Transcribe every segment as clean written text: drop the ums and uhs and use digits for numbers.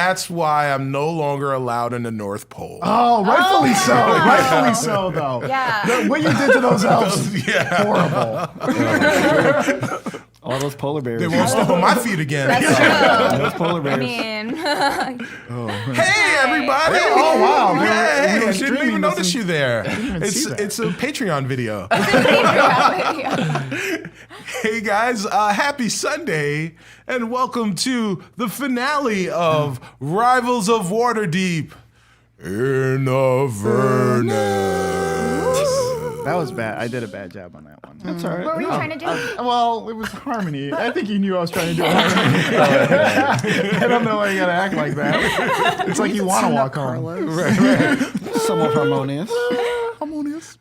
that's why I'm no longer allowed in the North Pole. Oh, rightfully so. Rightfully so, though. Yeah. What you did to those elves, horrible. All those polar bears. They won't step on my feet again. That's true. Those polar bears. I mean, Hey, everybody! Oh, wow. Hey, We were I didn't streaming even this notice you there. see that. It's a Patreon video. Hey guys, happy Sunday, and welcome to the finale of Rivals of Waterdeep in Avernus. That was bad. I did a bad job on that one. That's all right. what were you trying to do? Well, it was harmony. I think you knew I was trying to do harmony. I don't know why you gotta act like that. It's like you want to walk home. Somewhat harmonious. Harmonious.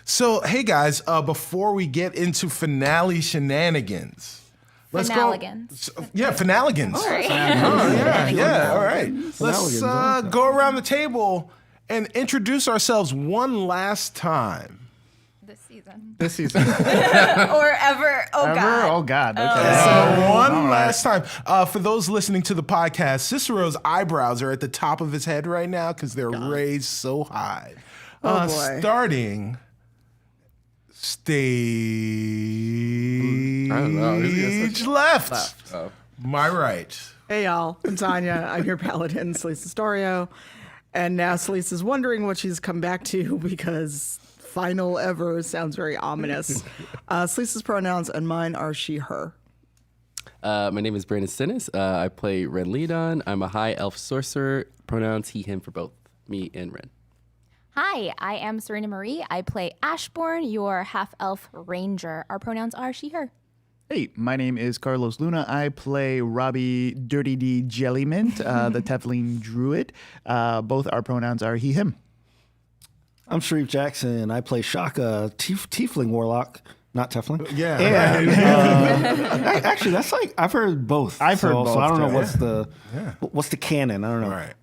So, hey guys, before we get into finale shenanigans, let's Finaligans. go. Yeah, finaligans. Sorry. Yeah, all right. Let's Finaligans, go around the table and introduce ourselves one last time. This season. Or ever. Oh, Ever? God. Oh, God. Okay. So one last time. For those listening to the podcast, Cicero's eyebrows are at the top of his head right now because they're raised so high. Oh, boy. Starting I don't know. stage left. Oh. My right. Hey, y'all. I'm Tanya. I'm your paladin, Celise Astorio. And now Celise is wondering what she's come back to because final ever sounds very ominous. Celise's pronouns and mine are she, her. My name is Brandon Stennis. I play Ren Leadon. I'm a high elf sorcerer. Pronouns he, him for both me and Ren. Hi, I am SurenaXMarie. I play Ashbourne, your half-elf ranger. Our pronouns are she, her. Hey, my name is Carlos Luna. I play Robbie Dirty D Jellymint, the Teflon druid. Both our pronouns are he, him. I'm Shareef Jackson. I play Shaka, Tiefling Warlock, not Teflon. Yeah. And actually, that's like I've heard both. I've heard both, So I don't know too. what's the canon. I don't know. Right.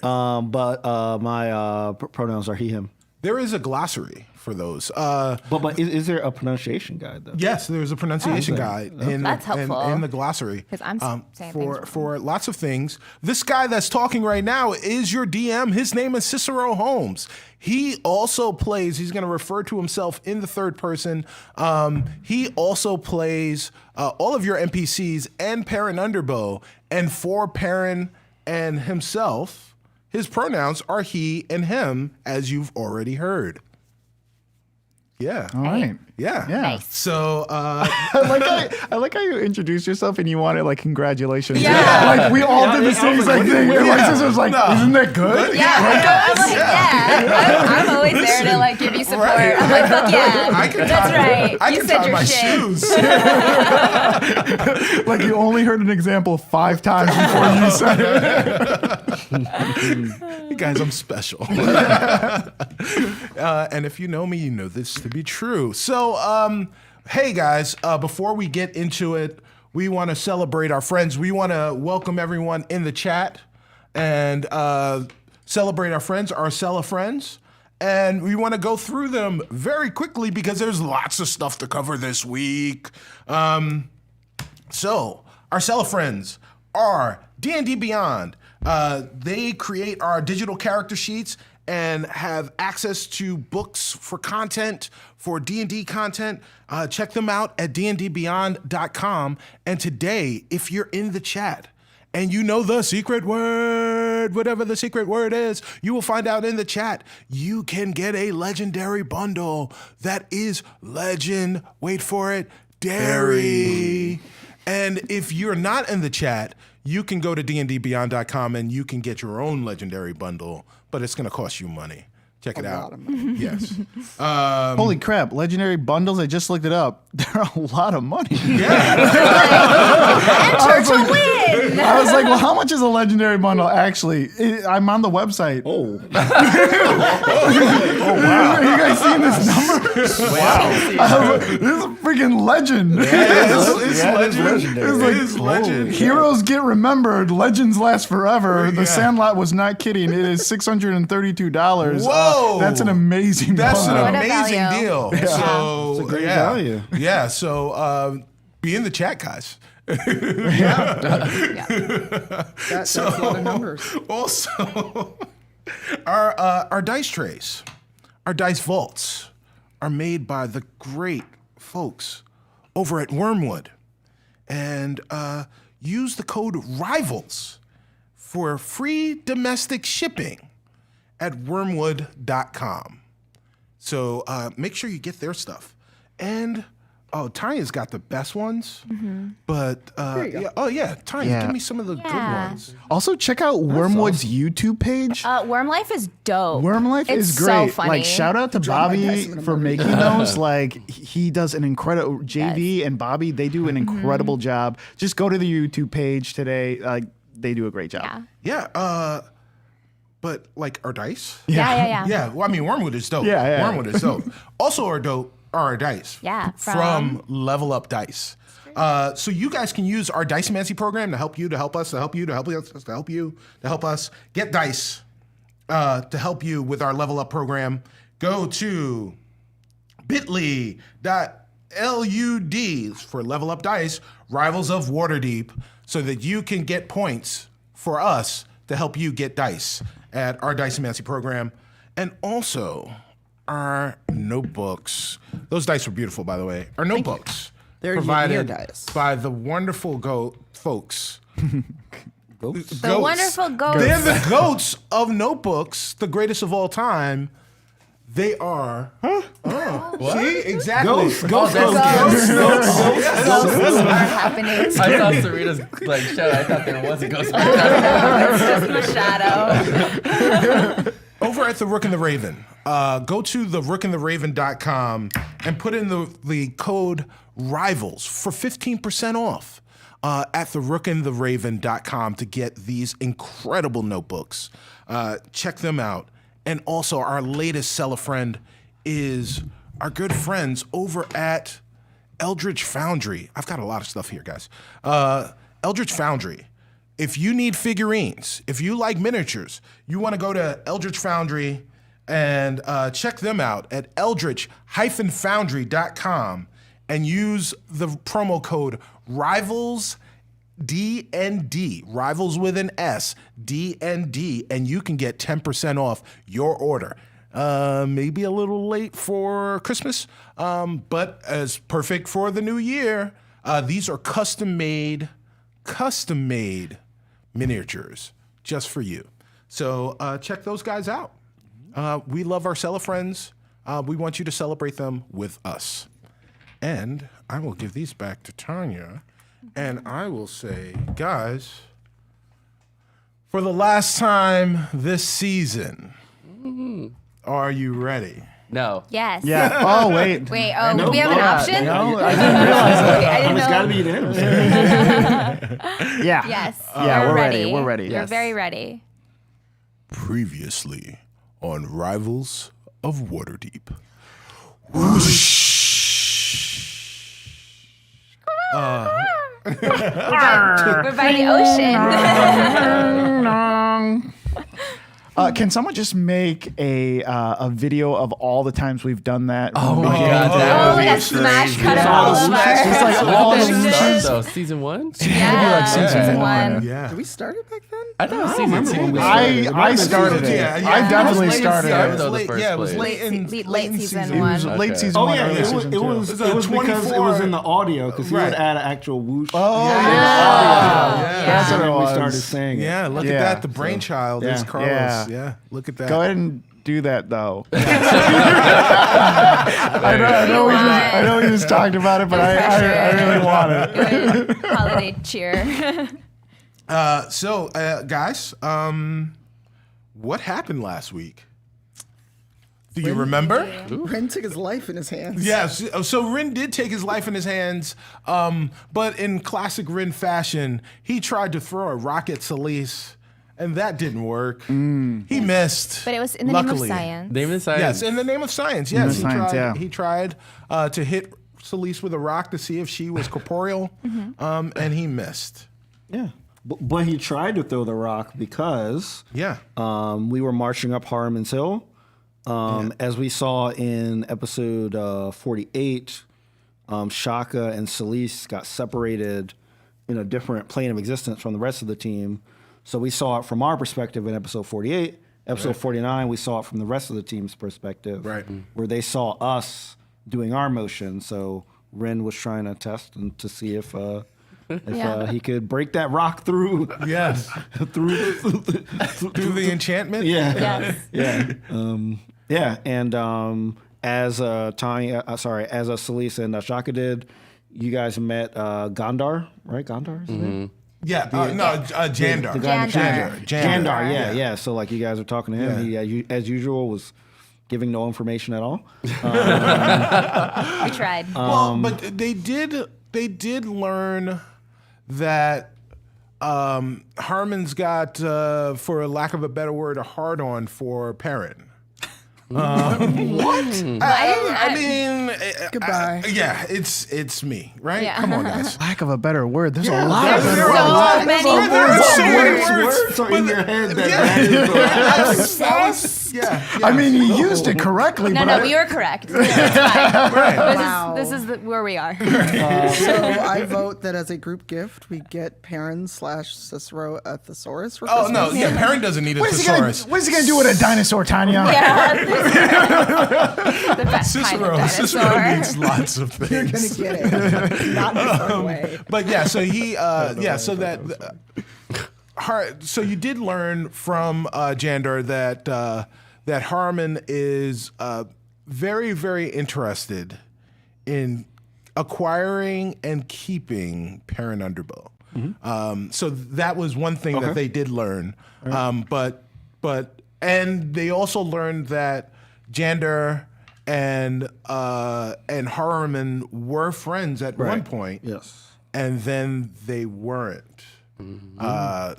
But my pronouns are he, him. There is a glossary for those. But is there a pronunciation guide though? Yes, there's a pronunciation Okay. guide That's helpful. in the glossary. 'Cause I'm saying things wrong. for lots of things. This guy that's talking right now is your DM. His name is Cicero Holmes. He also plays. He's going to refer to himself in the third person. He also plays all of your NPCs and Perrin Underbow. And for Perrin and himself, his pronouns are he and him, as you've already heard. Yeah. All right. Yeah. Yeah. Nice. So, I like how you introduced yourself and you wanted like congratulations. Yeah. Like we all did the same exact thing. And like Sis was like, isn't that good? Yeah, I'm always there to like give you support. Right. I'm like, fuck yeah, I can that's tie, right. I You can said tie your my shit. shoes. Like you only heard an example 5 times before you said it. You guys, I'm special. And if you know me, you know this to be true. So, hey guys, before we get into it, we want to celebrate our friends. We want to welcome everyone in the chat and celebrate our friends, our Cella friends. And we want to go through them very quickly because there's lots of stuff to cover this week. So, our Cella friends are D&D Beyond. They create our digital character sheets and have access to books for content, for D&D content. Check them out at dndbeyond.com. And today, if you're in the chat and you know the secret word, whatever the secret word is, you will find out in the chat. You can get a legendary bundle that is legend, wait for it, dairy. And if you're not in the chat, you can go to dndbeyond.com and you can get your own legendary bundle, but it's going to cost you money. Check it out. Yes. Holy crap, legendary bundles, I just looked it up. They're a lot of money. Yeah. Enter to win. I was like, well, how much is a legendary bundle? Actually, I'm on the website. Oh. Oh, wow. Are you guys seeing this number? Wow. This is a freaking legend. It's legend. legendary. It is legend. Heroes get remembered. Legends last forever. The Yeah. Sandlot was not kidding. It is $632. Whoa. That's an amazing That's bundle. an What a amazing value. deal. Yeah. So, It's a great yeah. value. Yeah. So be in the chat, guys. That's a lot of numbers. Also, our dice trays, our dice vaults are made by the great folks over at Wormwood. And use the code RIVALS for free domestic shipping at wormwood.com. So make sure you get their stuff. And Tanya's got the best ones. But Tanya, give me some of the good ones. Also, check out Wormwood's YouTube page. Worm Life is dope. Worm Life It's is great. So funny. Like, shout out to Drop my dice Bobby in the for movie. making those. Like, he does an incredible. JV and Bobby, they do an incredible job. Just go to the YouTube page today. Like, they do a great job. Yeah. But like our dice? Yeah. Yeah, well, I mean, Wormwood is dope. Yeah. Wormwood is dope. Also, are our dice. Yeah, From Level Up Dice. So you guys can use our Dicemancy program to help you, to help us, to help you, to help us, to help you, to help us get dice to help you with our Level Up program. Go to bit.ly.lud for Level Up Dice, Rivals of Waterdeep, so that you can get points for us to help you get dice at our Dicemancy program. And also our notebooks. Those dice were beautiful, by the way. Our notebooks They're provided Ymir dice. by the wonderful folks. The wonderful goats. They're the goats of notebooks, the greatest of all time. They are. See, exactly. Ghosts. Ghosts are happening. I saw Serena's shadow. I thought there was a ghost. It's just the shadow. Over at the Rook and the Raven, go to the rookandtheraven.com and put in the code RIVALS for 15% off at the rookandtheraven.com to get these incredible notebooks. Check them out. And also, our latest seller friend is our good friends over at Eldritch Foundry. I've got a lot of stuff here, guys. Eldritch Foundry. If you need figurines, if you like miniatures, you want to go to Eldritch Foundry and check them out at eldritch-foundry.com and use the promo code RIVALS DND, Rivals with an S, DND, and you can get 10% off your order. Maybe a little late for Christmas, but as perfect for the new year. These are custom made miniatures just for you. So check those guys out. We love our seller friends. We want you to celebrate them with us. And I will give these back to Tanya. And I will say, guys, for the last time this season, are you ready? No. Yes. Yeah. Oh, wait. Wait, do we have an option? No, I didn't realize that. Okay, I didn't It's know. got to be unanimous. Yeah. Yes. Yeah, we're ready. We're ready. You're Yes. very ready. Previously on Rivals of Waterdeep. We're by the ocean. Can someone just make a video of all the times we've done that? Oh my Okay. God. Oh, like a smash cut of all of our. Just like all When the did it start, whooshes. though? Season 1? Yeah, season one. Yeah. Did we start it back then? I thought it was season 2. I started it. I definitely started start, it. though, the late, first yeah, it was place. late in Late season It was one. late Okay. season Oh one, yeah, early it season two. was because it was 24 in the audio because he Right. would add an actual whoosh. Oh, That's what it when we was. started saying it. Yeah, look Yeah. at that. The brainchild is Yeah. Carlos. Yeah. Yeah, look at that. Go ahead and do that, though. I I know we just talked about it, but I really want it. Holiday cheer. So, guys, what happened last week? Do you remember? Ren took his life in his hands. Yes. So Rin did take his life in his hands, but in classic Rin fashion, he tried to throw a rock at Celise, and that didn't work. He missed. But it was in the luckily. name of science. Name of the science. Yes, in the name of science. name Yes, of science, yeah. he tried to hit Celise with a rock to see if she was corporeal, and he missed. Yeah. But he tried to throw the rock because Yeah. we were marching up Harmon's Hill. As we saw in episode 48, Shaka and Celise got separated in a different plane of existence from the rest of the team. So we saw it from our perspective in episode 48. Episode 49, we saw it from the rest of the team's perspective, where they saw us doing our motion. So Ren was trying to test and to see if he could break that rock through. Yes. through the enchantment? Yeah. Yes. Yeah. And as Tanya, as Celise and Shaka did, you guys met Gondar, right? Gondar is his name? Yeah. Jandar. The guy Jandar. Jandar, yeah. So like you guys were talking to him. He, as usual, was giving no information at all. We tried. Well, but they did learn that Harmon's got, for lack of a better word, a hard-on for Perrin. What? I mean, Goodbye. it's me, right? Yeah. Come on, guys. Lack of a better word. There's a lot of There better are words. so many Words are in your head that I mean, he used it correctly, No, but we were correct. It's fine. Wow. This is where we are. So I vote that as a group gift, we get Perrin/Cicero a thesaurus for Oh Christmas. no, yeah, Perrin doesn't need a what thesaurus. is he gonna do with a dinosaur, Tanya? Yeah. The best kind of Cicero dinosaur. needs lots of You're things. gonna get it, not in a fun way. But yeah, so so you did learn from Jandar that Harmon is very, very interested in acquiring and keeping Perrin Underbow. So that was one thing that they did learn. And they also learned that Jandar and Harmon were friends at one point. Yes. And then they weren't. And now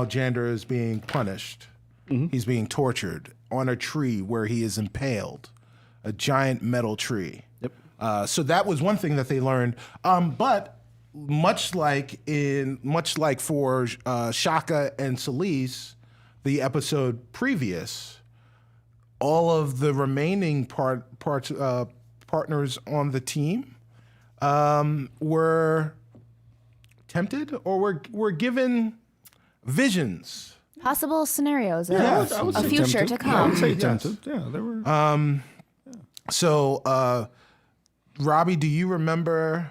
Jandar is being punished. He's being tortured on a tree where he is impaled, a giant metal tree. Yep. So that was one thing that they learned. But much like for Shaka and Celise, the episode previous, all of the remaining partners on the team were tempted or were given visions. Possible scenarios of I would a say future tempted. to Yeah, I would come. say tempted. Yeah, there were. So, Robbie, do you remember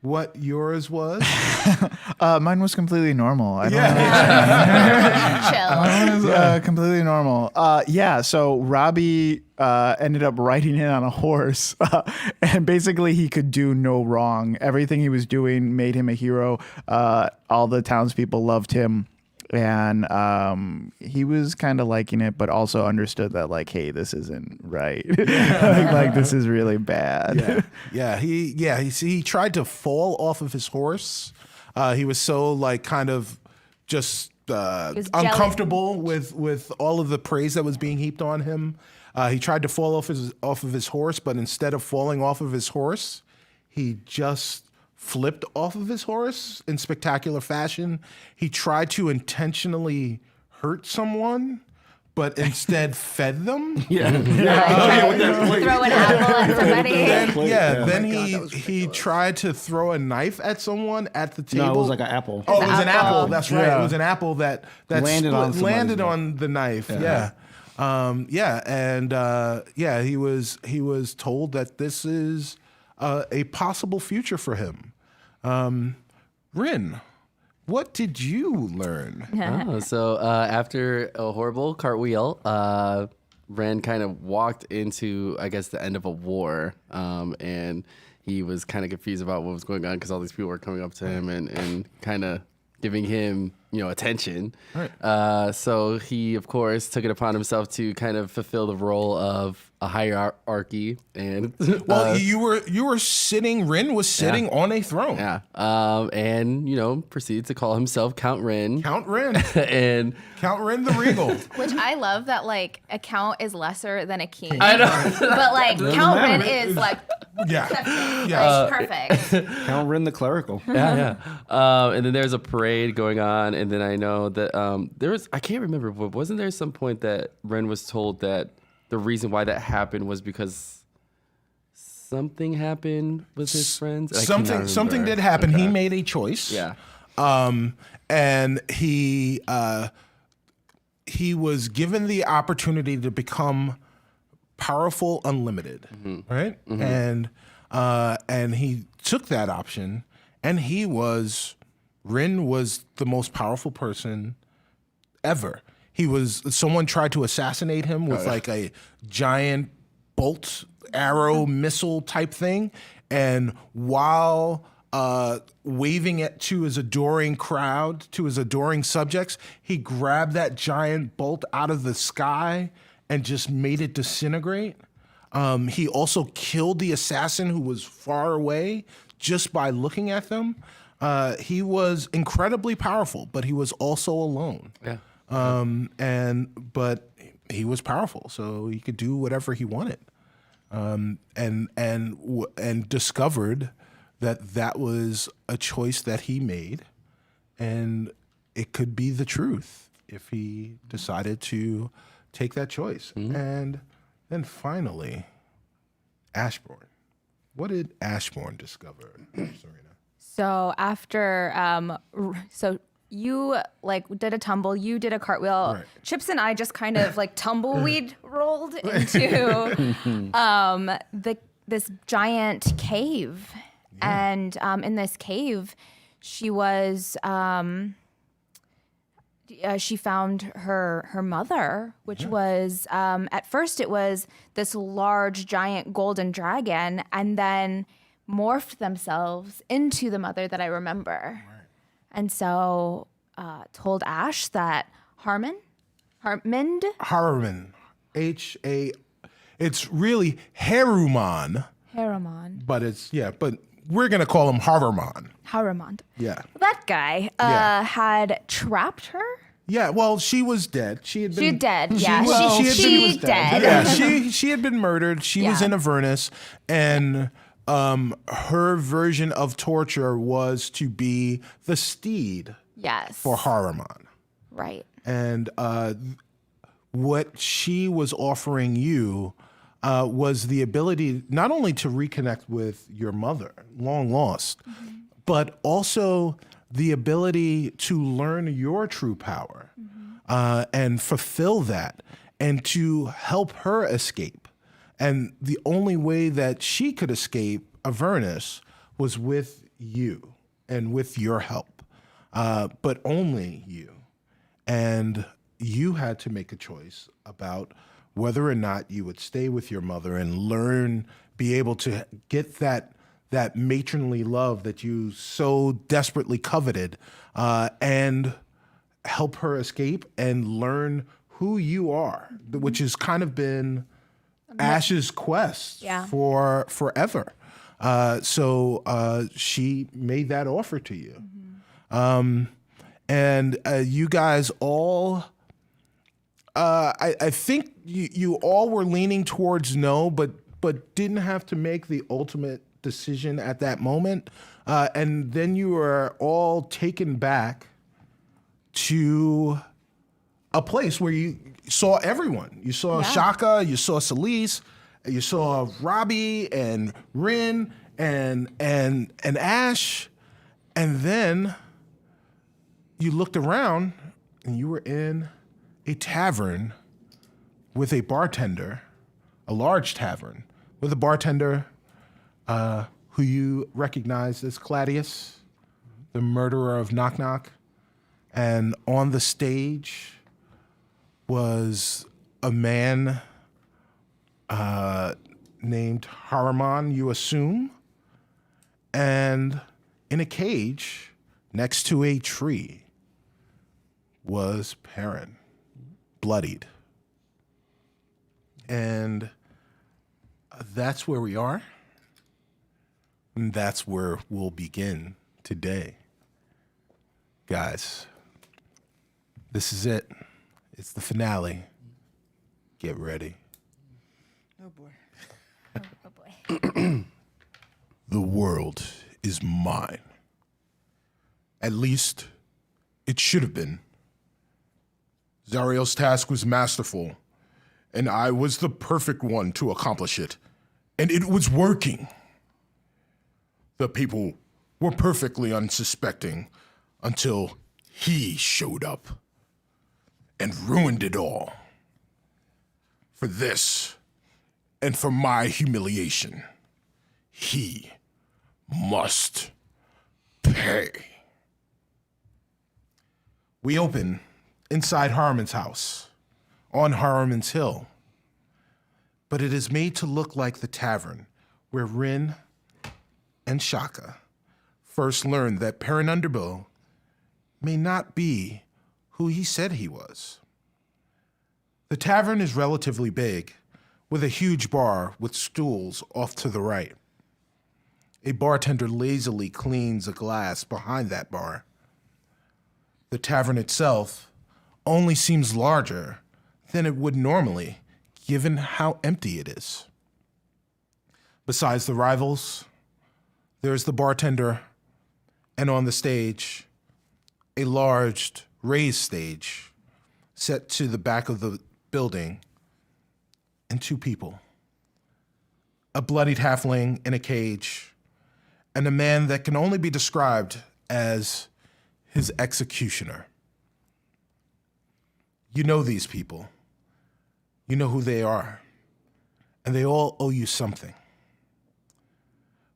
what yours was? Mine was completely normal. I don't Chill. It was completely normal. So Robbie ended up riding in on a horse, and basically he could do no wrong. Everything he was doing made him a hero. All the townspeople loved him. And he was kind of liking it, but also understood that, like, hey, this isn't right. like this is really bad. He tried to fall off of his horse. He was so kind of just was uncomfortable with all of the praise that was being heaped on him. He tried to fall off of his horse, but instead of falling off of his horse, he just flipped off of his horse in spectacular fashion. He tried to intentionally hurt someone, but instead fed them. Throw an apple at somebody. Then he tried to throw a knife at someone at the table. No, it was like an apple. Oh, it was an apple. apple. That's right. Yeah. It was an apple that Landed on somebody's landed knife. on the knife. He was told that this is a possible future for him. Rin, what did you learn? So after a horrible cartwheel, Ren kind of walked into, I guess, the end of a war, and he was kind of confused about what was going on because all these people were coming up to him and kind of giving him, attention. Right. So he, of course, took it upon himself to kind of fulfill the role of a hierarchy. And Well, you were sitting. Rin was sitting on a throne. yeah, and proceeded to call himself Count Ren. Count Rin. And Count Rin the Regal. Which I love that a count is lesser than a king. I know. But Count Ren is Yeah. perfect. Count Rin the clerical. Yeah. And then there's a parade going on, and then I know that I can't remember, but wasn't there some point that Ren was told that the reason why that happened was because something happened with his friends. I cannot remember. Something did happen. Okay. He made a choice. Yeah. And he was given the opportunity to become powerful unlimited, right? And he took that option, and Rin was the most powerful person ever. Someone tried to assassinate him with like a giant bolt arrow missile type thing, and while waving it to his adoring crowd, to his adoring subjects, he grabbed that giant bolt out of the sky and just made it disintegrate. He also killed the assassin who was far away just by looking at them. He was incredibly powerful, but he was also alone. Yeah. But he was powerful, so he could do whatever he wanted. And discovered that was a choice that he made, and it could be the truth if he decided to take that choice. And then finally, Ashbourne. What did Ashbourne discover, Surena? So after, so you like did a tumble, you did a cartwheel. Right. Chips and I just kind of like tumbleweed rolled into this giant cave, and in this cave, she was she found her mother, which was at first it was this large giant golden dragon, and then morphed themselves into the mother that I remember. Right. And so told Ash that Harmon, it's really Harumon, but we're gonna call him Harumon. Yeah. That guy had trapped her. Yeah, well, she was dead. She was dead. Yeah, she had been murdered. She was in Avernus, and her version of torture was to be the steed. Yes. For Harumon. Right. And what she was offering you was the ability not only to reconnect with your mother, long lost, but also the ability to learn your true power and fulfill that, and to help her escape. And the only way that she could escape Avernus was with you and with your help, but only you. And you had to make a choice about whether or not you would stay with your mother and be able to get that matronly love that you so desperately coveted, and help her escape and learn who you are, which has kind of been Ash's quest for forever. So she made that offer to you. And you guys all, I think you all were leaning towards no, but didn't have to make the ultimate decision at that moment. And then you were all taken back to a place where you saw everyone. You saw Shaka, you saw Celise, you saw Robbie and Rin and Ash, and then you looked around and you were in a tavern with a bartender, a large tavern with a bartender who you recognized as Claudius, the murderer of Knock Knock. And on the stage was a man named Harumon, you assume, and in a cage next to a tree was Perrin, bloodied. And that's where we are, and that's where we'll begin today. Guys, this is it. It's the finale. Get ready. Oh boy. Oh boy. The world is mine. At least, it should have been. Zariel's task was masterful, and I was the perfect one to accomplish it. And it was working. The people were perfectly unsuspecting until he showed up and ruined it all. For this, and for my humiliation, he must pay. We open inside Harriman's house, on Harriman's Hill, but it is made to look like the tavern where Rin and Shaka first learned that Perrin Underbill may not be who he said he was. The tavern is relatively big, with a huge bar with stools off to the right. A bartender lazily cleans a glass behind that bar. The tavern itself only seems larger than it would normally, given how empty it is. Besides the rivals, there's the bartender, and on the stage, a large raised stage set to the back of the building, and two people. A bloodied halfling in a cage, and a man that can only be described as his executioner. You know these people. You know who they are. And they all owe you something.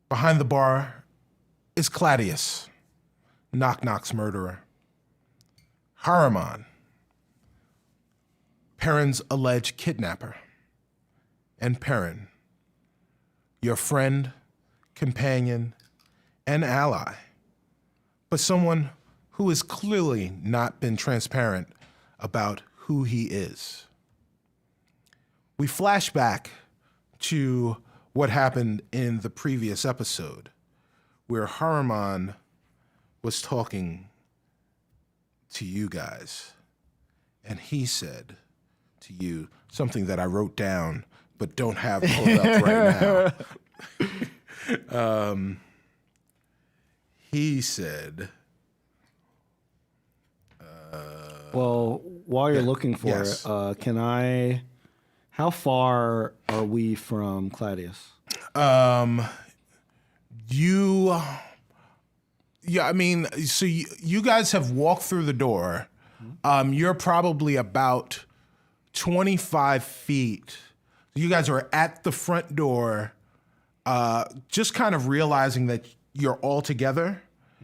Behind the bar is Claudius, Knock-Knock's murderer. Harriman, Perrin's alleged kidnapper. And Perrin, your friend, companion, and ally, but someone who has clearly not been transparent about who he is. We flash back to what happened in the previous episode, where Harriman was talking to you guys, and he said to you something that I wrote down but don't have pulled up right now. He said... Well, while you're looking for yes. it, how far are we from Claudius? So you guys have walked through the door. You're probably about 25 feet. You guys are at the front door, just kind of realizing that you're all together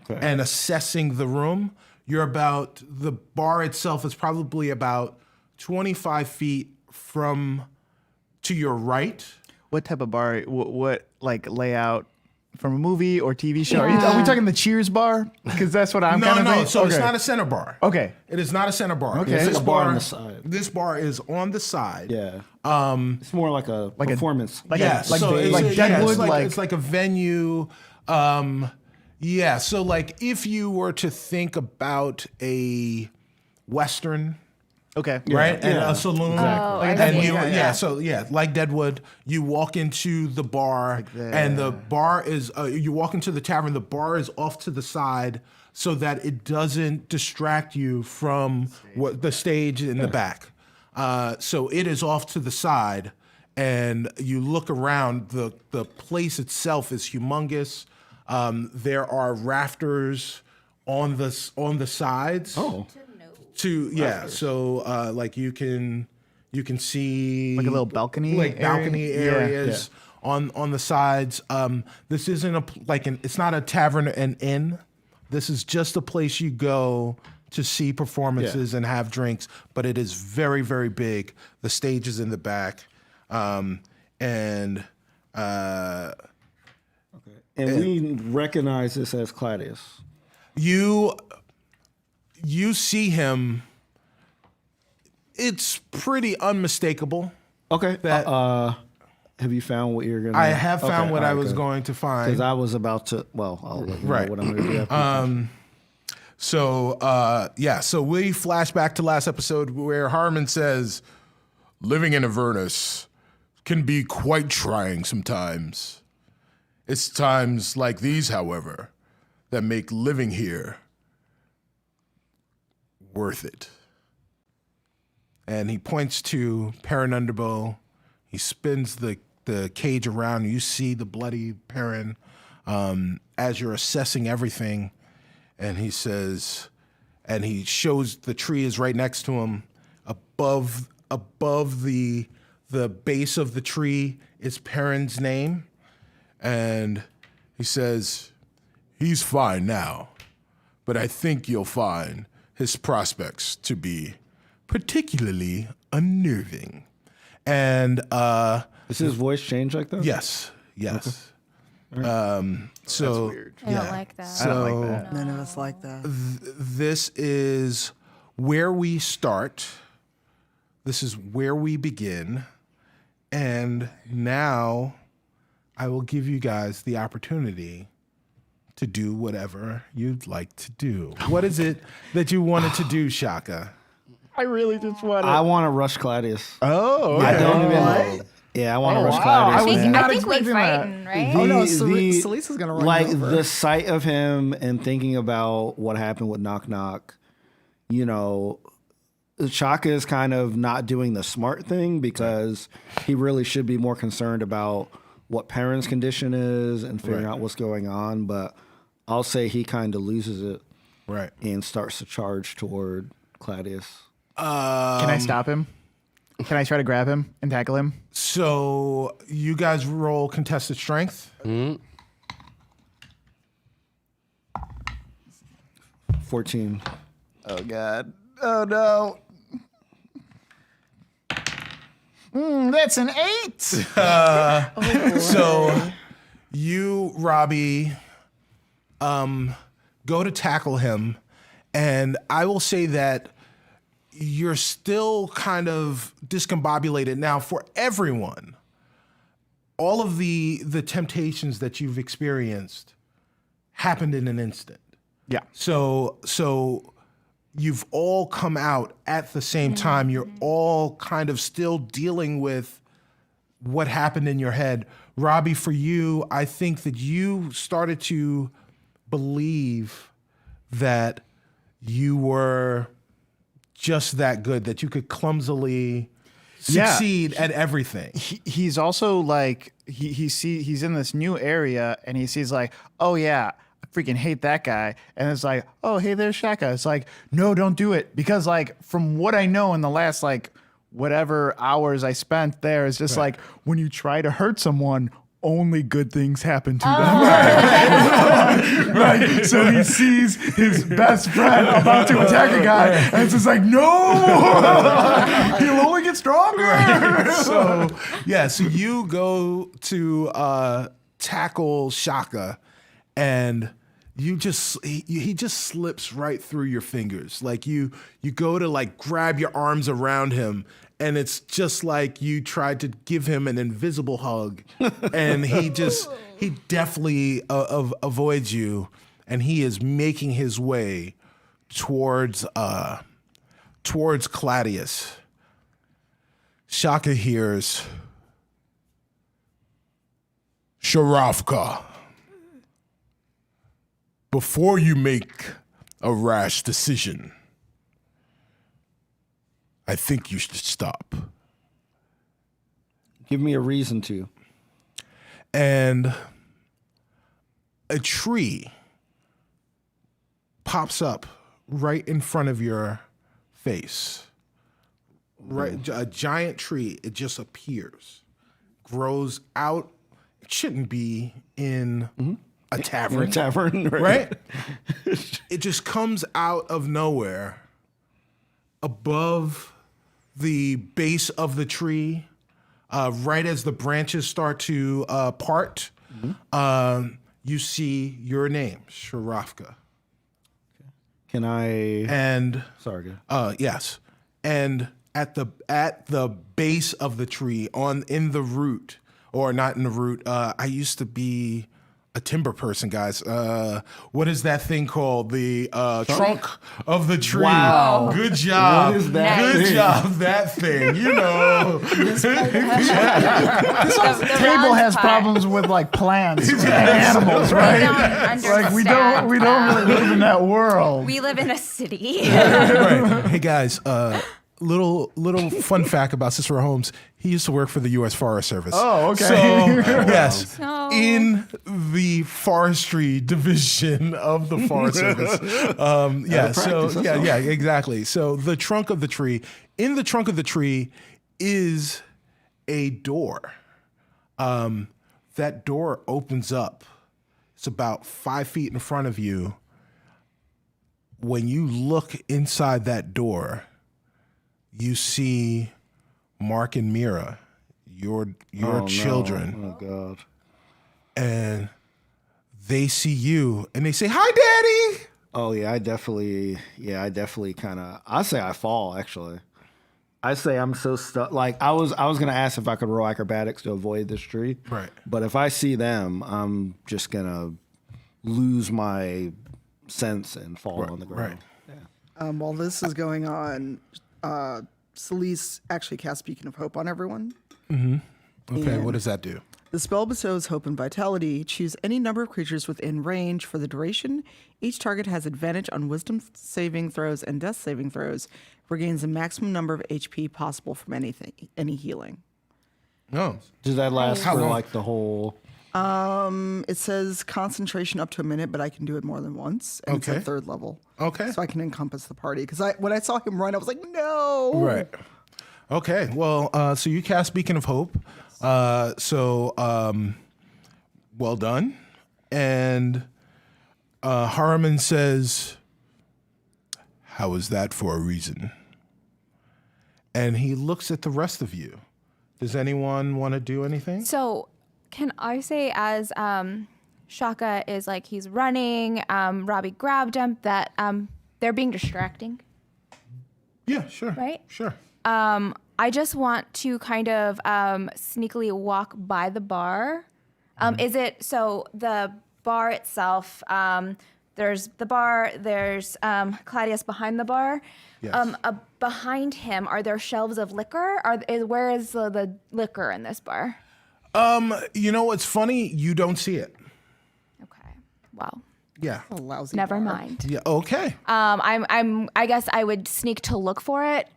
and assessing the room. The bar itself is probably about 25 feet to your right. What type of bar? What like layout from a movie or TV show? Yeah. Are we talking the Cheers bar? Because that's what I'm kind of thinking. So it's not a center bar. Okay. It is not a center bar. Okay. This It's a bar on the side. This bar is on the side. Yeah. It's more like a performance. It's Deadwood, it's like a venue. So like if you were to think about a Western, Okay. right, and a saloon, Exactly. and like Deadwood, you walk into the bar, and the bar is you walk into the tavern. The bar is off to the side so that it doesn't distract you from what the stage in the back. So it is off to the side, and you look around. The place itself is humongous. There are rafters on the sides. Oh. So like you can see Like a little balcony balcony area? areas on the sides. This isn't it's not a tavern and inn. This is just a place you go to see performances and have drinks, but it is very, very big. The stage is in the back. And we recognize this as Claudius. you see him. It's pretty unmistakable. Okay. That- Have you found what you're gonna? I have found what I was going to find. Because I was about to. Well, I'll let you know what I'm going to do. After So we flash back to last episode where Harmon says, living in Avernus can be quite trying sometimes. It's times like these, however, that make living here worth it. And he points to Perrin Underbow. He spins the the cage around. You see the bloody Perrin as you're assessing everything, and he says, and he shows the tree is right next to him. Above the base of the tree is Perrin's name, and he says, he's fine now, but I think you'll find his prospects to be particularly unnerving. And Does his voice change like that? yes. So I don't like that. so None of us like that. this is where we start. This is where we begin. And now I will give you guys the opportunity to do whatever you'd like to do. What is it that you wanted to do, Shaka? I really just want I want to rush Claudius. Oh, okay. I don't even. Yeah, I want to rush wow. Claudius. I was man. not I think we expecting that. frightened, right? Oh no, The- Salisa's gonna run like you over. the sight of him and thinking about what happened with Knock Knock, you know, Chaka is kind of not doing the smart thing because he really should be more concerned about what Perrin's condition is and figuring out what's going on. But I'll say he kind of loses it Right. and starts to charge toward Claudius. Can I stop him? Can I try to grab him and tackle him? So you guys roll contested strength. 14. Oh God. Oh no. That's an 8. So you, Robbie, go to tackle him, and I will say that you're still kind of discombobulated. Now, for everyone, all of the temptations that you've experienced happened in an instant. Yeah. So you've all come out at the same time. You're all kind of still dealing with what happened in your head. Robbie, for you, I think that you started to believe that you were just that good, that you could clumsily succeed at everything. He's also like he's in this new area and he sees like, oh yeah, I freaking hate that guy. And it's like, oh hey, there's Shaka. It's like, no, don't do it. Because like from what I know in the last like whatever hours I spent there, it's just like when you try to hurt someone, only good things happen to them. Right? So he sees his best friend about to attack a guy, and it's just like, no! He'll only get stronger! So you go to tackle Shaka, and he just slips right through your fingers. Like you go to like grab your arms around him, and it's just like you tried to give him an invisible hug, and he definitely avoids you, and he is making his way towards Claudius. Shaka hears, Sharafka, before you make a rash decision, I think you should stop. Give me a reason to. And a tree pops up right in front of your face. Right, a giant tree, it just appears, grows out. It shouldn't be in a tavern. Right? It just comes out of nowhere above the base of the tree, right as the branches start to part. You see your name, Sharafka. Can I? And Sorry. Go. yes, and at the base of the tree, in the root, or not in the root. I used to be a timber person, guys. What is that thing called? The trunk of the tree. Wow. Good job. What is that Good thing? job. That thing. You know. This table has problems with like plants and animals, right? Like we don't really live in that world. We live in a city. Right. Hey guys, little fun fact about Cicero Holmes. He used to work for the U.S. Forest Service. Oh, okay. So, yes, So- in the forestry division of the Forest Service. Exactly. So the trunk of the tree. In the trunk of the tree is a door. That door opens up. It's about 5 feet in front of you. When you look inside that door, you see Mark and Mira, your children. Oh God. And they see you and they say, "Hi, Daddy." Oh yeah, I definitely kind of. I say I fall actually. I say I'm so stuck. Like I was gonna ask if I could roll acrobatics to avoid this tree. Right. But if I see them, I'm just gonna lose my sense and fall on the ground. Right. While this is going on, Celise actually casts Beacon of Hope on everyone. Okay, And what does that do? the spell bestows hope and vitality. Choose any number of creatures within range for the duration. Each target has advantage on wisdom saving throws and death saving throws. Regains the maximum number of HP possible from any healing. Oh, Does that last How for long? like the whole? It says concentration up to a minute, but I can do it more than once. And it's Okay. at 3rd level. Okay. So I can encompass the party. Because when I saw him run, I was like, no. right. Okay, well, so you cast Beacon of Hope. Well done. And Harriman says, "How is that for a reason?" And he looks at the rest of you. Does anyone want to do anything? So, can I say, as Shaka is like he's running, Robbie grabbed him, that they're being distracting. Yeah, sure. Right? Sure. I just want to kind of sneakily walk by the bar. Is it so the bar itself? There's the bar. There's Claudius behind the bar. Yes. Behind him, are there shelves of liquor? Where is the liquor in this bar? You know what's funny? You don't see it. Okay. Well, Yeah. A lousy never bar. mind. Yeah. Okay. I guess I would sneak to look for it.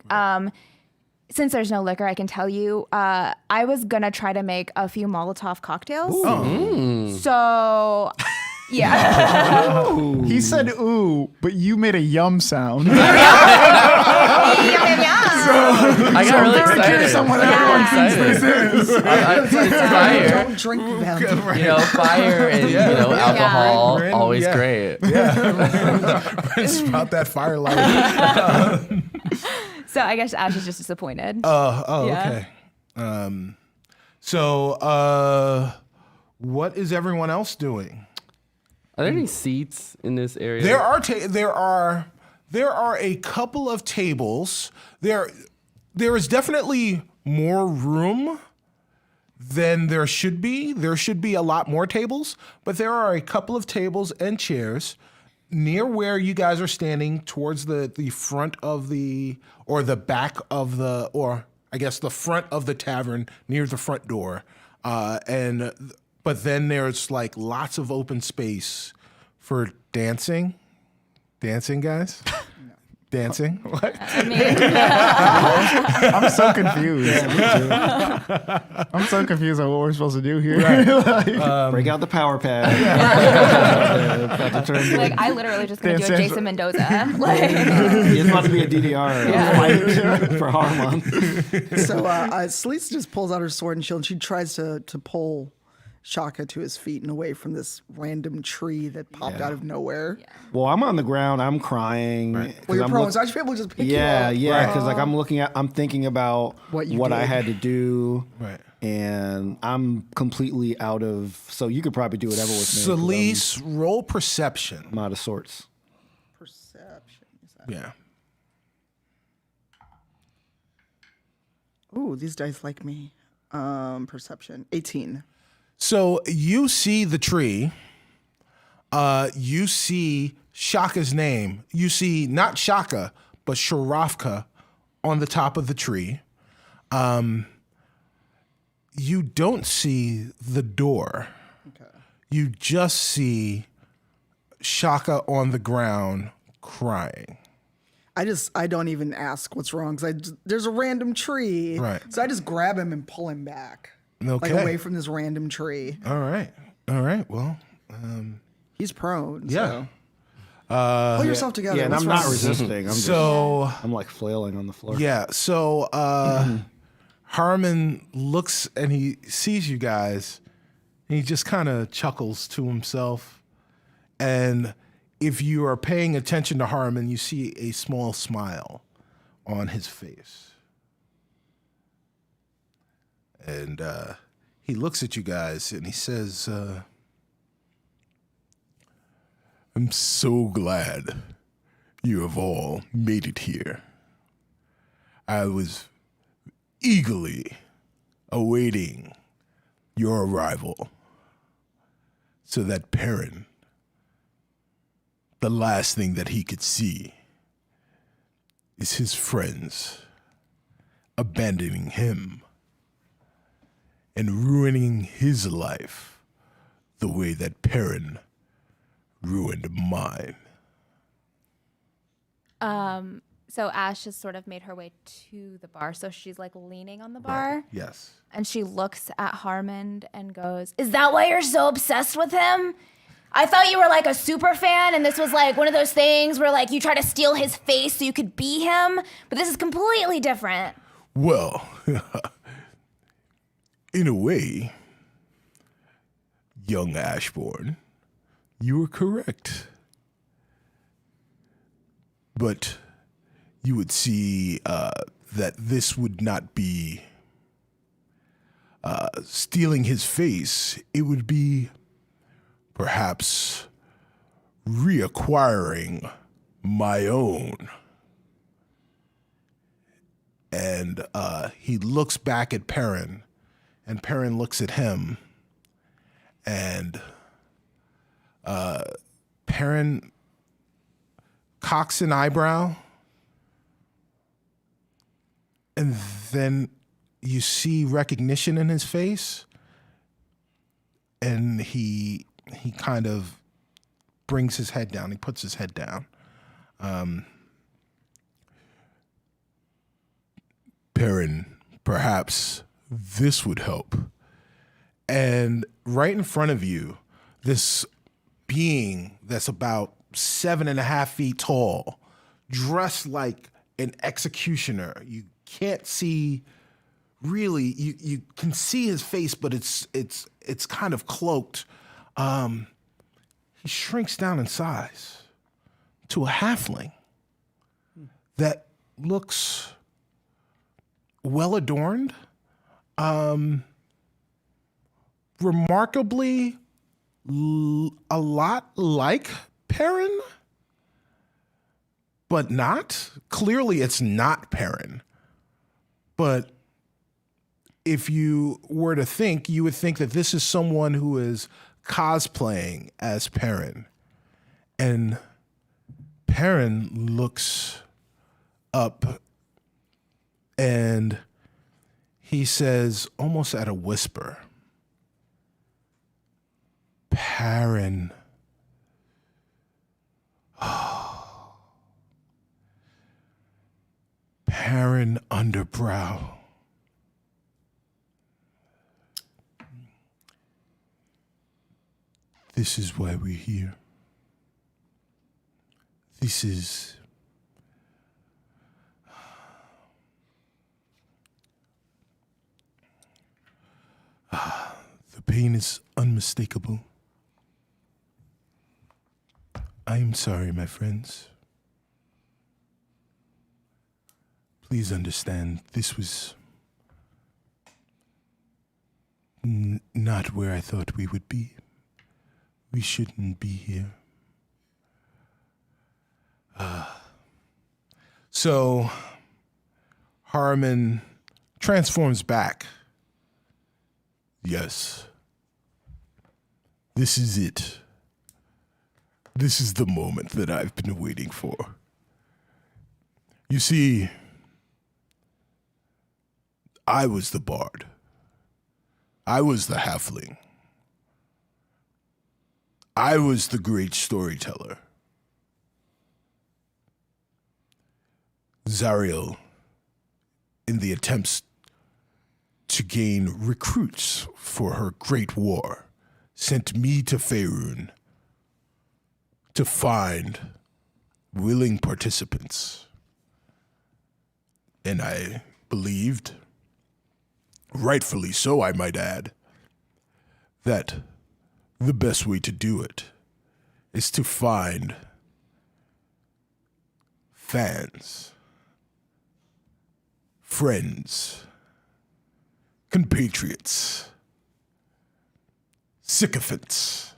Since there's no liquor, I can tell you, I was gonna try to make a few Molotov cocktails. So, yeah. He said ooh, but you made a yum sound. I got really excited. on what I got everyone really excited. It's fire. Don't drink them. You know, fire and alcohol, Grin, always yeah. great. Sprout that firelight. So I guess Ash is just disappointed. Yeah. Yeah. Okay. What is everyone else doing? Are there any seats in this area? There are a couple of tables. There is definitely more room than there should be. There should be a lot more tables, but there are a couple of tables and chairs near where you guys are standing, towards the front of the back of the front of the tavern, near the front door. But then there's like lots of open space for dancing. Dancing, guys? Dancing? What? I mean, I'm so confused. I'm so confused on what we're supposed to do here. Break out the power pad. like I literally just gonna do a Dance, Jason Mendoza. Like, It's about to be a DDR fight for Harmon. So Celise just pulls out her sword and shield, and she tries to pull Shaka to his feet and away from this random tree that popped out of nowhere. Well, I'm on the ground. I'm crying. Well, you're prone, so I should be able to just pick you up. Yeah, because like I'm thinking about What I did. had to do, Right. and I'm completely out of. So you could probably do whatever with me. 'cause Celise, roll perception. I'm out of sorts. Perception. Is that- Yeah. Ooh, these dice like me. Perception. 18. So you see the tree. You see Shaka's name. You see not Shaka, but Sharafka on the top of the tree. You don't see the door. Okay. You just see Shaka on the ground crying. I don't even ask what's wrong because there's a random tree. Right. So I just grab him and pull him back. Like Okay. away from this random tree. All right. Well, He's prone. yeah. So. Pull yourself together. Yeah, and What's I'm not wrong? resisting. So I'm like flailing on the floor. yeah. So Harmon looks and he sees you guys, and he just kind of chuckles to himself. And if you are paying attention to Harmon, you see a small smile on his face. And he looks at you guys and he says, I'm so glad you have all made it here. I was eagerly awaiting your arrival so that Perrin, the last thing that he could see is his friends abandoning him and ruining his life the way that Perrin ruined mine. So Ash has sort of made her way to the bar. So she's like leaning on the bar. Yes. And she looks at Harmon and goes, "Is that why you're so obsessed with him? I thought you were like a super fan and this was like one of those things where like you try to steal his face so you could be him. But this is completely different." Well, in a way, young Ashbourne, you were correct. But you would see that this would not be stealing his face. It would be perhaps reacquiring my own. And he looks back at Perrin, and Perrin looks at him, and Perrin cocks an eyebrow, and then you see recognition in his face, and he kind of brings his head down. He puts his head down. Perrin, perhaps this would help. And right in front of you, this being that's about 7.5 feet tall, dressed like an executioner. You can't see really. You can see his face, but it's kind of cloaked. He shrinks down in size to a halfling that looks well adorned, remarkably a lot like Perrin, but not. Clearly, it's not Perrin. But if you were to think, you would think that this is someone who is cosplaying as Perrin. And Perrin looks up and he says, almost at a whisper, Perrin. Perrin Underbrow. This is why we're here. This is the pain is unmistakable. I am sorry, my friends. Please understand, this was not where I thought we would be. We shouldn't be here. So Harmon transforms back. Yes. This is it. This is the moment that I've been waiting for. You see, I was the bard. I was the halfling. I was the great storyteller. Zariel, in the attempts to gain recruits for her great war, sent me to Faerun to find willing participants. And I believed, rightfully so I might add, that the best way to do it is to find fans, friends, compatriots, sycophants,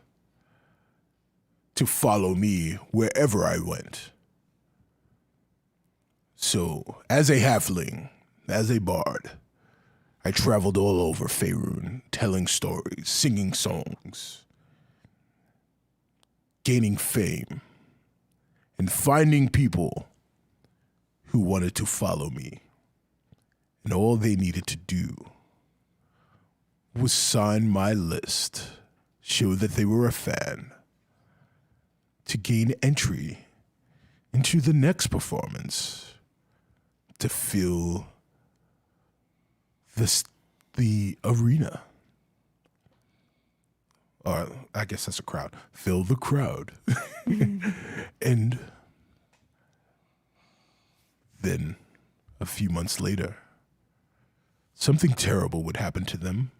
to follow me wherever I went. So, as a halfling, as a bard, I traveled all over Faerun, telling stories, singing songs, gaining fame, and finding people who wanted to follow me. And all they needed to do was sign my list, show that they were a fan, to gain entry into the next performance, to fill the arena. Or I guess that's a crowd. Fill the crowd. And then a few months later, something terrible would happen to them,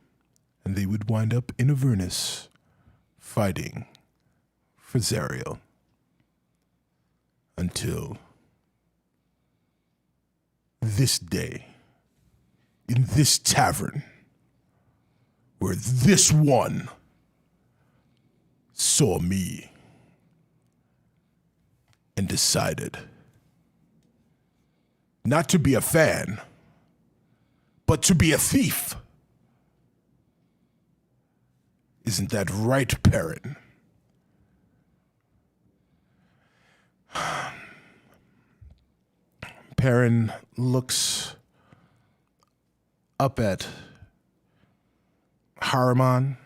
and they would wind up in Avernus fighting for Zariel until this day, in this tavern, where this one saw me and decided not to be a fan, but to be a thief. Isn't that right, Perrin? Perrin looks up at Haruman,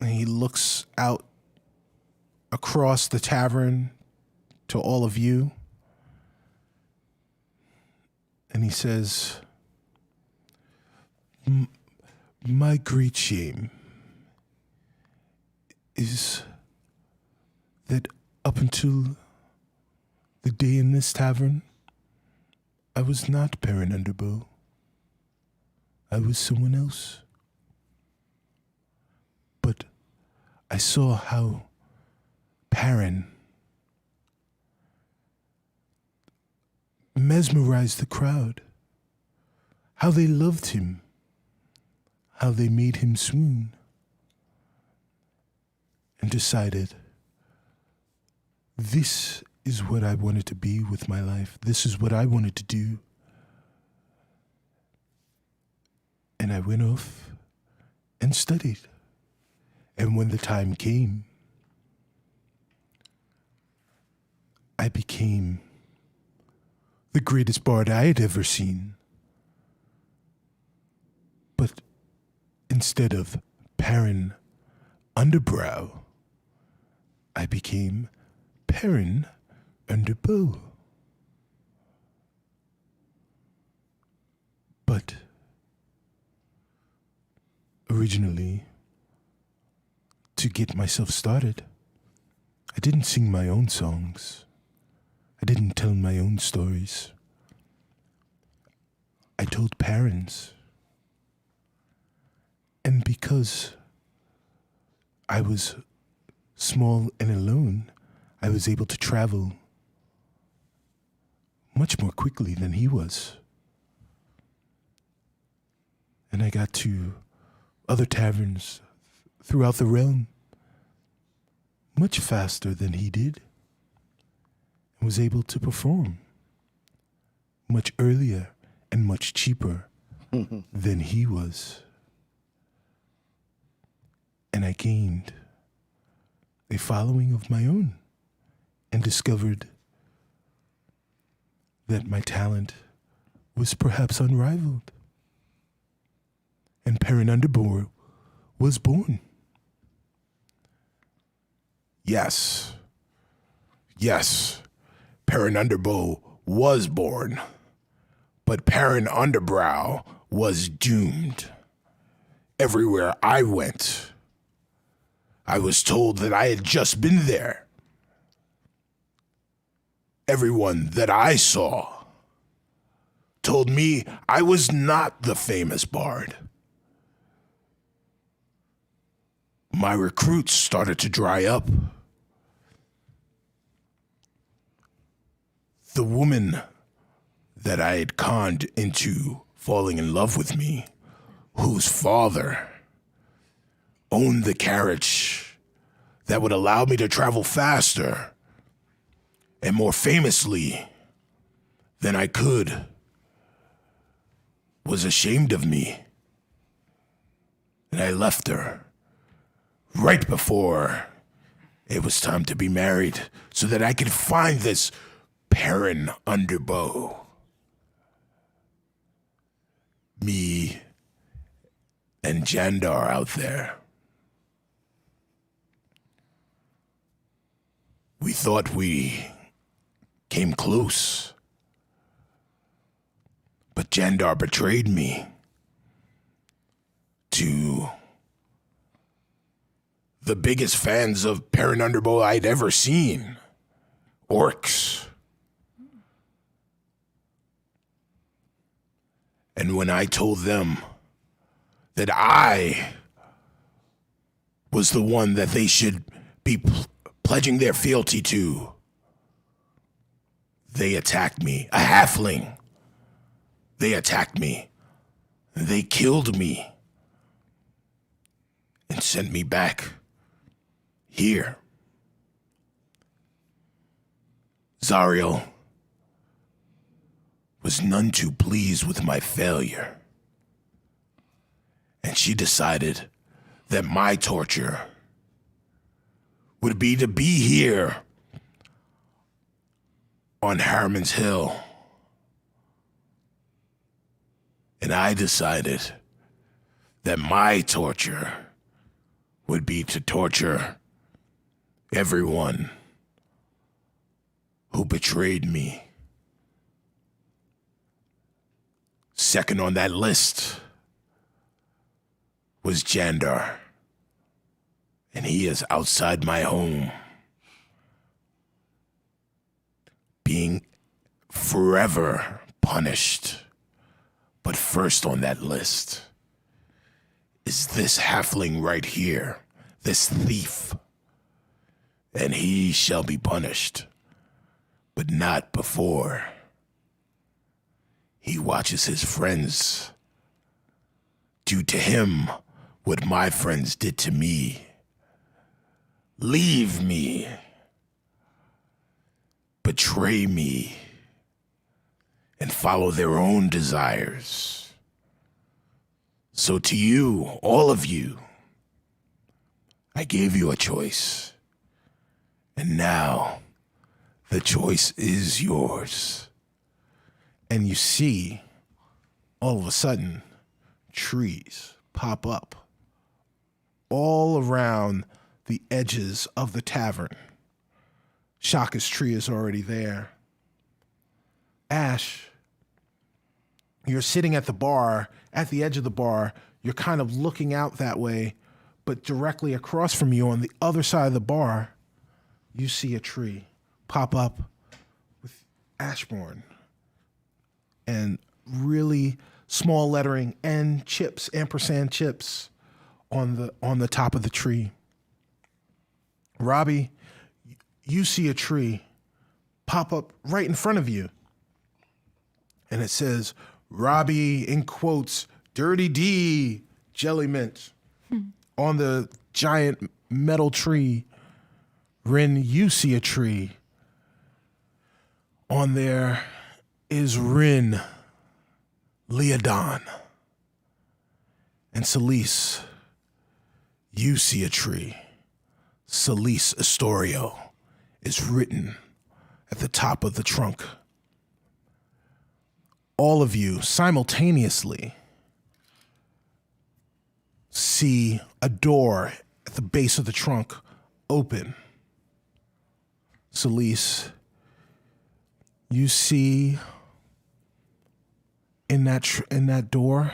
and he looks out across the tavern to all of you, and he says, my great shame is that up until the day in this tavern, I was not Perrin Underbow. I was someone else. But I saw how Perrin mesmerized the crowd, how they loved him, how they made him swoon, and decided, this is what I wanted to be with my life. This is what I wanted to do. And I went off and studied. And when the time came, I became the greatest bard I had ever seen. But instead of Perrin Underbrow, I became Perrin Underbow. But originally, to get myself started, I didn't sing my own songs. I didn't tell my own stories. I told Perrin's. And because I was small and alone, I was able to travel much more quickly than he was. And I got to other taverns throughout the realm much faster than he did, and was able to perform much earlier and much cheaper than he was. And I gained a following of my own and discovered that my talent was perhaps unrivaled. And Perrin Underbow was born. Yes, Perrin Underbow was born, but Perrin Underbrow was doomed. Everywhere I went, I was told that I had just been there. Everyone that I saw told me I was not the famous bard. My recruits started to dry up. The woman that I had conned into falling in love with me, whose father owned the carriage that would allow me to travel faster and more famously than I could, was ashamed of me. And I left her right before it was time to be married so that I could find this Perrin Underbow. Me and Jandar out there. We thought we came close, but Jandar betrayed me to the biggest fans of Perrin Underbow I'd ever seen, orcs. And when I told them that I was the one that they should be pledging their fealty to, they attacked me. A halfling. They attacked me. They killed me and sent me back here. Zariel was none too pleased with my failure, and she decided that my torture would be to be here on Harriman's Hill. And I decided that my torture would be to torture everyone who betrayed me. Second on that list was Jandar, and he is outside my home, being forever punished. But first on that list is this halfling right here, this thief, and he shall be punished, but not before he watches his friends do to him what my friends did to me. Leave me, betray me, and follow their own desires. So to you, all of you, I gave you a choice. And now the choice is yours. And you see, all of a sudden, trees pop up all around the edges of the tavern. Shaka's tree is already there. Ash, you're sitting at the bar, at the edge of the bar. You're kind of looking out that way, but directly across from you on the other side of the bar, you see a tree pop up with Ashbourne and really small lettering and chips, ampersand chips on the top of the tree. Robbie, you see a tree pop up right in front of you. And it says, Robbie, in quotes, Dirty D, Jelly Mint, on the giant metal tree. Rin, you see a tree. On there is Rin, Leodon. And Celise, you see a tree. Celise Astorio is written at the top of the trunk. All of you simultaneously see a door at the base of the trunk open. Celise, You see in that door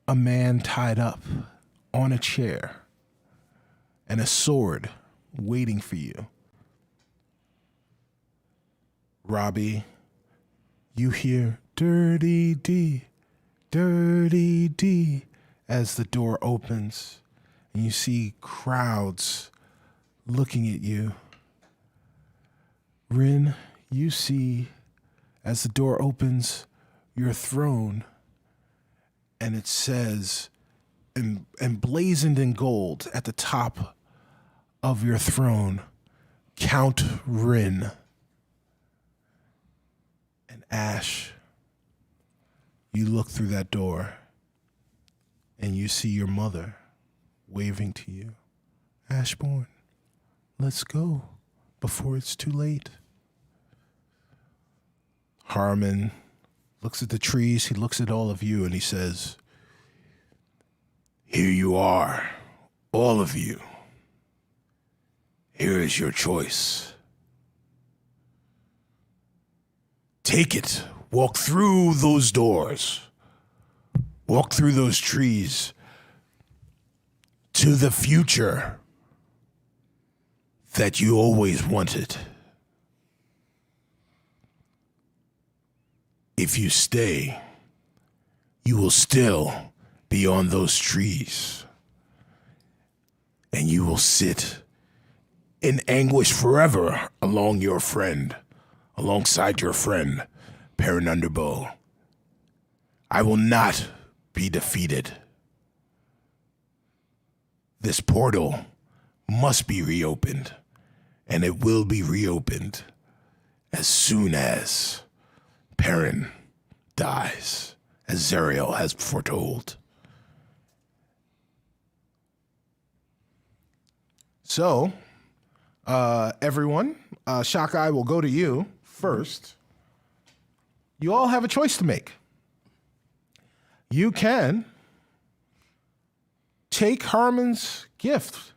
a man tied up on a chair and a sword waiting for you. Robbie, you hear dirty D as the door opens and you see crowds looking at you. Rin, you see as the door opens your throne and it says emblazoned in gold at the top of your throne, Count Rin. And Ash, you look through that door and you see your mother waving to you. Ashbourne, let's go before it's too late. Harmon looks at the trees, he looks at all of you, and he says, here you are, all of you. Here is your choice. Take it. Walk through those doors. Walk through those trees to the future that you always wanted. If you stay, you will still be on those trees. And you will sit in anguish forever alongside your friend, Perrin Underbow. I will not be defeated. This portal must be reopened, and it will be reopened as soon as Perrin dies, as Zariel has foretold. So, everyone, Shakai will go to you first. You all have a choice to make. You can take Harmon's gift,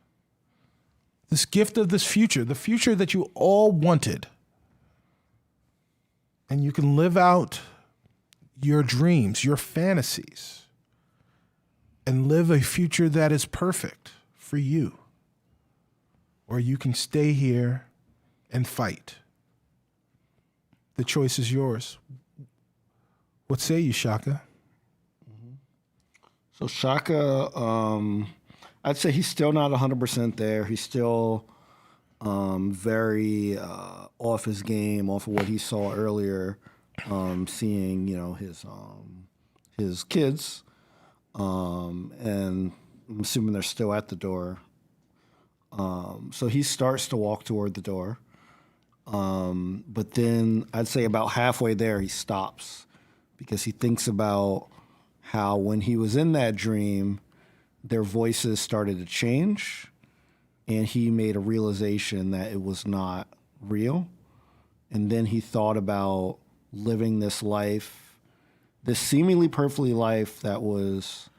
this gift of this future, the future that you all wanted, and you can live out your dreams, your fantasies, and live a future that is perfect for you. Or you can stay here and fight. The choice is yours. What say you, Shaka? So Shaka, I'd say he's still not 100% there. He's still very off his game, off of what he saw earlier, seeing his kids, and I'm assuming they're still at the door. So he starts to walk toward the door, but then I'd say about halfway there he stops because he thinks about how when he was in that dream, their voices started to change, and he made a realization that it was not real. And then he thought about living this life, this seemingly perfectly life that was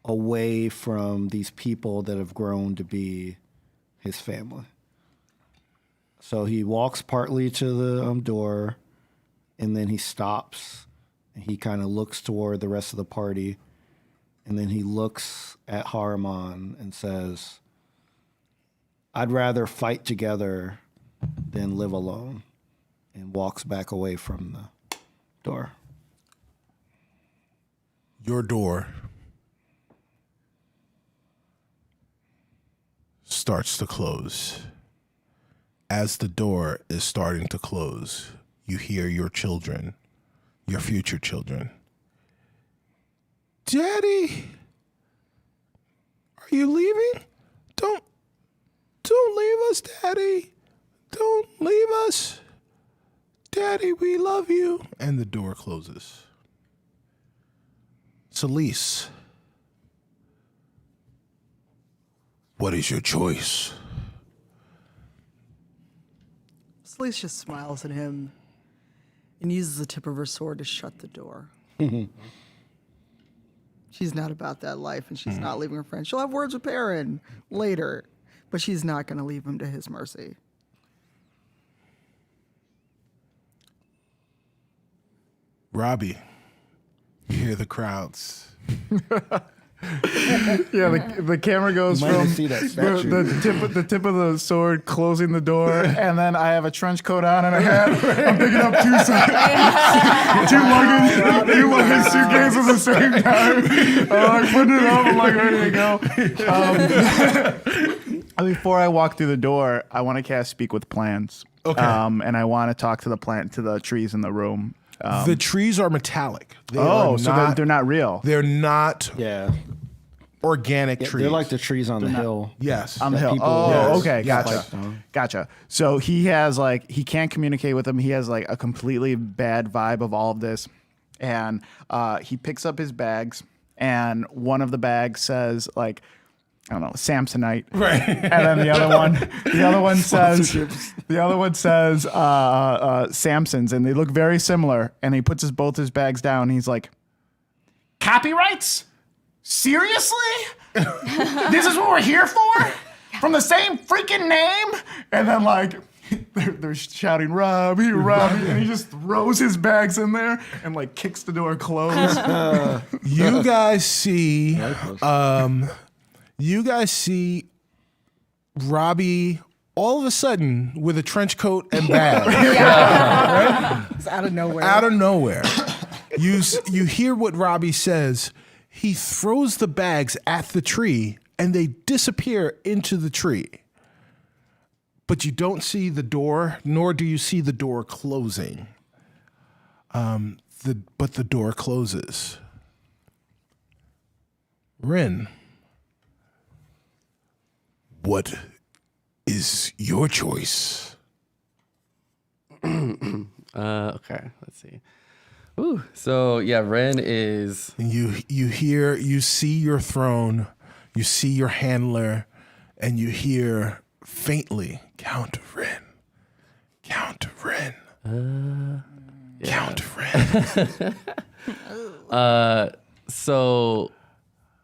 away from these people that have grown to be his family. So he walks partly to the door, and then he stops, and he kind of looks toward the rest of the party, and then he looks at Haruman and says, I'd rather fight together than live alone, and walks back away from the door. Your door starts to close. As the door is starting to close, you hear your children, your future children. Daddy, are you leaving? Don't leave us, Daddy. Don't leave us. Daddy, we love you. And the door closes. Celise, what is your choice? Celeste just smiles at him and uses the tip of her sword to shut the door. She's not about that life, and she's not leaving her friend. She'll have words with Perrin later, but she's not going to leave him to his mercy. Robbie, you hear the crowds. Yeah, the camera goes You might from see that statue. the tip of the sword closing the door, and then I have a trench coat on and a hat. I'm picking up two luggage suitcases at the same time. I'm like putting it up. I'm like ready to go. Before I walk through the door, I want to cast Speak with Plants. Okay. And I want to talk to the trees in the room. The trees are metallic. They Oh, are so not, they're not real. they're not Yeah. organic trees. They're like the trees on the hill. Yes. On the that hill. people- Oh, Yes. okay, gotcha, Yes. gotcha. So he has he can't communicate with them. He has a completely bad vibe of all of this, and he picks up his bags, and one of the bags says I don't know, Samsonite, Right. and then the other one says Samson's, and they look very similar. And he puts both his bags down. And he's like, copyrights? Seriously? This is what we're here for? From the same freaking name? And then they're shouting, Robbie, Robbie, and he just throws his bags in there and kicks the door closed. You guys see Robbie all of a sudden with a trench coat and bag. It's out of nowhere. Out of nowhere. You hear what Robbie says. He throws the bags at the tree and they disappear into the tree. But you don't see the door, nor do you see the door closing. But the door closes. Rin, what is your choice? Okay, let's see. Ooh, so yeah, Ren is. And you see your throne, you see your handler, and you hear faintly, Count Ren, Count Ren, Count Ren. So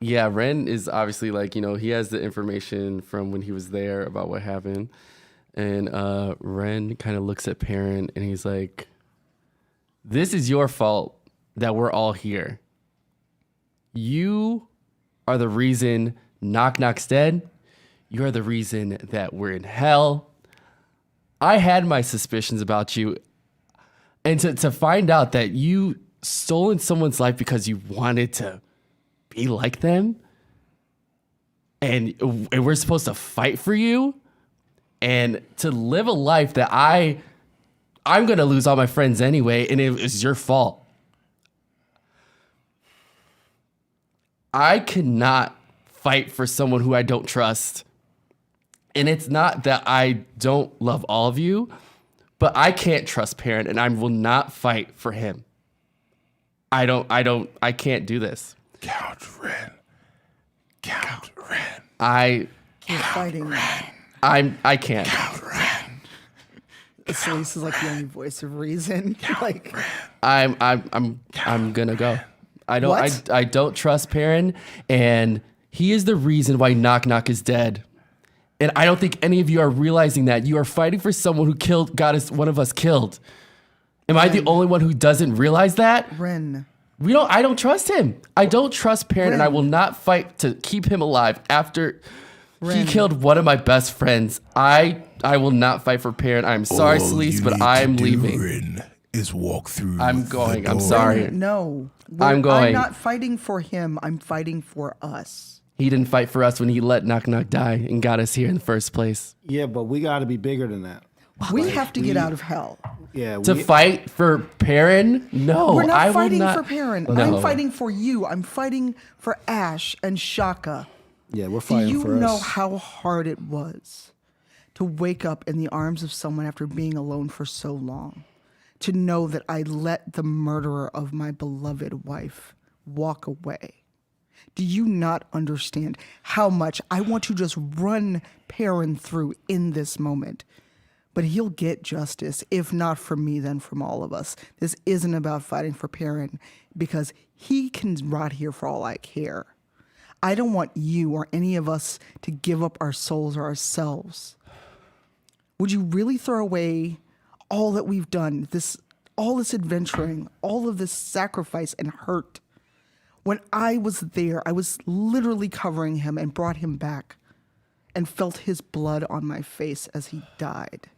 yeah, Ren is obviously he has the information from when he was there about what happened. And Ren kind of looks at Perrin and he's like, this is your fault that we're all here. You are the reason Knock Knock's dead. You're the reason that we're in hell. I had my suspicions about you. And to find out that you stolen someone's life because you wanted to be like them, and we're supposed to fight for you, and to live a life that I'm gonna lose all my friends anyway, and it was your fault. I cannot fight for someone who I don't trust. And it's not that I don't love all of you, but I can't trust Perrin, and I will not fight for him. I can't do this. Count Ren, Count Ren. You're fighting. I can't. Celeste is the only voice of reason. I'm gonna go. What? I don't trust Perrin, and he is the reason why Knock Knock is dead. And I don't think any of you are realizing that you are fighting for someone who got one of us killed. Am I the only one who doesn't realize that? Ren. I don't trust him. I don't trust Perrin, and I will not fight to keep him alive after he killed one of my best friends. I will not fight for Perrin. I'm sorry, Celeste, but I'm leaving. Rin, is walk through. I'm going. I'm door. sorry. No. I'm going. I'm not fighting for him. I'm fighting for us. He didn't fight for us when he let Knock Knock die and got us here in the first place. Yeah, but we got to be bigger than that. We have to get out of hell. Yeah, To fight for Perrin? No, We're not I will fighting not. for Perrin. No. I'm fighting for you. I'm fighting for Ash and Shaka. Yeah, we're Do fighting you for know us. how hard it was to wake up in the arms of someone after being alone for so long? To know that I let the murderer of my beloved wife walk away? Do you not understand how much I want to just run Perrin through in this moment? But he'll get justice, if not from me, then from all of us. This isn't about fighting for Perrin, because he can rot here for all I care. I don't want you or any of us to give up our souls or ourselves. Would you really throw away all that we've done, this all this adventuring, all of this sacrifice and hurt. When I was there, I was literally covering him and brought him back and felt his blood on my face as he died.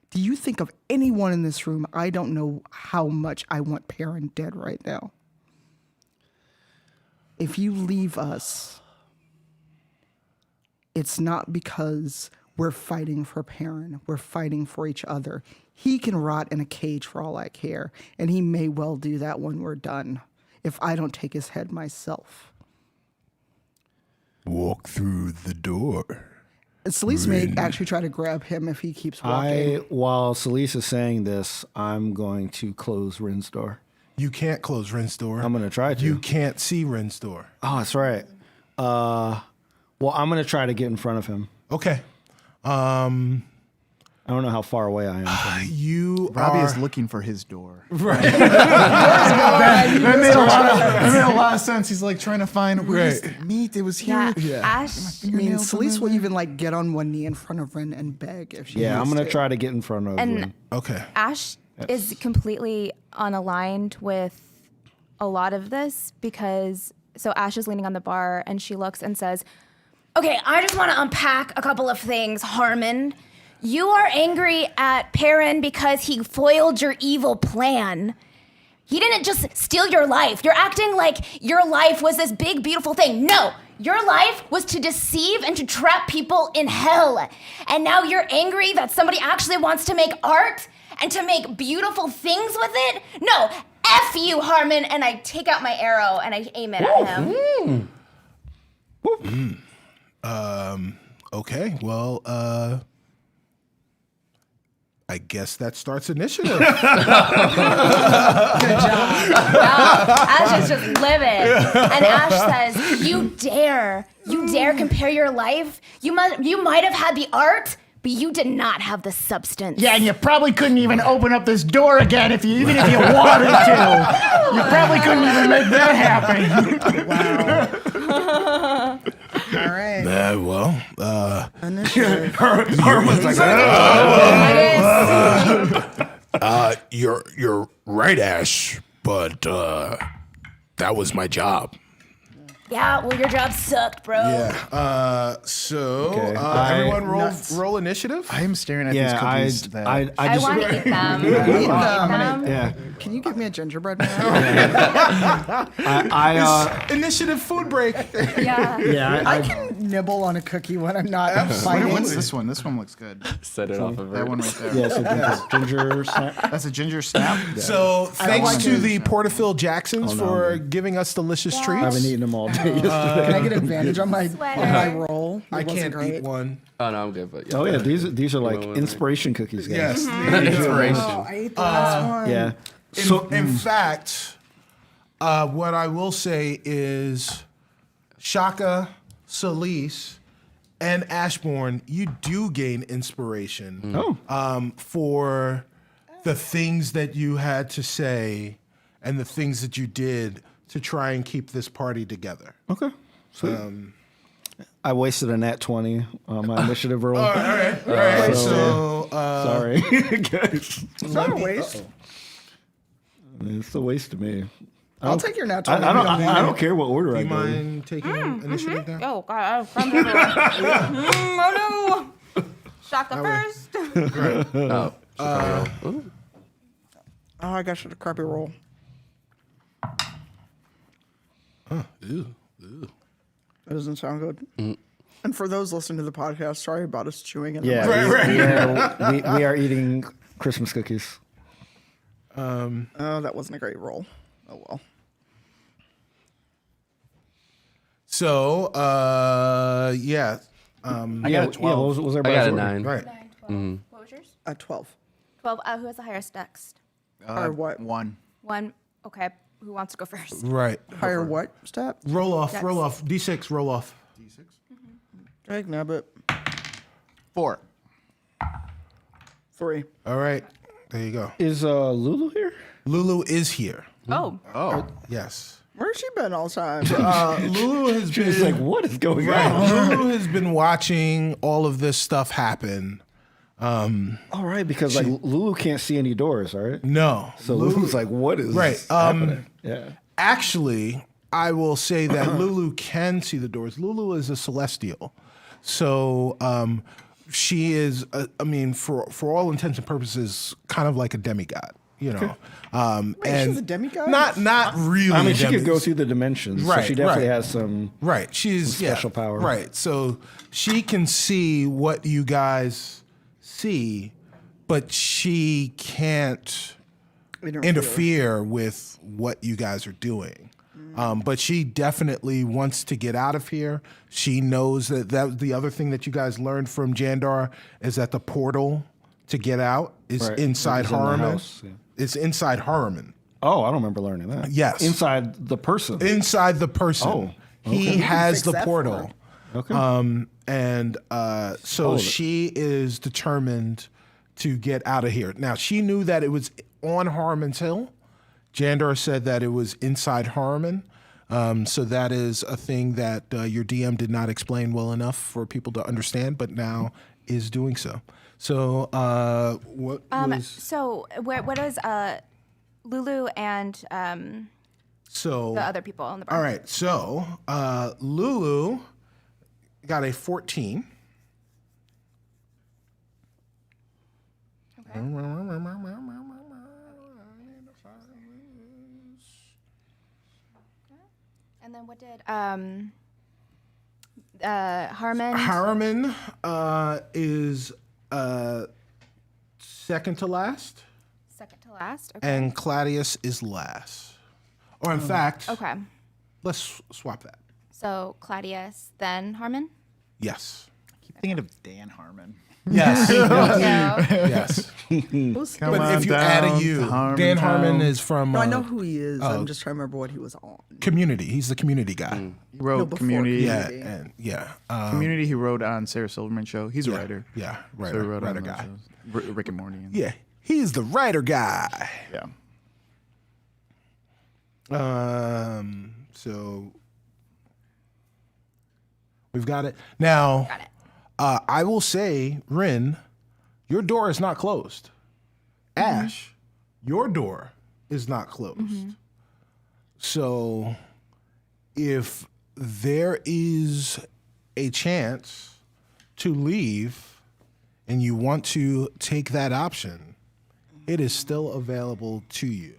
Do you think of anyone in this room? I don't know how much I want Perrin dead right now. If you leave us, it's not because we're fighting for Perrin. We're fighting for each other. He can rot in a cage for all I care, and he may well do that when we're done, if I don't take his head myself. Walk through the door. Celise may actually try to grab him if he keeps walking. While Celise is saying this, I'm going to close Rin's door. You can't close Rin's door. I'm going to try to. You can't see Rin's door. Oh, that's right. Well, I'm going to try to get in front of him. Okay. I don't know how far away I am from him. You Robbie are is looking for his door. right. That made a lot of sense. He's like trying to find where's the meat. It was here. Yeah. Ash. I mean, Celise will even like get on one knee in front of Rin and beg if she Yeah, I'm needs going to try to get in front of And Rin. Okay. Ash is completely unaligned with a lot of this because Ash is leaning on the bar and she looks and says, "Okay, I just want to unpack a couple of things, Harmon. You are angry at Perrin because he foiled your evil plan. He didn't just steal your life. You're acting like your life was this big, beautiful thing. No, your life was to deceive and to trap people in hell. And now you're angry that somebody actually wants to make art and to make beautiful things with it? No, F you, Harmon." And I take out my arrow and I aim it at him. Okay. Well, I guess that starts initiative. Ash is just livid. And Ash says, you dare compare your life? You might have had the art, but you did not have the substance. Yeah, and you probably couldn't even open up this door again even if you wanted to. You probably couldn't even make that happen. Wow. All right. Initiative. You're right, Ash, but that was my job. Yeah, well, your job sucked, bro. Yeah. Everyone roll initiative. I am staring at these cookies. I just want to eat them. yeah. Can you give me a gingerbread man? Initiative food break. Yeah. I can nibble on a cookie when I'm not fighting. What's this one? This one looks good. Set it off of That it. one right there. Yeah, so this ginger snap. That's a ginger snap. So thanks like to it. the Porterfield Jacksons for giving us delicious I treats. haven't eaten them all day. Can I get advantage on my Sweater. roll? It I wasn't can't great. eat one. Oh no, I'm good. But yeah. Oh yeah, these are like inspiration cookies, guys. Yes. Inspiration. Oh, I ate the last one. Yeah. In fact, what I will say is Shaka, Celise, and Ashbourne, you do gain inspiration for the things that you had to say and the things that you did to try and keep this party together. Okay. Sweet. I wasted a nat 20 on my initiative roll. All right. So, Sorry, guys. It's not a waste. It's a waste to me. I'll take your nat I 20. I don't care what order do I you go. mind taking initiative down? Oh, God. Oh, no. Shaka first. Oh, I got you a crappy roll. Ew. That doesn't sound good. And for those listening to the podcast, sorry about us chewing in the Yeah, mic. we are eating Christmas cookies. Oh, that wasn't a great roll. Oh, well. So, yeah. I got a 12. Yeah, what was I everybody's got a order? 9. Right. 12. What was yours? 12. 12. Who has the highest next? Higher what? 1. 1. Okay. Who wants to go first? Right. Higher what stat? Roll off. Dex. Roll off. D6. Roll off. Drag nabbit. 4. 3. All right. There you go. Is Lulu here? Lulu is here. Oh. Oh. Yes. Where's she been all the time? Lulu has been It's like, what is going on? Lulu has been watching all of this stuff happen. All right, because like Lulu can't see any doors, right? No. So Lulu's like, what is Right. happening? Yeah. Actually, I will say that Lulu can see the doors. Lulu is a celestial. So she is, for all intents and purposes, kind of like a demigod. You know, and she's a demigod? Not really. I mean, she demigod. could go through the dimensions. Right, So she definitely right. has some. Right. She's special power. Right. So she can see what you guys see, but she can't interfere with what you guys are doing. But she definitely wants to get out of here. She knows that the other thing that you guys learned from Jandar is that the portal to get out is Right. inside It's in the Harriman. house, yeah. It's inside Harriman. Oh, I don't remember learning that. Yes. Inside the person. Inside the person. Oh, He has fix the that portal. Okay. So she is determined to get out of here. Now, she knew that it was on Harmon's Hill. Jandar said that it was inside Harmon. So that is a thing that your DM did not explain well enough for people to understand, but now is doing so. So what was... So what is Lulu and So the other people on the bar? all right, so Lulu got a 14. Okay. And then what did Harmon? Harriman is second to last, Second to last. Okay. and Claudius is last. Or in fact, Okay. let's swap that. So Claudius, then Harmon. Yes. Keep thinking of Dan Harmon. Yes. Yeah. yes. Come But on if you add a down U, to Harmon Dan Harmon Town. is from No, I know who he is. I'm just trying to remember what he was on. Community. He's the community guy. He wrote before Community. Yeah, Community. and yeah, Community. He wrote on Sarah Silverman's show. He's a writer. yeah, So he writer, wrote writer on those guy. shows. Rick and Morty. And, Yeah, he's the writer guy. yeah. So we've got it now. Got it. I will say, Rin, your door is not closed. Ash, your door is not closed. So if there is a chance to leave and you want to take that option, it is still available to you.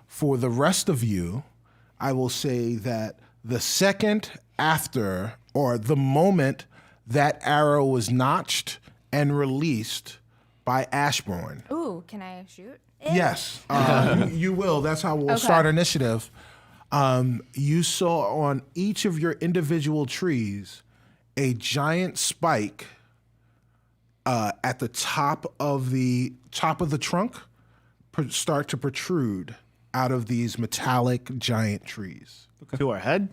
For the rest of you, I will say that the second after, or the moment that arrow was notched and released by Ashbourne. Ooh, can I shoot? Yes, you will. That's how we'll Okay. start initiative. You saw on each of your individual trees a giant spike at the top of the trunk start to protrude out of these metallic giant trees. To our head.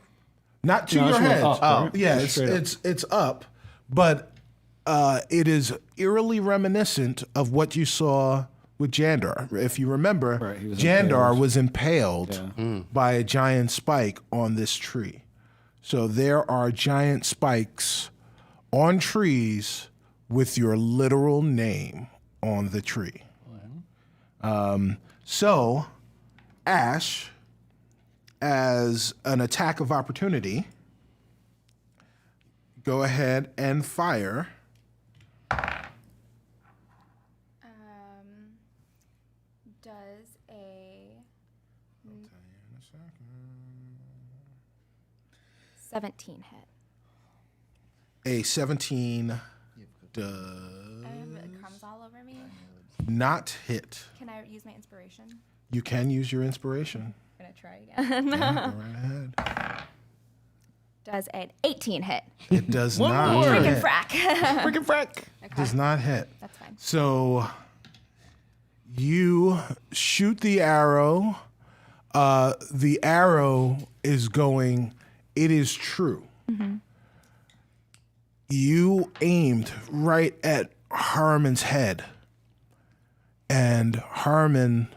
Not to No, your it's head. up, right? Yeah, It's straight up. it's up, but it is eerily reminiscent of what you saw with Jandar. If you remember, Right, he was Jandar impaled. was impaled by a giant spike on this tree. So there are giant spikes on trees with your literal name on the tree. So, Ash, as an attack of opportunity, go ahead and fire. Does a 17 hit? A 17 does Crumbs all over me. not hit. Can I use my inspiration? You can use your inspiration. I'm gonna try again. Go right ahead. Does an 18 hit? It does not Freaking hit. frack. Freaking frack. Does not hit. That's fine. So you shoot the arrow. The arrow is going, it is true. You aimed right at Harmon's head. And Harmon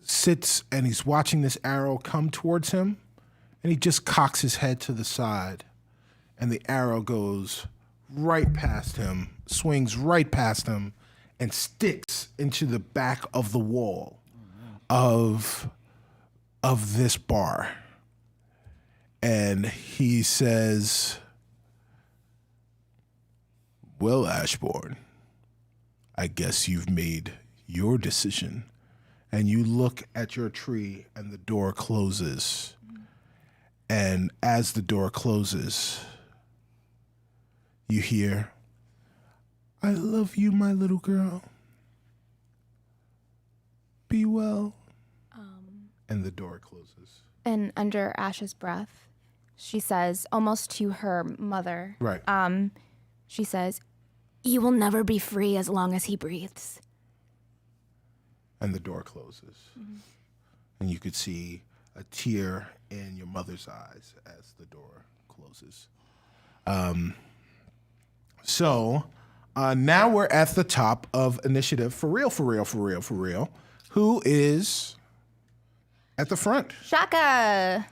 sits and he's watching this arrow come towards him. And he just cocks his head to the side. And the arrow goes right past him, swings right past him, and sticks into the back of the wall of this bar. And he says, "Well, Ashbourne, I guess you've made your decision." And you look at your tree and the door closes. And as the door closes, you hear, "I love you, my little girl. Be well." And the door closes. And under Ash's breath, she says, almost to her mother, Right. she says, "You will never be free as long as he breathes." And the door closes. And you could see a tear in your mother's eyes as the door closes. So now we're at the top of initiative. For real. Who is at the front? Shaka.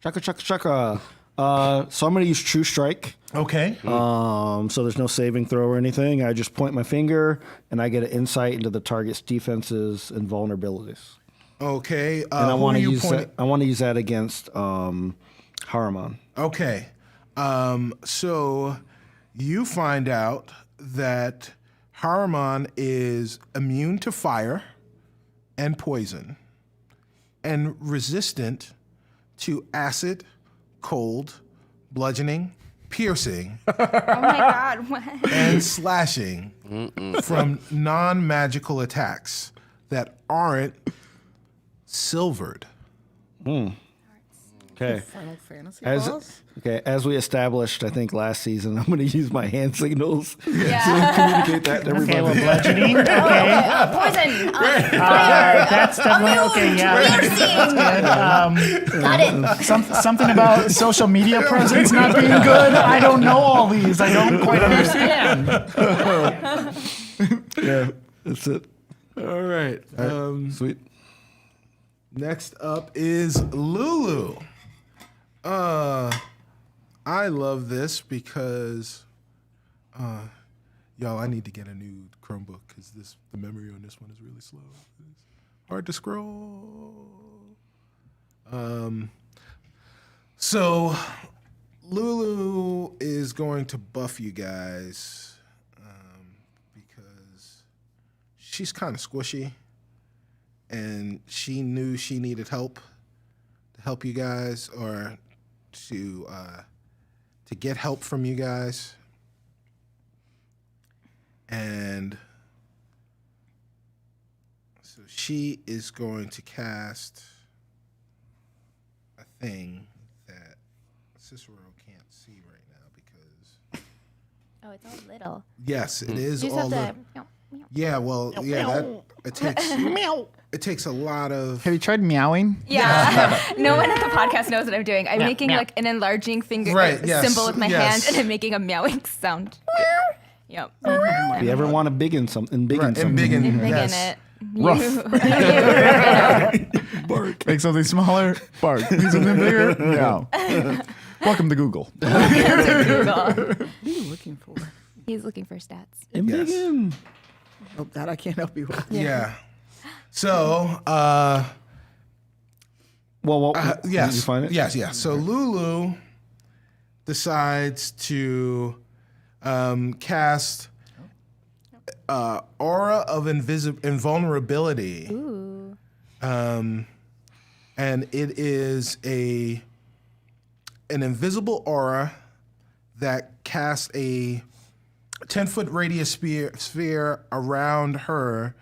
Chaka. So I'm going to use True Strike. Okay. So there's no saving throw or anything. I just point my finger and I get an insight into the target's defenses and vulnerabilities. Okay. And I want to use that. I want to use that against Haruman. Okay. So you find out that Haruman is immune to fire and poison and resistant to acid, cold, bludgeoning, piercing, Oh my God, what? and slashing from non-magical attacks that aren't silvered. Okay. Final Fantasy As boss? as we established, I think last season, I'm going to use my hand signals Yeah. to communicate that to Okay, well, everybody. bludgeoning. Okay. Poison. That's definitely okay. Yeah. Piercing. Got it. Something about social media presence not being good. I don't know all these. I don't quite understand. Yeah, that's it. All right. Sweet. Next up is Lulu. I love this because, y'all, I need to get a new Chromebook because the memory on this one is really slow. It's hard to scroll. So Lulu is going to buff you guys because she's kind of squishy. And she knew she needed help to help you guys, or to get help from you guys. And so she is going to cast a thing that Cicero can't see right now because Oh, it's all little. yes, it is You just all have to. the, yeah. Well, yeah, that it takes it takes a lot of. Have you tried meowing? Yeah. No one at the podcast knows what I'm doing. I'm making like an enlarging finger Right, yes, symbol with my yes. hand, and I'm making a meowing sound. Yep. If you ever want to biggin something, Right, and big and Big yes. in it. Bark. Make something smaller. Bark. Make something bigger. Meow. Welcome to Google. What are you looking for? He's looking for stats. and Yes. begin. Oh, that I can't help you with. Yeah. So, Well, yes. you find it? Yes. So Lulu decides to cast Aura of Invulnerability. Ooh. And it is an invisible aura that casts a 10-foot radius sphere around her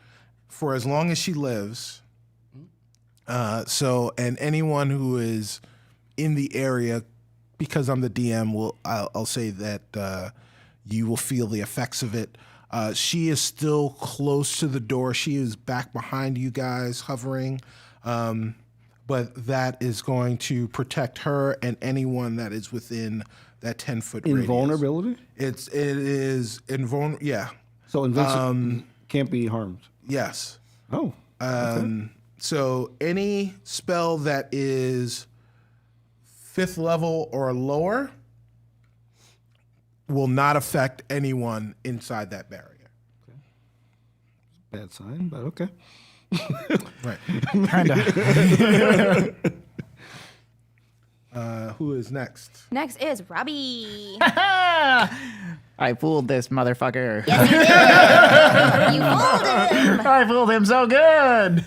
for as long as she lives. And anyone who is in the area, because I'm the DM, I'll say that you will feel the effects of it. She is still close to the door. She is back behind you guys, hovering. But that is going to protect her and anyone that is within that 10-foot radius. Invulnerability? It is invulnerable. Yeah. So invincible can't be harmed. Yes. Oh. So any spell that is 5th level or lower will not affect anyone inside that barrier. Bad sign, but okay. Right. Kind of. Who is next? Next is Robbie. I fooled this motherfucker. You fooled him. I fooled him so good.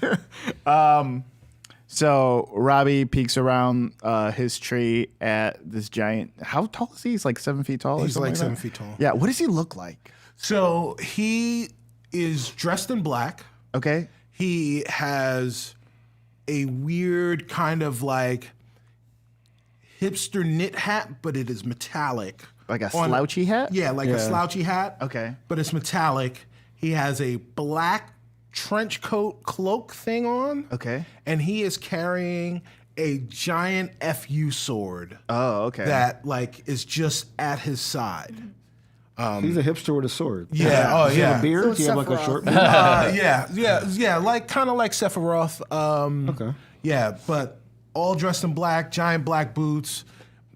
So Robbie peeks around his tree at this giant. How tall is he? He's like 7 feet tall. He's or like something 7 feet tall. Yeah. What does he look like? So he is dressed in black. Okay. He has a weird kind of like hipster knit hat, but it is metallic. Like a slouchy hat? Yeah, like a slouchy hat. Okay. But it's metallic. He has a black trench coat cloak thing on. Okay. And he is carrying a giant FU sword Oh, okay. that like is just at his side. He's a hipster with a sword. Yeah. Oh, Does he have yeah. a beard? So Does he have like a Sephiroth. short beard? Yeah, like kind of like Sephiroth. Okay. Yeah, but all dressed in black, giant black boots.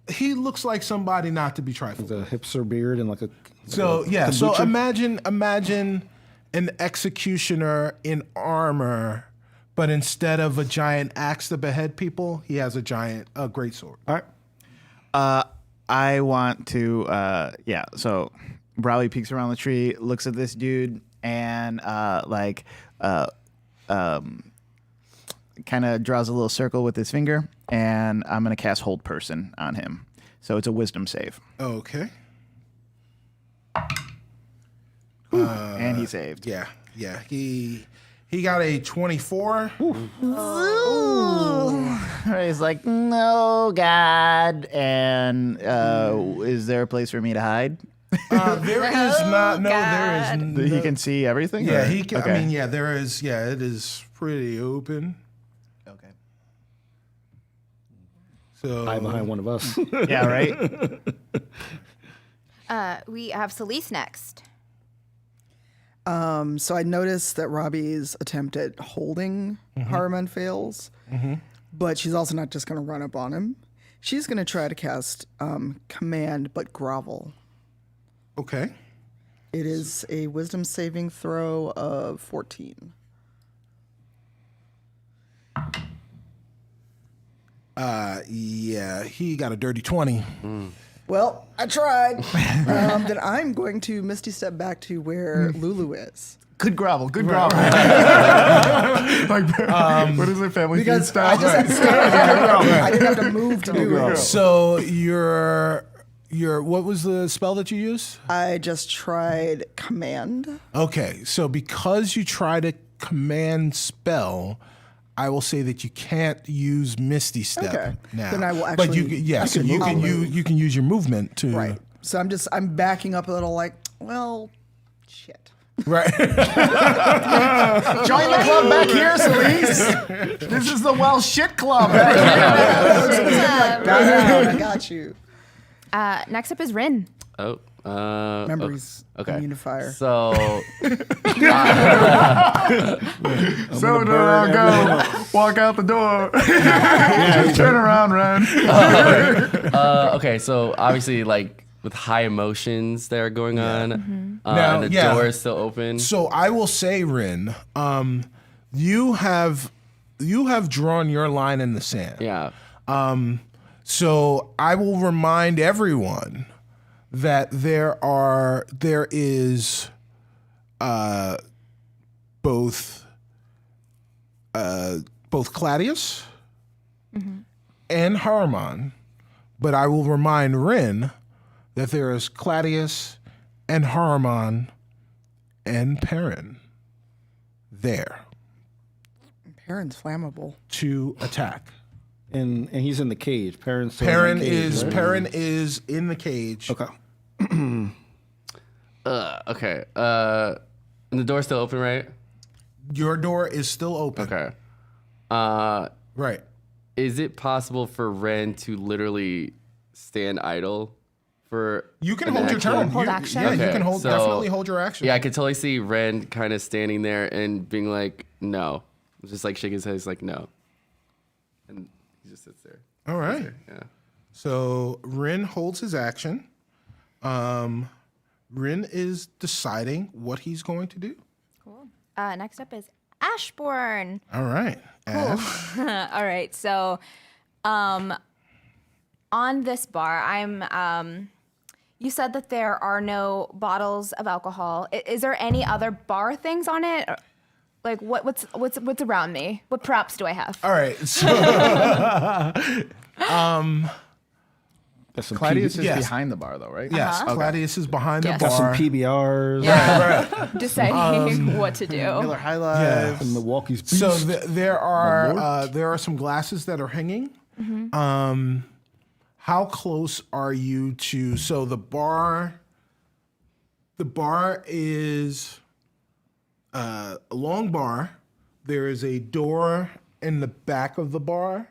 He looks like somebody not to be trifled. The hipster beard and like a. So like a yeah, so kombucha? imagine an executioner in armor, but instead of a giant axe to behead people, he has a great sword. All right. I want to, so Robbie peeks around the tree, looks at this dude, and kind of draws a little circle with his finger, and I'm going to cast Hold Person on him. So it's a wisdom save. Okay. And he saved. Yeah. He got a 24. He's like, no, God. And is there a place for me to hide? There is not. No, there is. No, He can see everything? Yeah, or- he can. Okay. I mean, yeah, there is. Yeah, it is pretty open. Okay. So Hide behind one of us. Yeah, right? We have Celeste next. So I noticed that Robbie's attempt at holding Harmon fails, but she's also not just going to run up on him. She's going to try to cast Command, but Grovel. Okay. It is a wisdom saving throw of 14. Yeah, he got a dirty 20. Well, I tried. Then I'm going to Misty Step back to where Lulu is. Good grovel. Good grovel. What is it, Family Feud Because style? I just had to stand there. I didn't have to move to do it. So your what was the spell that you used? I just tried Command. Okay, so because you tried a command spell, I will say that you can't use Misty Step Okay. now. Then I will But you, actually- yeah, I so can you move. can I'll use you can use your movement to Right. So I'm backing up a little like, well, shit. right. Join the club back here, Celeste. This is the Welsh shit club back here. Back out, I got you. Next up is Rin. Oh. Remember, he's okay. immune to fire. So So do I go. Walk out the door. Turn around, run. okay, so obviously like with high emotions that are going on, Now, and the yeah. door is still open. So I will say, Rin, you have drawn your line in the sand. Yeah. So I will remind everyone that there is both Claudius and Harmon, but I will remind Rin that there is Claudius and Harmon and Perrin there Perrin's flammable. to attack. And he's in the cage. Perrin Perrin is. is in the cage. Okay. Okay. And the door's still open, right? Your door is still open. Okay. Right. Is it possible for Ren to literally stand idle for? You can an hold your action? turn. Hold You- action. Yeah, you Okay, can so- definitely hold your action. Yeah, I could totally see Ren kind of standing there and being like, "No," just like shaking his head. He's like, "No," and he just sits there. All right. Yeah. So Rin holds his action. Rin is deciding what he's going to do. Cool. Next up is Ashbourne. All right. Ash. All right. So, on this bar, you said that there are no bottles of alcohol. Is there any other bar things on it? Or, like what's around me? What props do I have? All right. So, Claudius is yes. behind the bar, though, right? yes, Claudius is behind the Yes. bar. Got some PBRs. Deciding what to do. Miller High Life. Yeah. And Milwaukee's Beast. So there are some glasses that are hanging. How close are you to? So the bar is a long bar. There is a door in the back of the bar.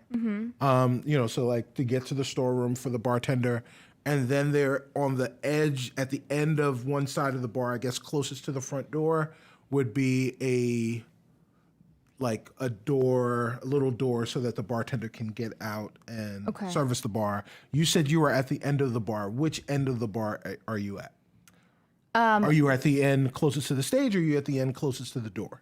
So like to get to the storeroom for the bartender. And then they're on the edge at the end of one side of the bar, I guess closest to the front door would be a little door so that the bartender can get out and service the bar. You said you were at the end of the bar. Which end of the bar are you at? Are you at the end closest to the stage or are you at the end closest to the door?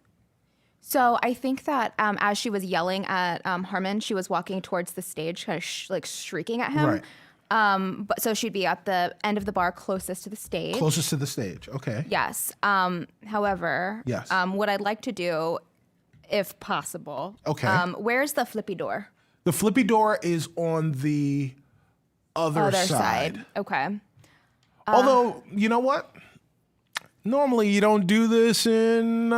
So I think that as she was yelling at Harmon, she was walking towards the stage, kind of shrieking at him. Right. But so she'd be at the end of the bar closest to the stage. Closest to the stage. Okay. Yes. However, Yes. What I'd like to do, if possible, Okay. Where's the flippy door? The flippy door is on the other side. Okay. Although, you know what? Normally you don't do this in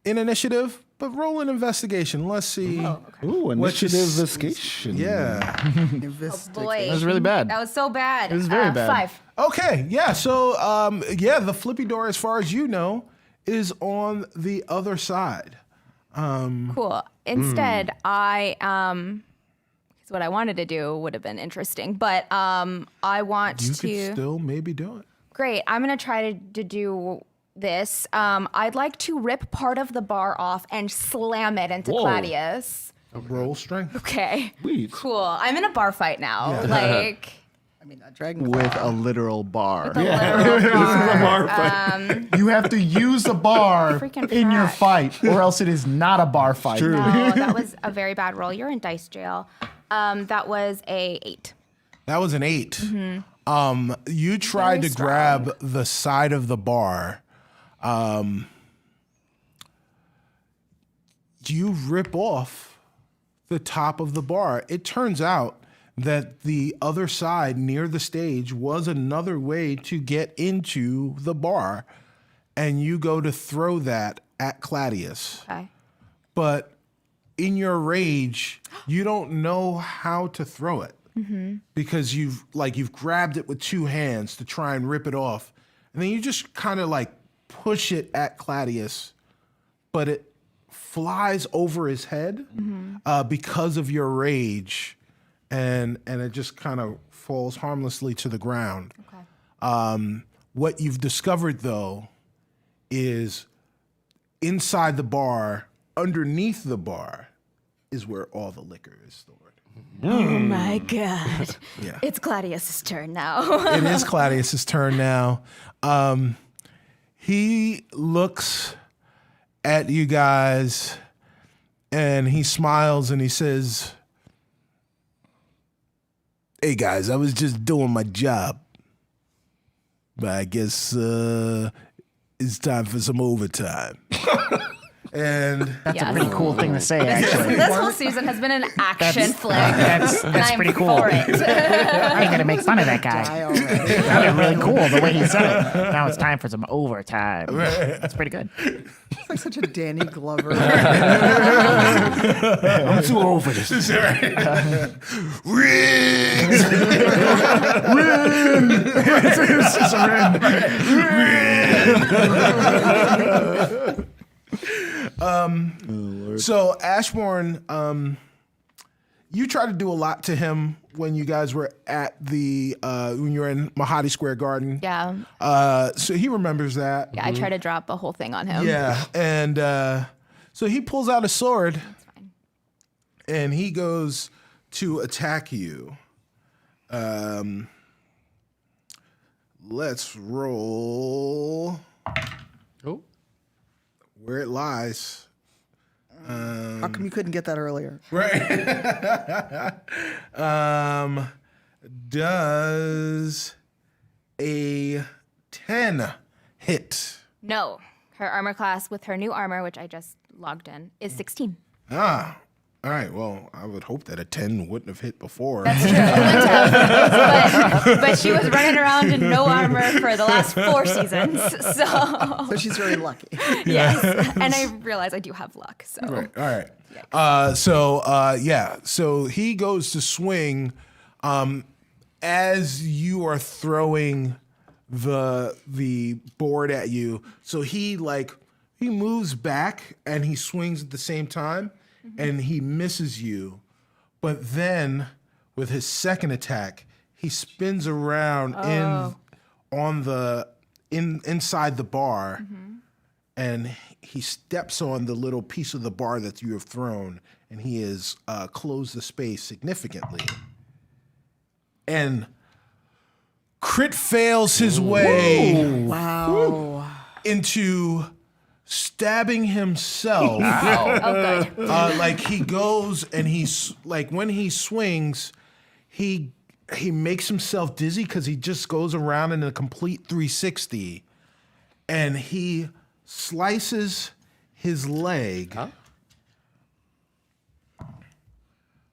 initiative, but roll an investigation. Let's see. Ooh, What you initiative s- investigation. Yeah. Boy, That was really bad. that was so bad. It was very bad. 5. Okay. Yeah. So, the flippy door, as far as you know, is on the other side. Cool. Instead, because what I wanted to do would have been interesting, but I want You to. could still maybe do it. Great. I'm going to try to do this. I'd like to rip part of the bar off and slam it into Claudius. Roll strength. Okay. Sweet. Cool. I'm in a bar fight now. Like, I mean, that dragon With a literal bar. the literal bar. You have to use a bar Freaking in your fact. fight, or else it is not a bar fight. No, that was a very bad roll. You're in dice jail. That was a 8. That was an 8. You tried Very to grab the side of the bar. You rip off the top of the bar. It turns out that the other side near the stage was another way to get into the bar, and you go to throw that at Claudius. Okay. But in your rage, you don't know how to throw it because you've grabbed it with two hands to try and rip it off, and then you just kind of like push it at Claudius, but it flies over his head because of your rage, and it just kind of falls harmlessly to the ground. Okay. What you've discovered though is inside the bar, underneath the bar, is where all the liquor is stored. Oh my God. Yeah. It's Claudius's turn now. It is Claudius's turn now. He looks at you guys and he smiles and he says, "Hey guys, I was just doing my job, but I guess it's time for some overtime." And That's a pretty cool thing to say, actually. This whole season has been an action flick. That's and I'm pretty cool. for it. I ain't gonna make fun of that guy. die already. That'd be really cool the way he said it. Now it's time for some overtime. That's pretty good. It's like such a Danny Glover. I'm too old for this. So Ashbourne, you tried to do a lot to him when you guys were at the when you were in Mahadi Square Garden. Yeah. So he remembers that. Yeah, I try to drop a whole thing on him. Yeah, and so he pulls out a sword. That's fine. And he goes to attack you. let's roll Oh. where it lies. How come you couldn't get that earlier? Does a 10 hit? No. Her armor class with her new armor, which I just logged in, is 16. Ah, all right. Well, I would hope that a 10 wouldn't have hit before. That's true. It wouldn't have. But she was running around in no armor for the last 4 seasons. So So she's very lucky. yes. And I realize I do have luck. So All right. So he goes to swing as you are throwing the board at you. So he moves back and he swings at the same time and he misses you. But then with his second attack, he spins around inside the bar and he steps on the little piece of the bar that you have thrown, and he has closed the space significantly. And crit fails his way Wow. into stabbing himself. oh good. Like he goes and he's like when he swings, he makes himself dizzy because he just goes around in a complete 360, and he slices his leg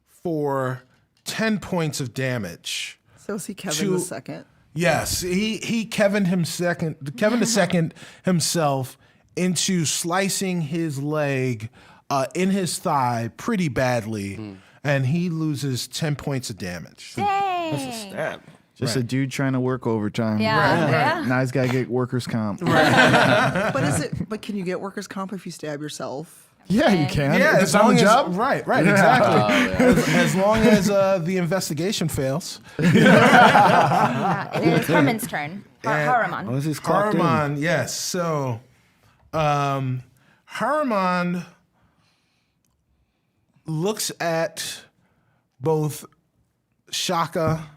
for 10 points of damage. So is he Kevin the second? Yes, he Kevin the second himself into slicing his leg in his thigh pretty badly, and he loses 10 points of damage. Dang. Just a dude trying to work overtime. Yeah. Nice guy get workers comp. But can you get workers' comp if you stab yourself? Yeah, you can. Yeah, If it's on the job. right, exactly. As long as the investigation fails. Yeah, it is Herman's turn. Haruman. Oh, he's clocked in. Haruman, yes. So, Haruman looks at both Shaka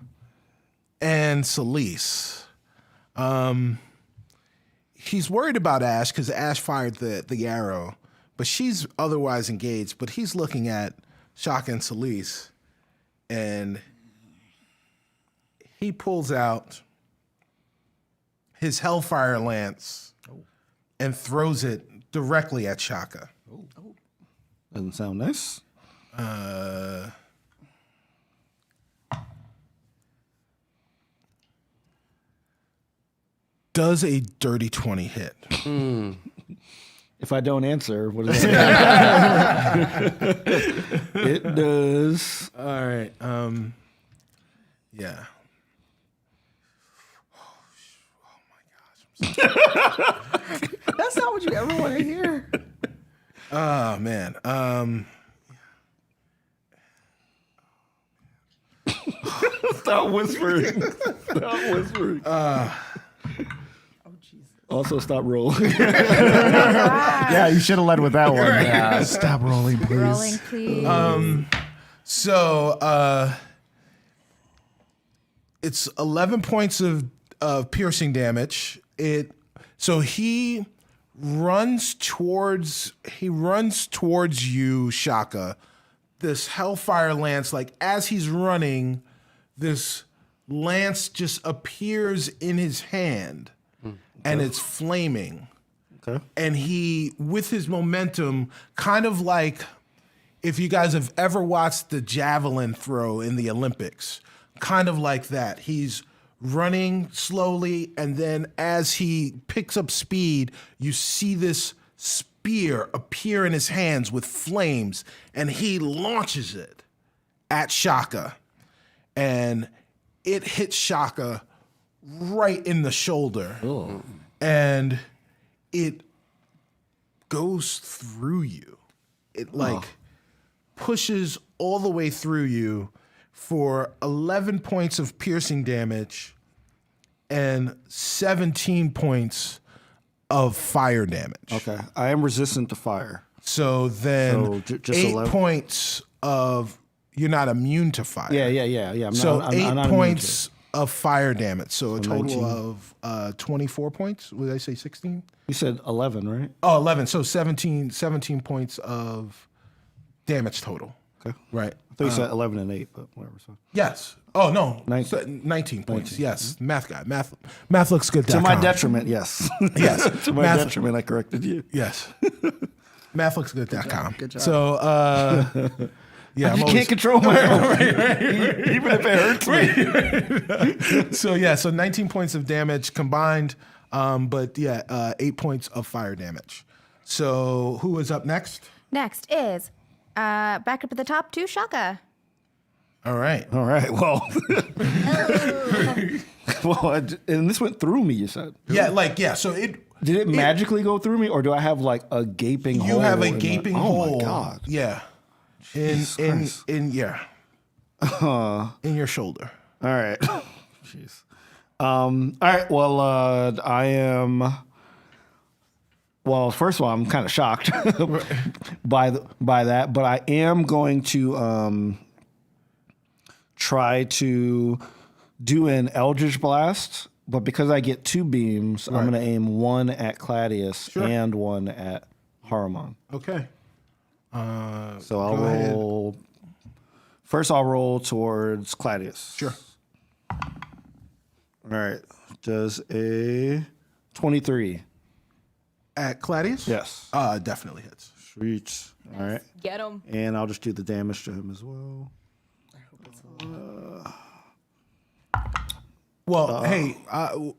and Celise. He's worried about Ash because Ash fired the arrow, but she's otherwise engaged. But he's looking at Shaka and Celise, and he pulls out his Hellfire Lance and throws it directly at Shaka. Doesn't sound nice. Does a dirty 20 hit? If I don't answer, what does that mean? It does. All right. Yeah. That's not what you ever want to hear. Oh man. Stop whispering. Stop whispering. Also, stop rolling. Yeah, you should have led with that one. Yeah. Stop rolling, please. Rolling, please. So it's 11 points of piercing damage. So he runs towards you, Shaka. This Hellfire Lance, like as he's running, this lance just appears in his hand. And it's flaming. Okay. And he, with his momentum, kind of like if you guys have ever watched the javelin throw in the Olympics, kind of like that. He's running slowly, and then as he picks up speed, you see this spear appear in his hands with flames, and he launches it at Shaka. And it hits Shaka right in the shoulder. Oh. And it goes through you. It pushes all the way through you for 11 points of piercing damage and 17 points of fire damage. Okay. I am resistant to fire. So then So just 8 11? points of, you're not immune to fire. Yeah. I'm So not, 8 I'm not points of fire damage. So a total 19. of 24 points. Would I say 16? You said 11, right? Oh, 11. So 17 points of damage total. Okay. Right. I thought you said 11 and 8, but whatever. So. Yes. Oh, no. 19. 19 points. Yes. Math guy. Math looks good. To my detriment, yes. Yes. To my Math- detriment, I corrected you. Yes. Mathlooksgood.com. Good job. So, yeah, I just can't control my own. Even if it hurts me. So, yeah, so 19 points of damage combined, but yeah, 8 points of fire damage. So, who is up next? Next is back up at the top to Shaka. All right. All right, well. And this went through me, you said. Yeah, so Did it magically go through me, or do I have like a gaping hole? you have a in gaping the, hole. Oh my God. Yeah. Jesus Christ. In your shoulder. All right. Jeez. All right. Well, I am. Well, first of all, I'm kind of shocked by that, but I am going to try to do an Eldritch Blast. But because I get 2 beams, I'm going to aim one at Claudius and one at Haramon. Okay. So I'll roll. First, I'll roll towards Claudius. Sure. All right. Does a 23? At Claudius? Yes. Definitely hits. Sweet. All right. Get him. And I'll just do the damage to him as well. Well, hey,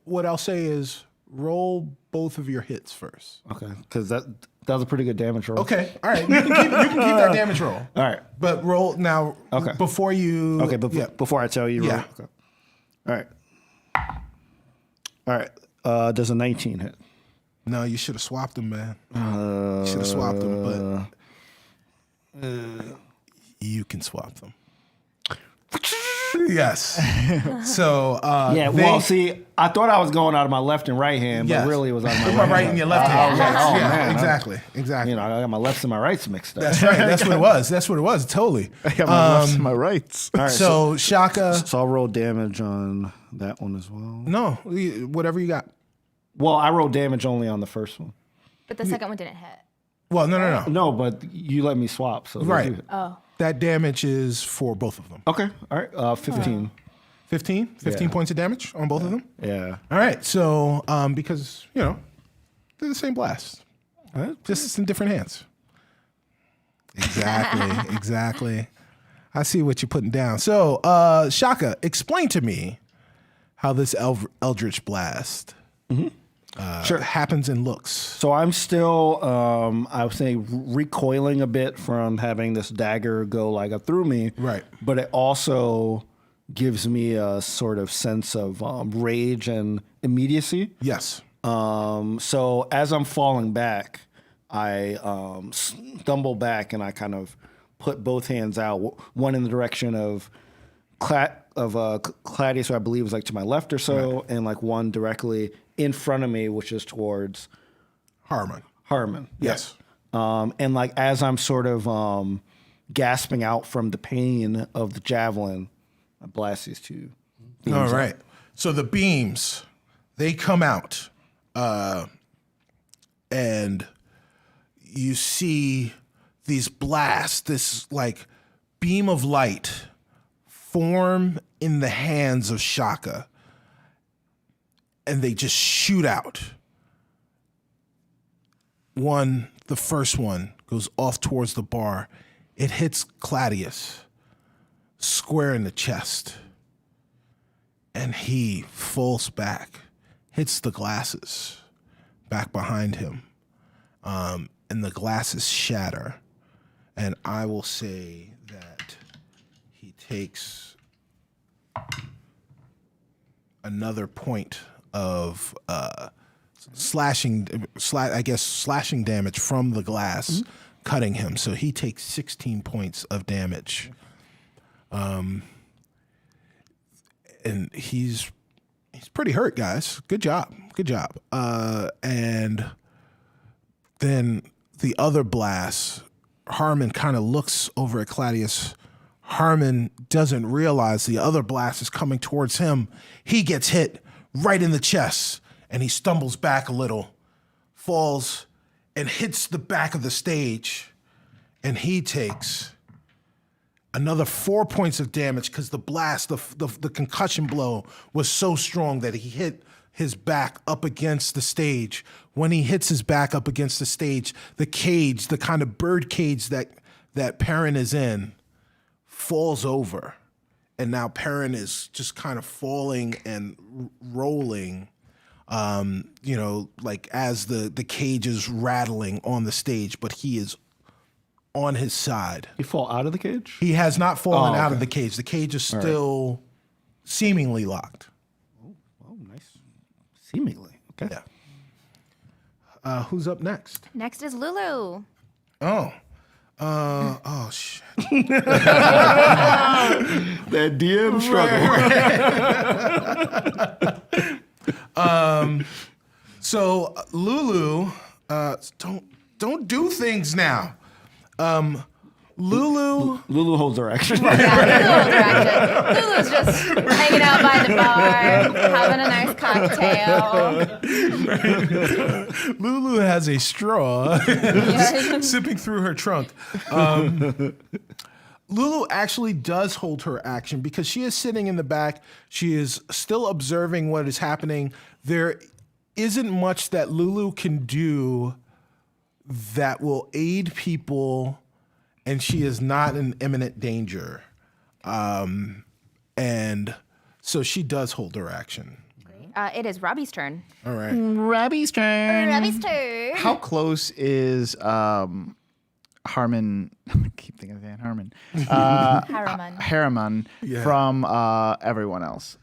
what I'll say is roll both of your hits first. Okay. Because that was a pretty good damage roll. Okay. All right. You can keep that damage roll. All right. But roll now. Okay. Before you. Okay. But before I tell you, Yeah. roll. Okay. All right. All right. Does a 19 hit? No, you should have swapped them, man. You should have swapped them, but you can swap them. Yes. So Well, see, I thought I was going out of my left and right hand, but Yes. really it was out of my my right, right and your left hand. Yes. Yes. Oh, Yeah, man. exactly. You know, I got my lefts and my rights mixed up. That's right. That's what it was. Totally. I got my lefts and my rights. All right, So Shaka, so I'll roll damage on that one as well. no, whatever you got. Well, I rolled damage only on the first one. But the second one didn't hit. Well, no. No, but you let me swap. So Right. Oh. That damage is for both of them. Okay. All right. 15. 15 points of damage on both of them. Yeah. All right. So because they're the same blast, just in different hands. Exactly. I see what you're putting down. So Shaka, explain to me how this Eldritch Blast happens and looks. So I'm still, I would say, recoiling a bit from having this dagger go like up through me. Right. But it also gives me a sort of sense of rage and immediacy. Yes. So as I'm falling back, I stumble back and I kind of put both hands out, one in the direction of Claudius, who I believe is like to my left or so, and like one directly in front of me, which is towards Harmon. Yes. And like as I'm sort of gasping out from the pain of the javelin, I blast these 2 beams. All right. So the beams, they come out, and you see these blasts, this like beam of light form in the hands of Shaka, and they just shoot out. The first one goes off towards the bar. It hits Claudius square in the chest, and he falls back, hits the glasses back behind him, and the glasses shatter. And I will say that he takes another point of slashing damage from the glass, cutting him. So he takes 16 points of damage. And he's pretty hurt, guys. Good job. And then the other blast, Harmon kind of looks over at Claudius Harmon doesn't realize the other blast is coming towards him. He gets hit right in the chest, and he stumbles back a little, falls, and hits the back of the stage. And he takes another 4 points of damage because the blast, the concussion blow was so strong that he hit his back up against the stage. When he hits his back up against the stage, the cage, the kind of bird cage that Perrin is in, falls over. And now Perrin is just kind of falling and rolling, like as the cage is rattling on the stage, but he is on his side. He fall out of the cage? He has not fallen out okay. of the cage. The cage is still seemingly locked. Oh, nice. Seemingly. Okay. Yeah. Who's up next? Next is Lulu. Oh. Shit. That DM struggle. So Lulu, don't do things now. Lulu Lulu holds her action. Lulu's just hanging out by the bar, having a nice cocktail. Lulu has a straw, sipping through her trunk. Lulu actually does hold her action because she is sitting in the back. She is still observing what is happening. There isn't much that Lulu can do that will aid people, and she is not in imminent danger. And so she does hold her action. It is Robbie's turn. All right. Robbie's turn. Robbie's turn. How close is Harmon? I keep thinking of Dan Harmon. Harriman from everyone else.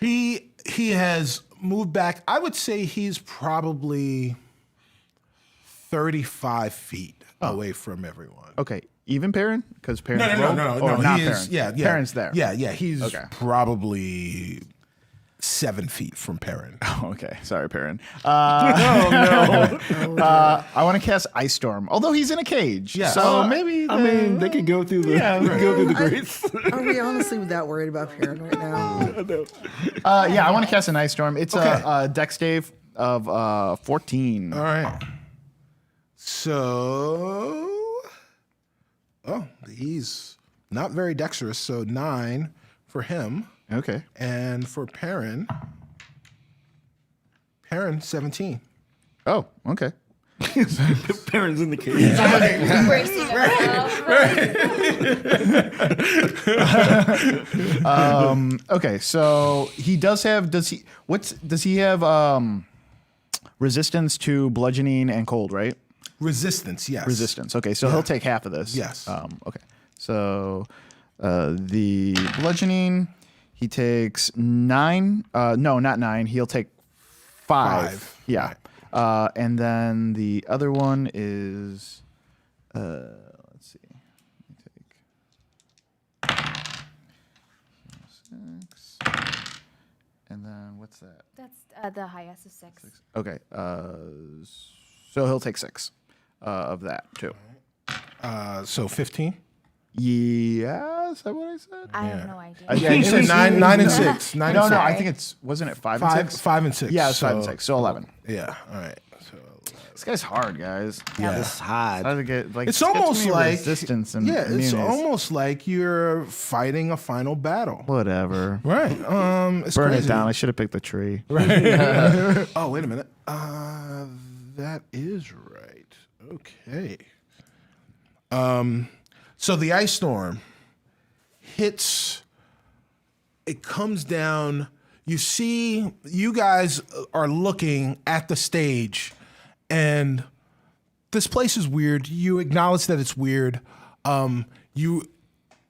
He has moved back. I would say he's probably 35 feet away from everyone. Okay, even Perrin? Because Perrin's No. Or not He Perrin? is, yeah. Perrin's there. Yeah. He's Okay. probably 7 feet from Perrin. Oh, okay. Sorry, Perrin. I want to cast Ice Storm, although he's in a cage. Yeah. So maybe. They could go through the grates. Are we honestly that worried about Perrin right now? I want to cast an Ice Storm. It's a Dex save of 14. All right. So, he's not very dexterous. So 9 for him. Okay. And for Perrin, 17. Oh, okay. Perrin's in the cage. Bracing himself. Okay, so he does have. Does he have resistance to bludgeoning and cold? Right. Resistance, yes. Resistance. Okay, so he'll take half of this. Yes. Okay. So the bludgeoning, he takes 9. No, not 9. He'll take 5. Yeah. And then the other one is, let's see. Let me take 6. And then what's that? That's the highest of 6. Okay. So he'll take 6 of that too. So 15? Yeah, is that what I said? I have no idea. Yeah, You said 9 and 6. 9 No, and no, 6. I think wasn't it 5 and 6? 5 and 6. Yeah, it's 5 and 6, so 11. Yeah, all right. So This guy's hard, guys. yeah. It's hard. How to get like It's get to almost me like resistance and yeah, it's immunities. almost like you're fighting a final battle. Whatever. Right. It's Burn crazy. it down. I should have picked the tree. Oh, wait a minute. That is right. Okay. So the ice storm hits. It comes down. You see, you guys are looking at the stage, and this place is weird. You acknowledge that it's weird. You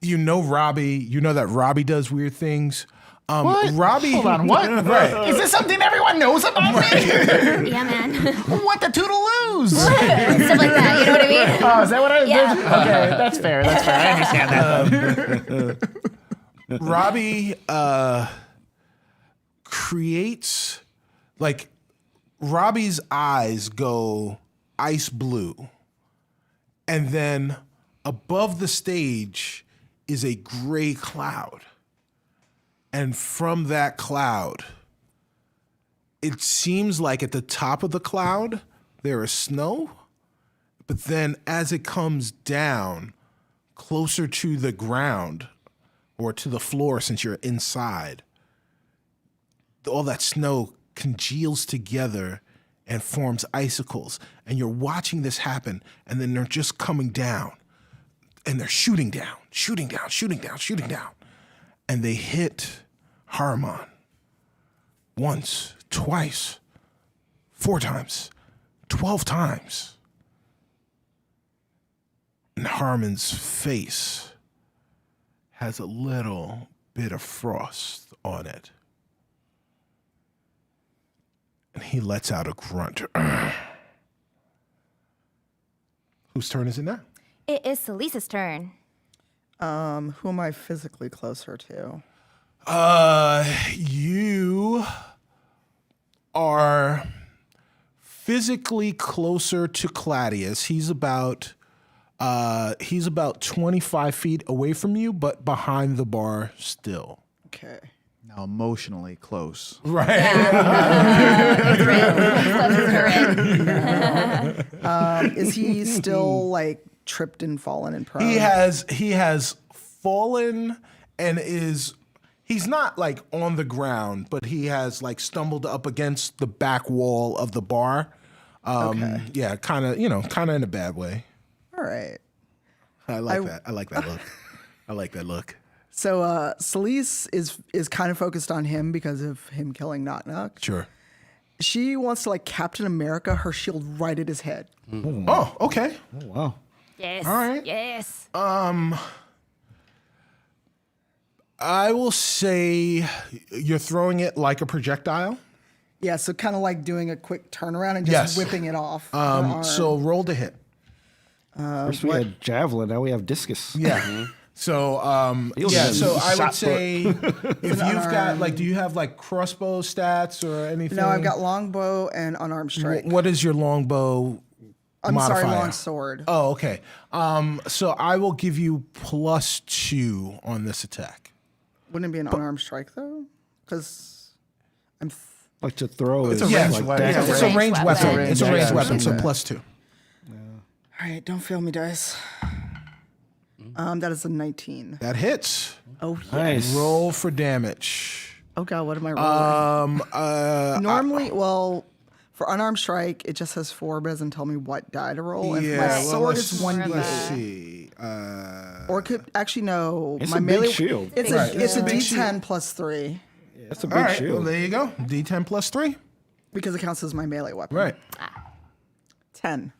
know Robbie. You know that Robbie does weird things. What? Robbie. Hold on. What? Right. Is this something everyone knows about me? Yeah, man. What the toodaloos? Stuff like that. You know what I mean? Oh, is that what I? Yeah. Okay, that's fair. That's fair. I understand that. Robbie creates, like, Robbie's eyes go ice blue, and then above the stage is a gray cloud. And from that cloud, it seems like at the top of the cloud, there is snow. But then as it comes down closer to the ground or to the floor, since you're inside, all that snow congeals together and forms icicles. And you're watching this happen, and then they're just coming down. And they're shooting down, shooting down, shooting down, shooting down. And they hit Harmon once, twice, 4 times, 12 times. And Harmon's face has a little bit of frost on it. And he lets out a grunt. Whose turn is it now? It is Selisa's turn. Who am I physically closer to? You are physically closer to Claudius. He's about 25 feet away from you, but behind the bar still. Okay. Now emotionally close. Right. Is he still like tripped and fallen and prone? He has fallen and he's not like on the ground, but he has like stumbled up against the back wall of the bar. Okay. Yeah, kind of in a bad way. All right. I like that. I like that look. I like that look. So Celise is kind of focused on him because of him killing Knock Knock. Sure. She wants to like Captain America her shield right at his head. Oh, okay. Oh, wow. Yes. All right. Yes. I will say you're throwing it like a projectile. Yeah, so kind of like doing a quick turnaround and just Yes. whipping it off. her arm. So roll to hit. First we had javelin, now we have discus. Yeah. So Feels yeah. good. So I Shot would say if you've got like, do you have like crossbow stats or anything? No, I've got longbow and unarmed strike. What is your longbow I'm modifier? sorry, long sword. Oh, okay. So I will give you +2 on this attack. Wouldn't it be an unarmed strike though? Because I'm. Like to throw is a Yeah, ranged like weapon. yeah, daggers. it's a ranged weapon. weapon. It's a ranged weapon, so Yeah. +2. All right, don't fail me, dice. That is a 19. That hits. Oh, yeah. Nice. Roll for damage. Oh god, what am I rolling? Normally, well, for unarmed strike, it just says 4, but doesn't tell me what die to roll. And for my sword, it's 1d8. Let's see. Or it could actually no. It's my a big melee shield. It's Right, it's a big D10 plus 3 That's a big All right, shield. well, there you go. D10 +3. because it counts as my melee weapon. Right. 10.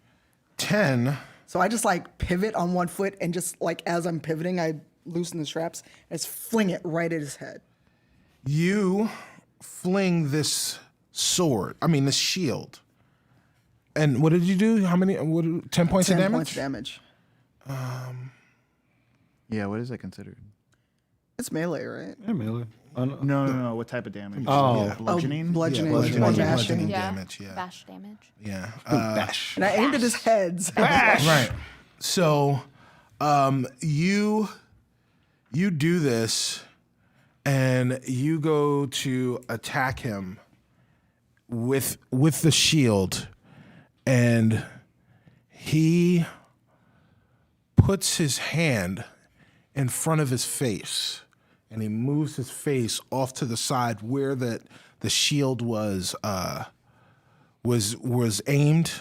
10. So I just like pivot on one foot and just like as I'm pivoting, I loosen the straps and just fling it right at his head. You fling this this shield. And what did you do? How many? 10 points of 10 damage? points of damage. Yeah, what is that considered? It's melee, right? Yeah, melee. No. What type of damage? Oh. Yeah, bludgeoning? Bludgeoning. bludgeoning. Or Bludgeoning. bashing. Yeah. damage, yeah. Bash damage. Yeah. Bash. And I aimed at his head. So Right. So, you do this, and you go to attack him with the shield, and he puts his hand in front of his face, and he moves his face off to the side where the shield was aimed.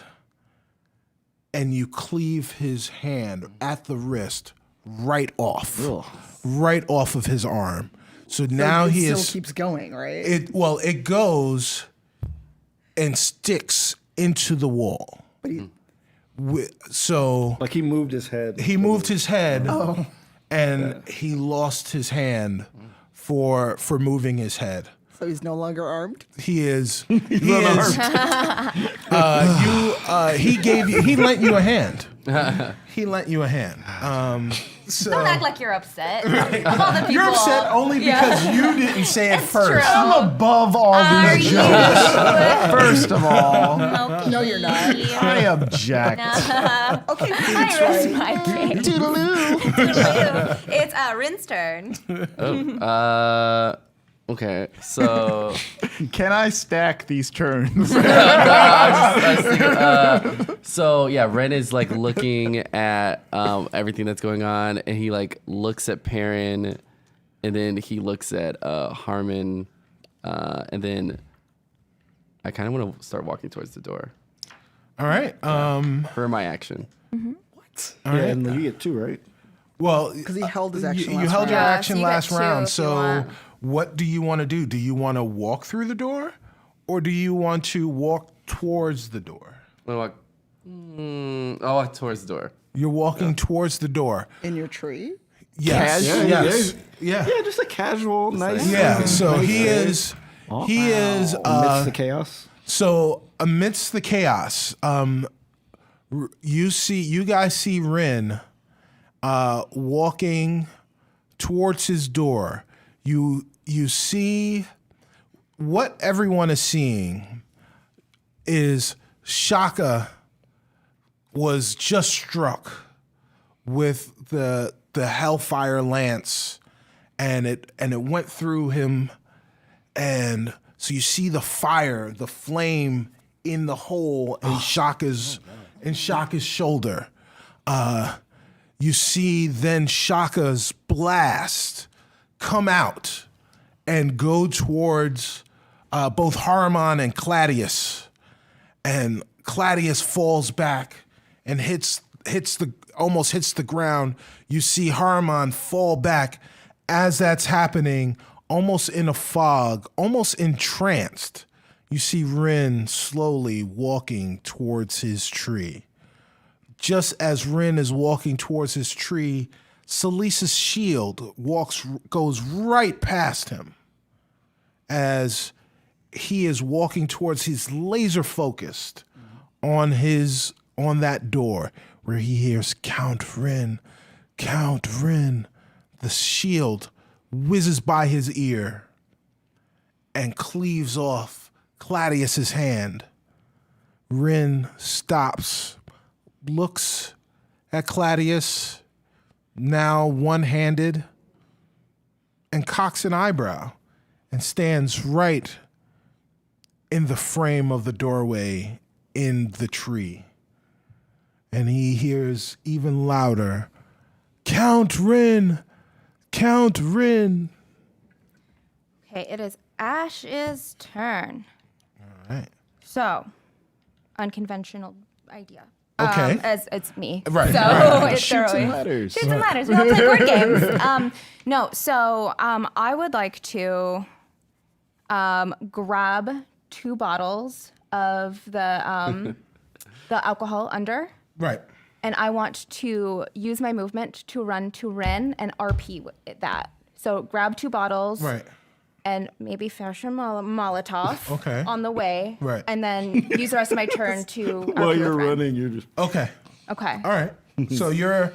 And you cleave his hand at the wrist right off of his arm. So now it he still is. keeps going, right? It goes and sticks into the wall. But he, So Like he moved his head. he moved his head, and he lost his hand for moving his head. so he's no longer armed. He is. He is. He lent you a hand. He lent you a hand. So Don't act like you're upset. Of all the people. you're upset only because you didn't say it first. true. I'm above all Are these you? jokes. First of all, No, you're not. I object. Okay, I rest my case. Toodaloo. It's Rin's turn. Okay, so Can I stack these turns? so yeah, Ren is like looking at everything that's going on, and he like looks at Perrin, and then he looks at Harmon, and then I kind of want to start walking towards the door All right. for my action. And you get 2, right? Well, Because he held his action you last held your round. Yeah, action so you get last 2 round. if you So, want. what do you want to do? Do you want to walk through the door, or do you want to walk towards the door? I'll walk towards the door. You're walking towards the door. In your tree? Yes. Casual? Yes. Yeah. Yeah, just a casual, nice. Yeah. So he is. He is. Amidst the chaos. So amidst the chaos, you guys see Rin walking towards his door. You see what everyone is seeing is Shaka was just struck with the Hellfire Lance, and it went through him, and so you see the fire, the flame in the hole in Shaka's shoulder. You see then Shaka's blast come out and go towards both Haramon and Claudius, and Claudius falls back and almost hits the ground. You see Haramon fall back. As that's happening, almost in a fog, almost entranced, you see Rin slowly walking towards his tree. Just as Rin is walking towards his tree, Salisa's shield goes right past him as he is walking towards, he's laser focused on that door where he hears Count Rin. The shield whizzes by his ear and cleaves off Claudius's hand. Rin stops, looks at Claudius, now one-handed, and cocks an eyebrow and stands right in the frame of the doorway in the tree. And he hears even louder, Count Rin! Count Rin! Okay, it is Ash's turn. All right. So, unconventional idea. Okay. As it's me. Right, So right. it's Shoots and throwing. ladders. Shoots and ladders. We all play board games. No, so I would like to grab 2 bottles of the alcohol under, Right. and I want to use my movement to run to Ren and RP that. So grab 2 bottles. Right. And maybe fashion Molotov Okay. on the way. Right. And then use the rest of my turn to While RP you're with Ren. running, you're just. Okay. Okay. All right. So you're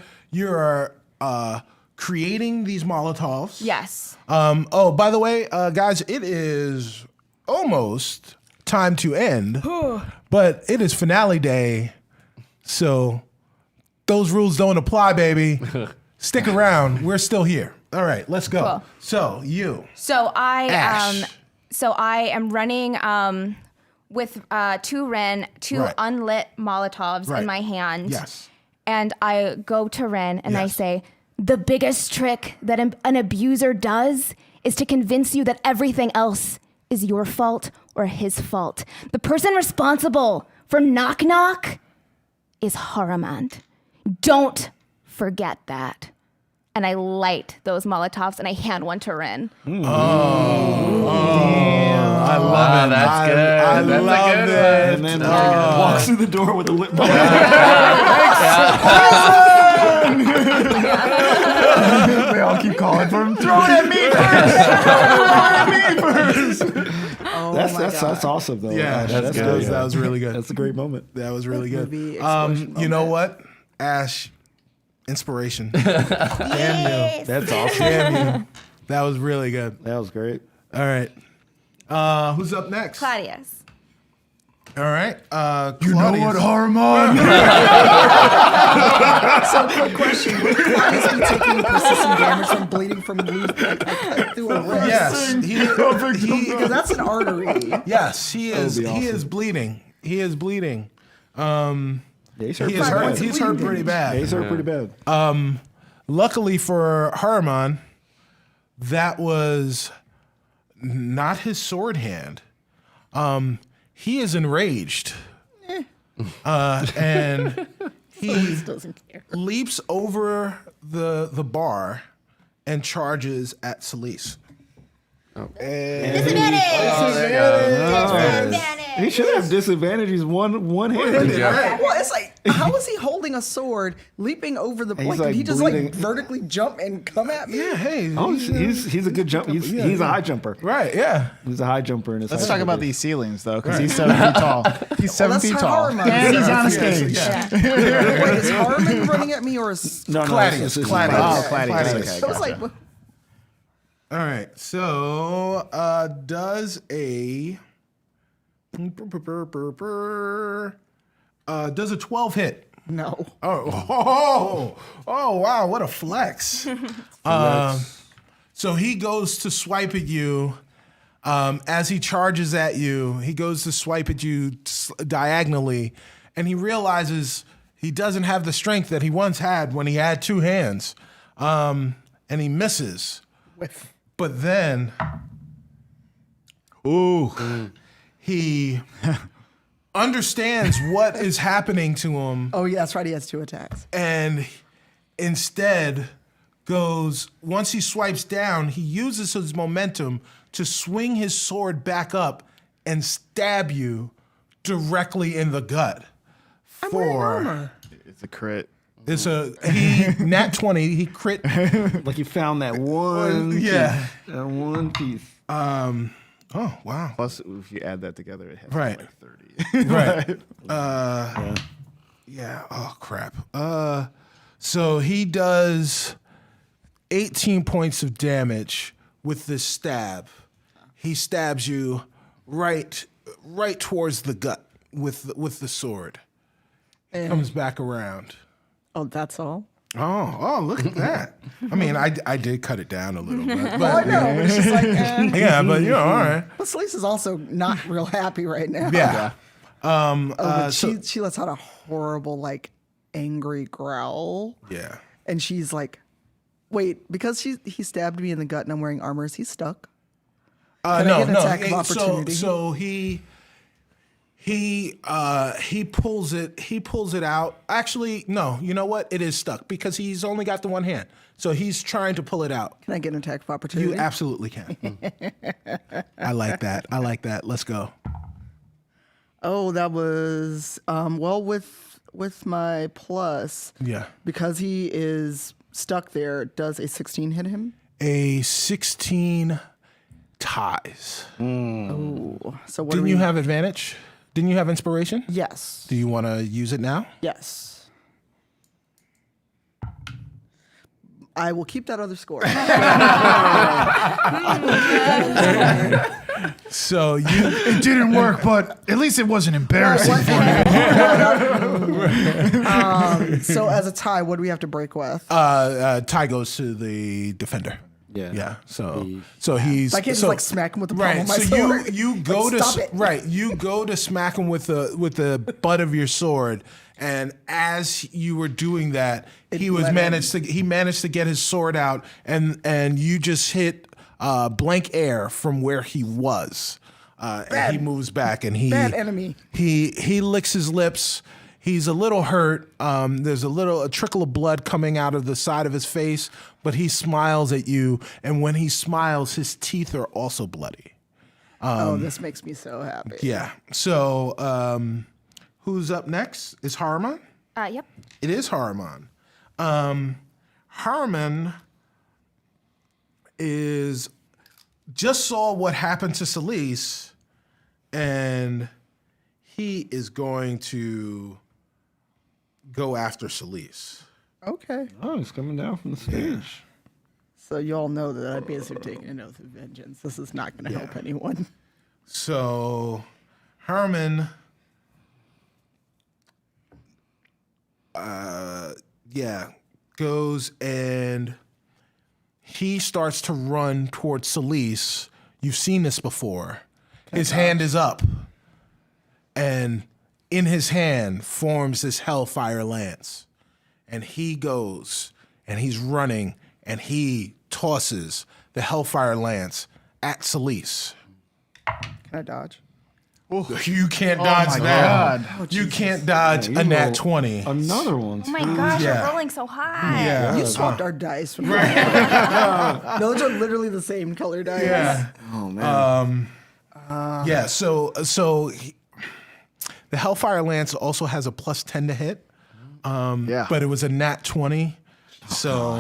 creating these Molotovs. Yes. Oh, by the way, guys, it is almost time to end, but it is finale day, so those rules don't apply, baby. Stick around. We're still here. All right, let's go. Cool. So you. So I Ash. am running with 2 Ren, 2 Right. unlit Molotovs Right. in my hand. Yes. And I go to Ren and I Yes. say, the biggest trick that an abuser does is to convince you that everything else is your fault or his fault. The person responsible for Knock Knock is Haramond. Don't forget that. And I light those Molotovs and I hand one to Ren. I love it. That's good. I That's a love good it. And then walks through the door with a lit bulb. They all keep calling for him. Throw it at me first. That's awesome, though. Yeah, Ash. that's good. That was really good. That's a great moment. That was really good. Movie explosion You know moment. what, Ash? Inspiration. Damn you. That's awesome. Damn you. That was really good. That was great. All right. Who's up next? Claudius. All right. You know what, Harmon? So, quick question: why is he taking persistent damage from bleeding from through a wrist? Yes, Because that's an artery. yes, he is. be He is awesome. bleeding. He is bleeding. He's He is hurt. He's hurt pretty bad. He's hurt pretty bad. Luckily for Harmon, that was not his sword hand. He is enraged. And he Doesn't care. leaps over the bar and charges at Celise. He should have disadvantage. He's one-handed. Well, it's like, how is he holding a sword, leaping over the? He's Like, like did he just bleeding. like vertically jump and come at me? Yeah, hey. Oh, he's a good jumper. He's a high jumper. Right, yeah. He's a high jumper in his. Let's high talk about jumper. these ceilings, though, because he's 7 feet tall. He's 7 That's feet tall. Harmon. And he's on a stage. Wait, is Harmon running at me or is? No, Claudius, it's Claudius. Oh, Claudius. Claudius. Okay, I was like, gotcha. All right, so does a 12 hit? no. Oh, wow, what a flex. So he goes to swipe at you. As he charges at you, he goes to swipe at you diagonally, and he realizes he doesn't have the strength that he once had when he had two hands. And he misses. But then, he understands what is happening to him Oh yeah, that's right. He has 2 attacks. and instead goes, once he swipes down, he uses his momentum to swing his sword back up and stab you directly in the gut. I'm wearing armor. It's a crit. It's nat 20, he crit. Like he found that one. Yeah. Piece, that one piece. Oh, wow. Plus, if you add that together, it has Right. like 30. Right. Yeah. Oh, crap. So he does 18 points of damage with this stab. He stabs you right towards the gut with the sword. Comes back around. Oh, that's all. Oh, look at that. I mean, I did cut it down a little bit. I But, know, but it's just like, yeah, but all right. But Celise is also not real happy right now. Yeah. But So- she lets out a horrible, like, angry growl. Yeah. And she's like, wait, because he stabbed me in the gut and I'm wearing armor, is he stuck? Can I get an attack of opportunity? So he pulls it out. Actually, no, you know what? It is stuck because he's only got the one hand. So he's trying to pull it out. Can I get an attack of opportunity? You absolutely can. I like that. Let's go. Oh, that was well with my plus. Yeah. Because he is stuck there, does a 16 hit him? A 16 ties. Oh. So what Didn't do you we have advantage? Didn't you have inspiration? Yes. Do you want to use it now? Yes. I will keep that other score. So you It didn't work, but at least it wasn't embarrassing for me. So as a tie, what do we have to break with? tie goes to the defender. Yeah. Yeah. So he's I can't just like smack him with the palm right. of my So sword. you go Like, to stop it. right. You go to smack him with the butt of your sword, and as you were doing that, he managed to get his sword out, and you just hit blank air from where he was, and he moves back, and Bad enemy. He licks his lips. He's a little hurt. There's a trickle of blood coming out of the side of his face, but he smiles at you. And when he smiles, his teeth are also bloody. Oh, this makes me so happy. Yeah. So who's up next? Is Harmon? Yep. It is Harmon. Harmon just saw what happened to Celise, and he is going to go after Celise. Okay. Oh, he's coming down from the stage. So you all know that I'd basically taking an oath of vengeance. This is not going to help anyone. So Harmon goes and he starts to run towards Celise. You've seen this before. His hand is up, and in his hand forms this hellfire lance. And he goes, and he's running, and he tosses the hellfire lance at Celise. Can I dodge? You can't dodge that. You can't dodge a nat 20. Another one. Oh my gosh, Yeah. you're rolling so high. Yeah. You swapped our dice. From Those are literally the same color dice. Yeah. Oh man. Yeah, so the Hellfire Lance also has a plus 10 to hit. But it was a nat 20. So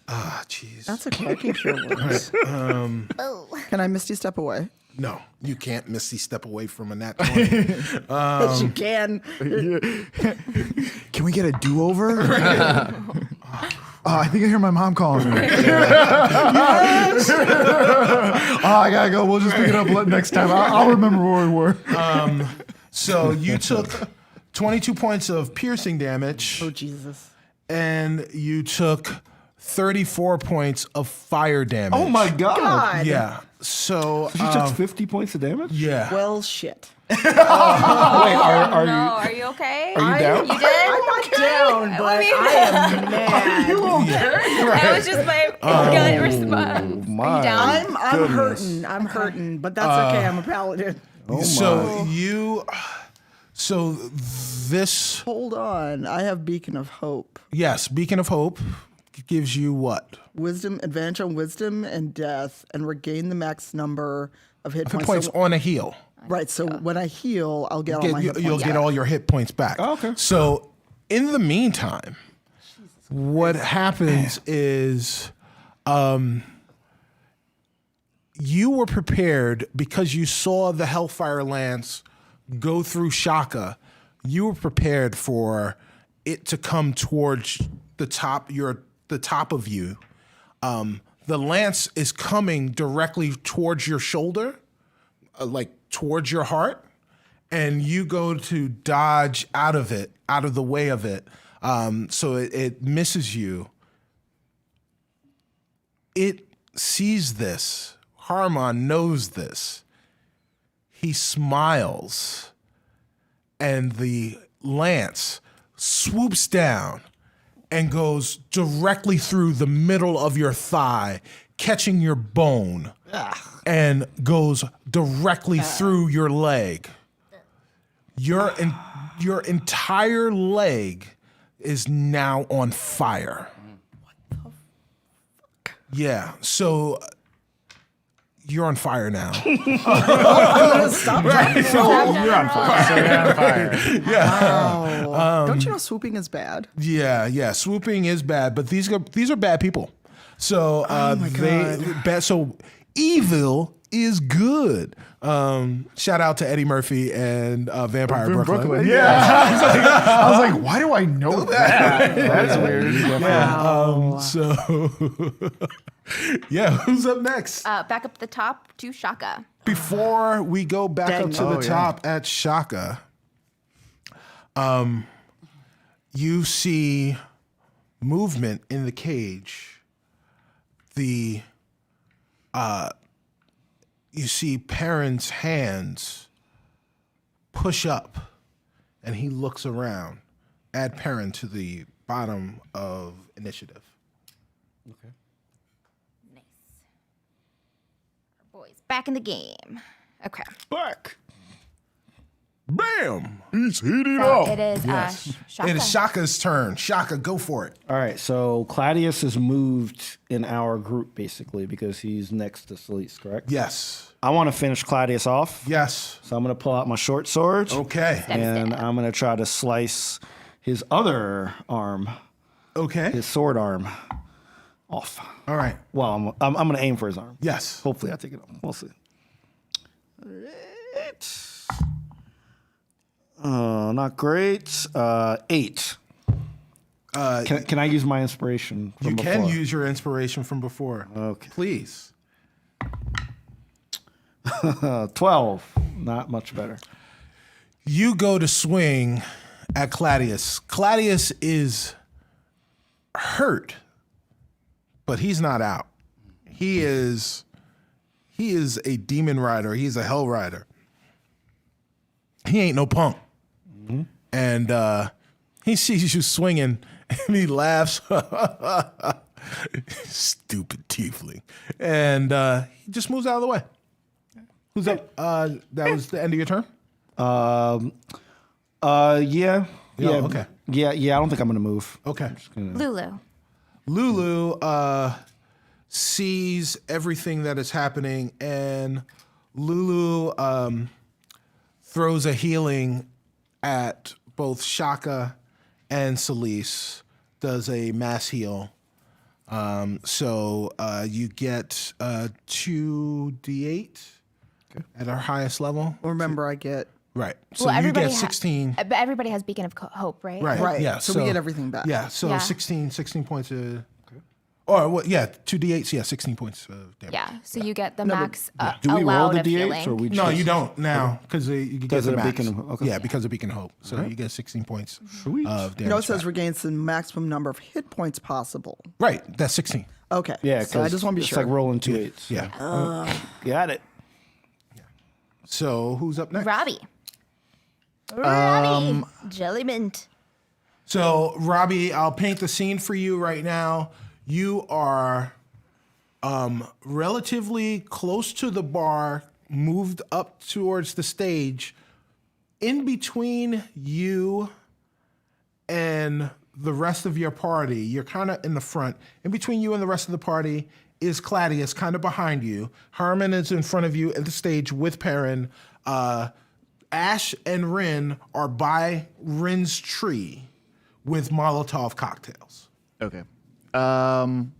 jeez. That's okay. I can cure wounds. Can I Misty Step away? No, you can't Misty Step away from a nat 20. Yes, you can. Can we get a do-over? I think I hear my mom calling me. I gotta go. We'll just pick it up next time. I'll remember where we were. So you took 22 points of piercing damage, Oh, Jesus. and you took 34 points of fire damage. Oh my god. God. Yeah. So You took 50 points of damage? yeah. Well, shit. Wait, are No, you are you okay? are you down? You did? I'm not down, but I am mad. That was just my gut response. Are my you down? I'm hurting. I'm hurting, but that's okay. I'm a paladin. So this Hold on. I have Beacon of Hope. yes, Beacon of Hope gives you what? Wisdom, advantage on wisdom and death, and regain the max number of hit Hit points. points So- on a heal. right. So when I heal, I'll get all my hit You'll points. get all your hit points back. Oh, okay. So in the meantime, what happens is you were prepared because you saw the Hellfire Lance go through Shaka. You were prepared for it to come towards the top of you. The lance is coming directly towards your shoulder, like towards your heart, and you go to dodge out of the way of it. So it misses you. It sees this. Harmon knows this. He smiles, and the lance swoops down and goes directly through the middle of your thigh, catching your bone, and goes directly through your leg. Your entire leg is now on fire. What the fuck? Yeah, so you're on fire now. Stop. You're on fire. Don't you know swooping is bad? Yeah. Swooping is bad, but these are bad people. So so evil is good. Shout out to Eddie Murphy and Vampire Brooklyn. Yeah. I was like, why do I know that? That's weird. Who's up next? Back up the top to Shaka. Before we go back Dang. up to the top at Shaka, you see movement in the cage. You see Perrin's hands push up, and he looks around. Add Perrin to the bottom of initiative. Nice. Our boys back in the game. Okay. Back. Bam! He's heating So up. it is Shaka. It is Shaka's turn. Shaka, go for it. All right, so Claudius is moved in our group basically because he's next to Celise, correct? Yes. I want to finish Claudius off. Yes. So I'm going to pull out my short sword. Okay. And I'm going to try to slice his other arm, Okay. his sword arm, off. All right. Well, I'm going to aim for his arm. Yes. Hopefully I take it off. We'll see. All right. Not great. 8. Can I use my inspiration from You before? can use your inspiration from before. Okay. Please. 12. Not much better. You go to swing, at Claudius. Claudius is hurt, but he's not out. He is a demon rider. He's a hell rider. He ain't no punk. And he sees you swinging, and he laughs. Stupid tiefling. And he just moves out of the way. Who's up? That was the end of your turn? Yeah. Yeah, okay. Yeah, I don't think I'm gonna move. Okay. Lulu. Lulu sees everything that is happening, and Lulu throws a healing at both Shaka and Celise, does a mass heal. So you get 2d8 at our highest level. Remember, I get Right. So you get 16. But everybody has Beacon of Hope, right? Right. Yeah. So we get everything back. Yeah. So Yeah. 16 points of. Or what? Yeah, 2d8s. Yeah, 16 points of damage. Yeah. So you get the max Do we roll allowed the of d8s healing. or we No, just- you don't now because you get Because the of the max. Beacon of Hope, okay. Yeah, because of Beacon of Hope. So you get 16 points of damage. You know, it says back. regains the maximum number of hit points possible. Right. That's 16. Okay. Yeah, So I just want to be it's sure. like rolling 2 8s. Yeah. Got it. So who's up next? Robbie. Robbie. Jelly Mint. So Robbie, I'll paint the scene for you right now. You are relatively close to the bar, moved up towards the stage. In between you and the rest of your party, you're kind of in the front. In between you and the rest of the party is Claudius, kind of behind you. Harmon is in front of you at the stage with Perrin. Ash and Rin are by Rin's tree with Molotov cocktails. Okay. And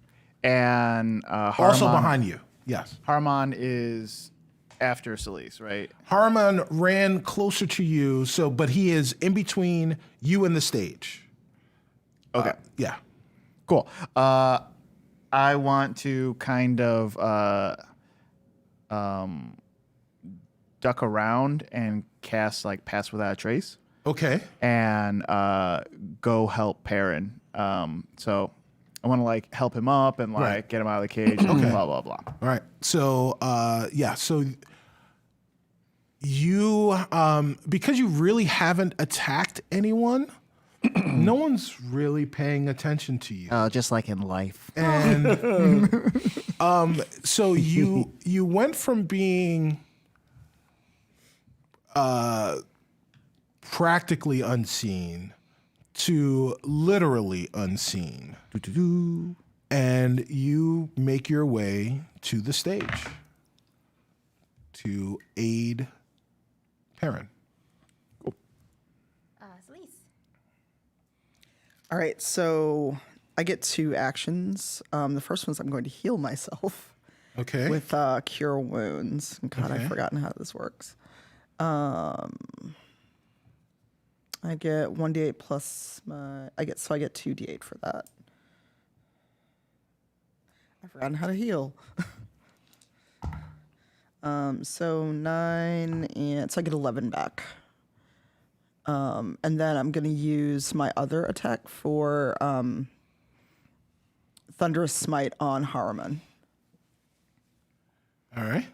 Harmon, Also behind you, yes. Harmon is after Celise, right? Harmon ran closer to you, but he is in between you and the stage. Okay. Yeah. Cool. I want to kind of duck around and cast like Pass Without a Trace Okay. and go help Perrin. So I want to like help him up and like Right. get him out of the cage and blah, blah, blah. All right. So, so you, because you really haven't attacked anyone, no one's really paying attention to you. Just like in life. And so you went from being practically unseen to literally unseen. And you make your way to the stage to aid Perrin. Celise. All right, so I get 2 actions. The first one's I'm going to heal myself Okay. with Cure Wounds. God, Okay. I've forgotten how this works. I get 1d8 plus I get 2d8 for that. I've forgotten how to heal. So 9 and so I get 11 back. And then I'm going to use my other attack for Thunderous Smite on Harriman All right.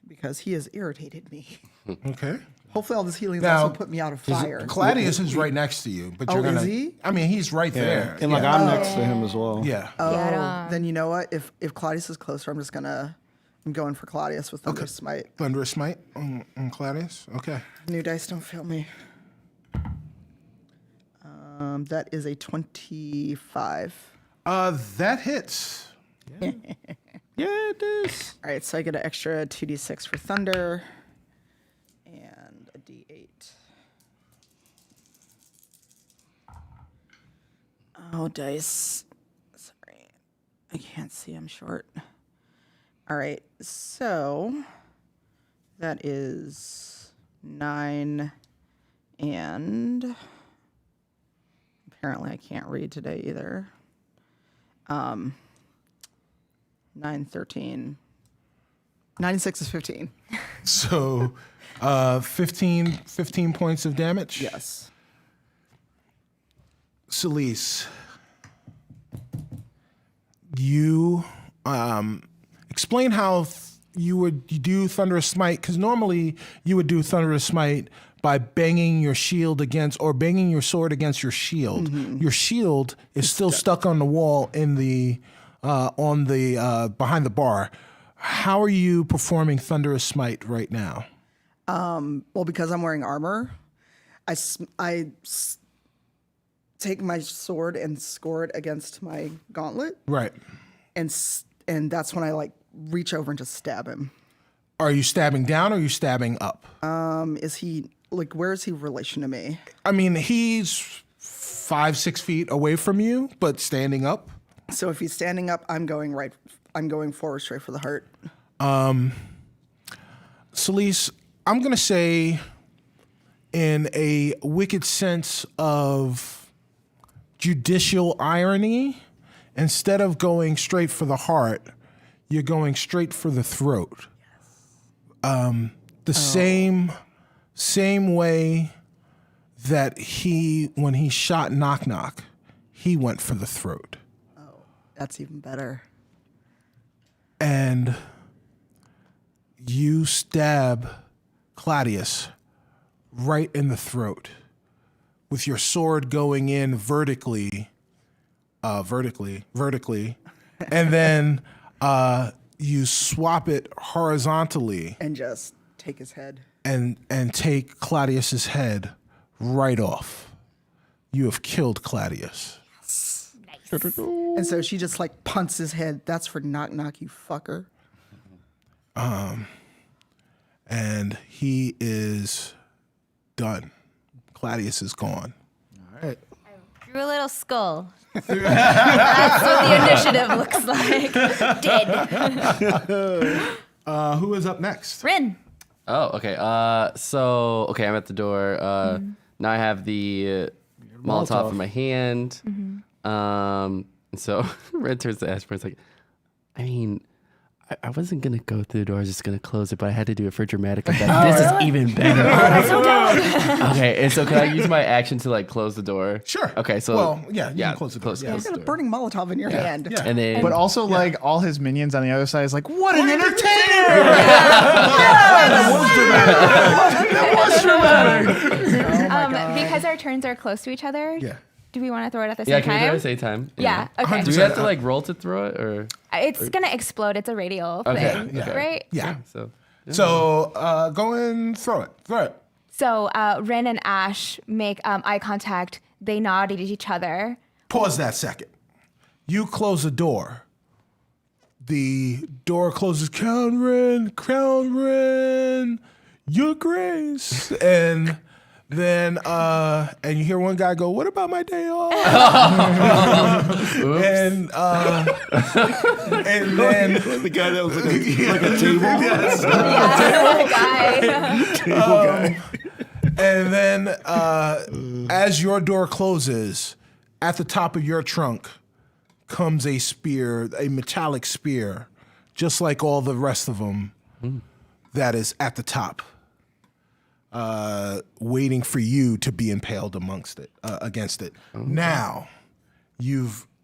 because he has irritated me. Okay. Hopefully, all this healing Now, also put me out of fire. Claudius is right next to you, but you're Oh, gonna. is he? I mean, he's right there. And like I'm next to him as well. Yeah. Oh, then you know what? If Claudius is closer, I'm going for Claudius with Thunderous Smite. Thunderous Smite on Claudius. Okay. New dice don't fail me. That is a 25. That hits. Yeah, it is. All right, so I get an extra 2d6 for thunder and a d8. Oh, dice. Sorry. I can't see. I'm short. All right, so that is 9 and apparently I can't read today either. 9, 13. 9 and 6 is 15. So 15 points of damage. Yes. Celise, you explain how you do Thunderous Smite, because normally you would do Thunderous Smite by banging your shield against, or banging your sword against your shield. Your shield is still stuck on the wall in the behind the bar. How are you performing Thunderous Smite right now? Well, because I'm wearing armor, I take my sword and score it against my gauntlet, Right. and that's when I like reach over and just stab him. Are you stabbing down or are you stabbing up? Is he like, where is he in relation to me? I mean, he's 5-6 feet away from you, but standing up. So if he's standing up, I'm going forward straight for the heart. Celise, I'm going to say, in a wicked sense of judicial irony, instead of going straight for the heart, you're going straight for the throat. Same way that when he shot Knock Knock, he went for the throat. That's even better. And you stab Claudius right in the throat with your sword going in vertically, and then you swap it horizontally And just take his head. and take Claudius's head right off. You have killed Claudius. And so she just like punts his head. That's for Knock Knock, you fucker. And he is done. Claudius is gone. All right. Drew a little skull. That's what the initiative looks like. Dead. Who is up next? Rin. Oh, okay. Okay, I'm at the door. Now I have the Molotov in my hand. And so Red turns to Ashburn. It's like, I mean, I wasn't gonna go through the door. I was just gonna close it, but I had to do it for dramatic effect. This is even better. Okay, and so can I use my action to like close the door? Sure. Okay, so well, yeah, you can close the door. Close You the got a door. burning Molotov in your hand. Yeah. And then, But also, like, all his minions on the other side is like, what an entertainer! Because our turns are close to each other. Yeah. Do we want to throw it at the yeah, same can we do it time? at the same time? Yeah. Okay. Do we have to like roll to throw it or? It's gonna explode. It's a radial Okay, thing, okay. right? Yeah. So. So go and throw it. Throw it. So Rin and Ash make eye contact. They nod at each other. Pause that second. You close the door. The door closes. Crown Rin, Your Grace. And then and you hear one guy go, "What about my day off?" and then The guy that was like a table. Guy. and then as your door closes, at the top of your trunk comes a spear, a metallic spear, just like all the rest of them, that is at the top, waiting for you to be impaled against it. Now,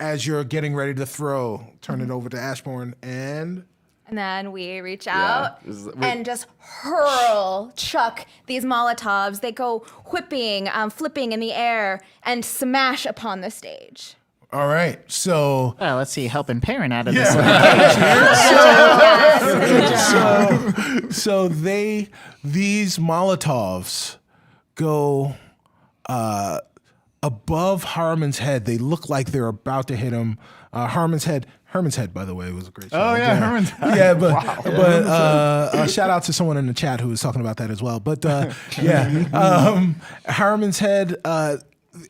as you're getting ready to throw, turn it over to Ashbourne and... And then we reach out This is- and just chuck these Molotovs. They go whipping, flipping in the air and smash upon the stage. All right, so... Well, let's see, helping Perrin out of this. So these Molotovs go above Harmon's head. They look like they're about to hit him. Herman's head, by the way, was a great show. Oh, yeah, Herman's head. Yeah, but shout out to someone in the chat who was talking about that as well. But Herman's head,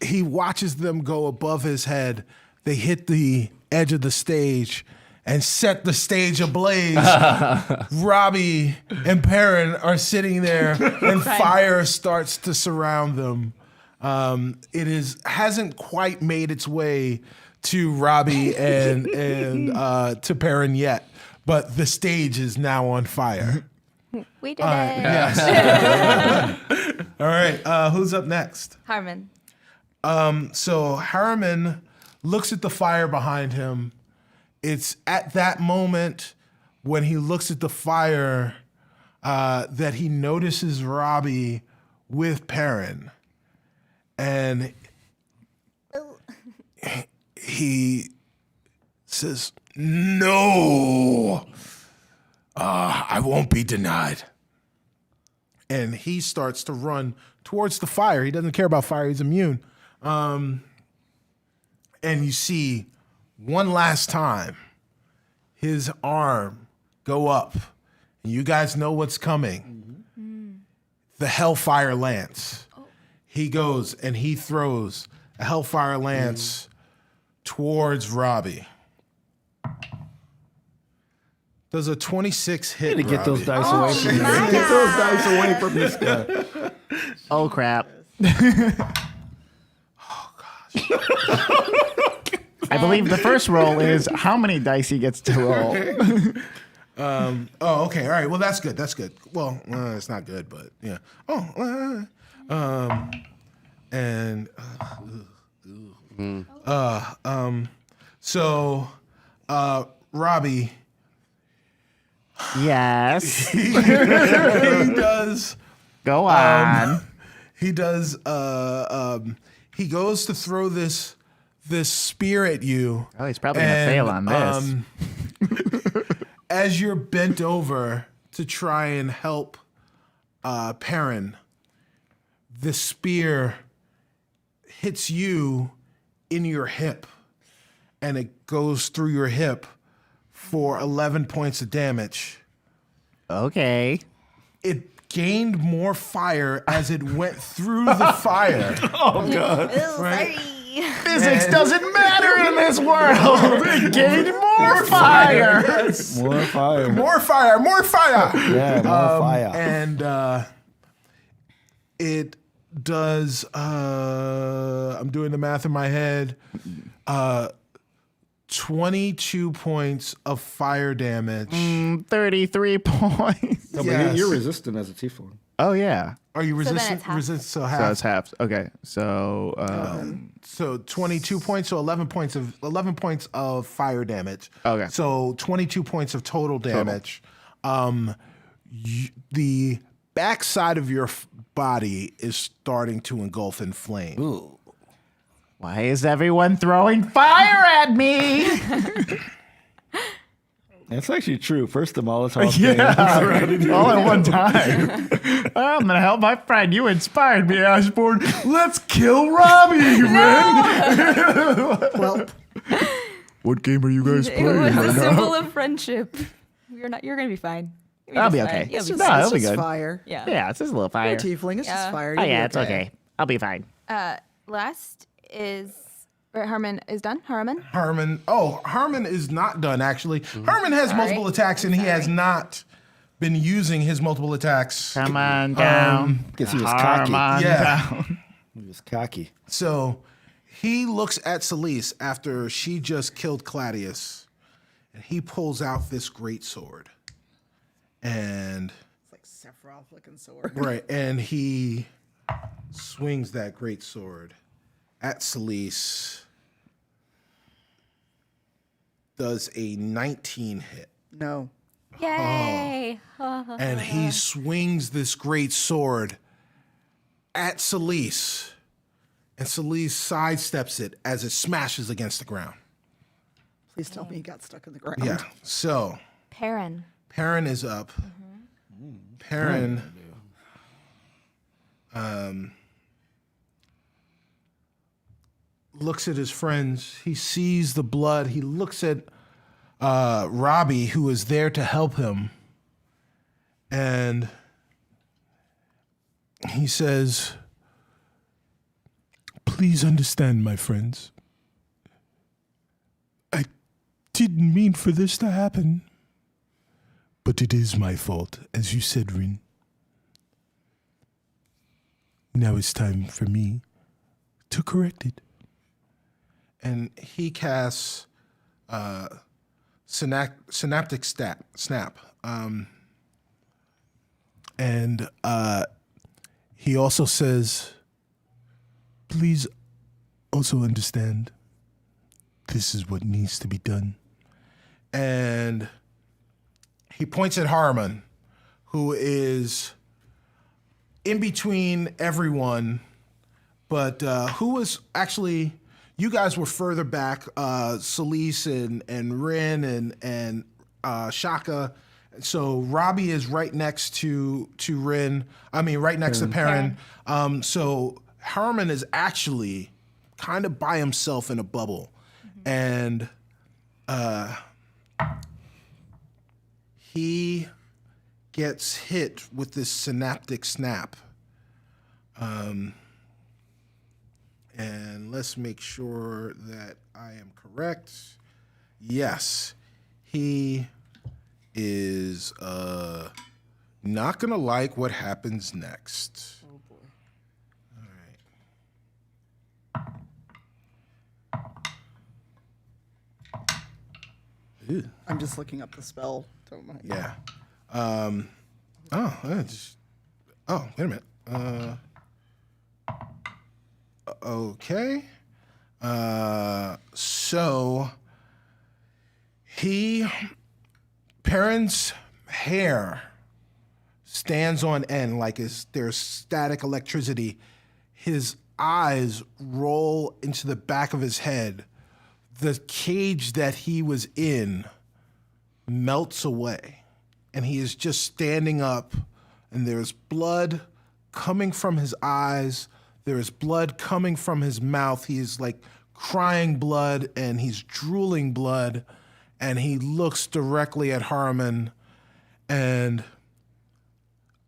he watches them go above his head. They hit the edge of the stage and set the stage ablaze. Robbie and Perrin are sitting there, and fire starts to surround them. It hasn't quite made its way to Robbie and to Perrin yet, but the stage is now on fire. We did it. Yes. All right. Who's up next? Harmon. So Harriman looks at the fire behind him. It's at that moment when he looks at the fire that he notices Robbie with Perrin. And he says, "No, I won't be denied." And he starts to run towards the fire. He doesn't care about fire. He's immune. And you see one last time his arm go up. And you guys know what's coming. The Hellfire Lance. He goes and he throws a Hellfire Lance towards Robbie. Does a 26 hit To get those Robbie? dice away from me. Get those dice away from this guy. Oh crap. I believe the first roll is how many dice he gets to roll. Oh, okay. All right. Well, that's good. That's good. Well, it's not good, but yeah. Oh, and so Robbie, Yes. he does. Go on. He does. He goes to throw this spear at you. Oh, he's probably gonna fail on this. As you're bent over to try and help Perrin, the spear hits you in your hip, and it goes through your hip for 11 points of damage. Okay. It gained more fire as it went through the fire. Sorry. Physics doesn't matter in this world. It gained more fire. More fire. More fire, more fire. Yeah, more fire. And it does, I'm doing the math in my head, 22 points of fire damage. 33 points. No, but Yes. you're resistant as a tiefling. Oh, yeah. Are you then resistant? it's half. So So half. it's half. Okay. So, So 22 points, so 11 points of fire damage. Okay. So 22 points of total damage. The backside of your body is starting to engulf in flame. why is everyone throwing fire at me? That's actually true. First the Molotov Yeah. All at one time. I'm going to help my friend. You inspired me, Ashbourne. Let's kill Robbie, man. Well, What game are you guys It playing was a right now? symbol of friendship. You're gonna be fine. You'll I'll be just okay. fine. You'll It's be just- fine. No, it's it'll be just good. fire. Yeah. Yeah, it's just a little You're fire. a tiefling. It's just fire. Oh You'll yeah, be it's okay. I'll be fine. Last is Harmon is done. Harmon. Harmon is not done, actually. Harmon has multiple attacks, and he has not been using his multiple attacks. Come on down. Guess he was Harm cocky. on Yeah. down. He was cocky. So he looks at Celise after she just killed Claudius, and he pulls out this great sword. And It's like Sephiroth looking sword. right, and he swings that great sword at Celise. Does a 19 hit. No. Yay! And he swings this great sword at Celise. And Celise sidesteps it as it smashes against the ground. Please tell me he got stuck in the ground. Yeah. So Perrin. Perrin is up. Perrin looks at his friends. He sees the blood. He looks at Robbie, who is there to help him. And he says, "Please understand, my friends. I didn't mean for this to happen. But it is my fault, as you said, Rin. Now it's time for me to correct it." And he casts synaptic snap. And he also says, please also understand this is what needs to be done. And he points at Harmon, who is in between everyone, but who was actually, you guys were further back, Celise and Rin and Shaka. So Robbie is right next to Rin. I mean, right next to Perrin. So Harmon is actually kind of by himself in a bubble. And he gets hit with this synaptic snap. And let's make sure that I am correct. Yes, he is not gonna like what happens next. Oh boy. All right. Ew. I'm just looking up the spell. Don't mind. Yeah. Wait a minute. Okay. So Perrin's hair stands on end like there's static electricity. His eyes roll into the back of his head. The cage that he was in melts away, and he is just standing up, and there's blood coming from his eyes. There is blood coming from his mouth. He is like crying blood, and he's drooling blood, and he looks directly at Harmon, and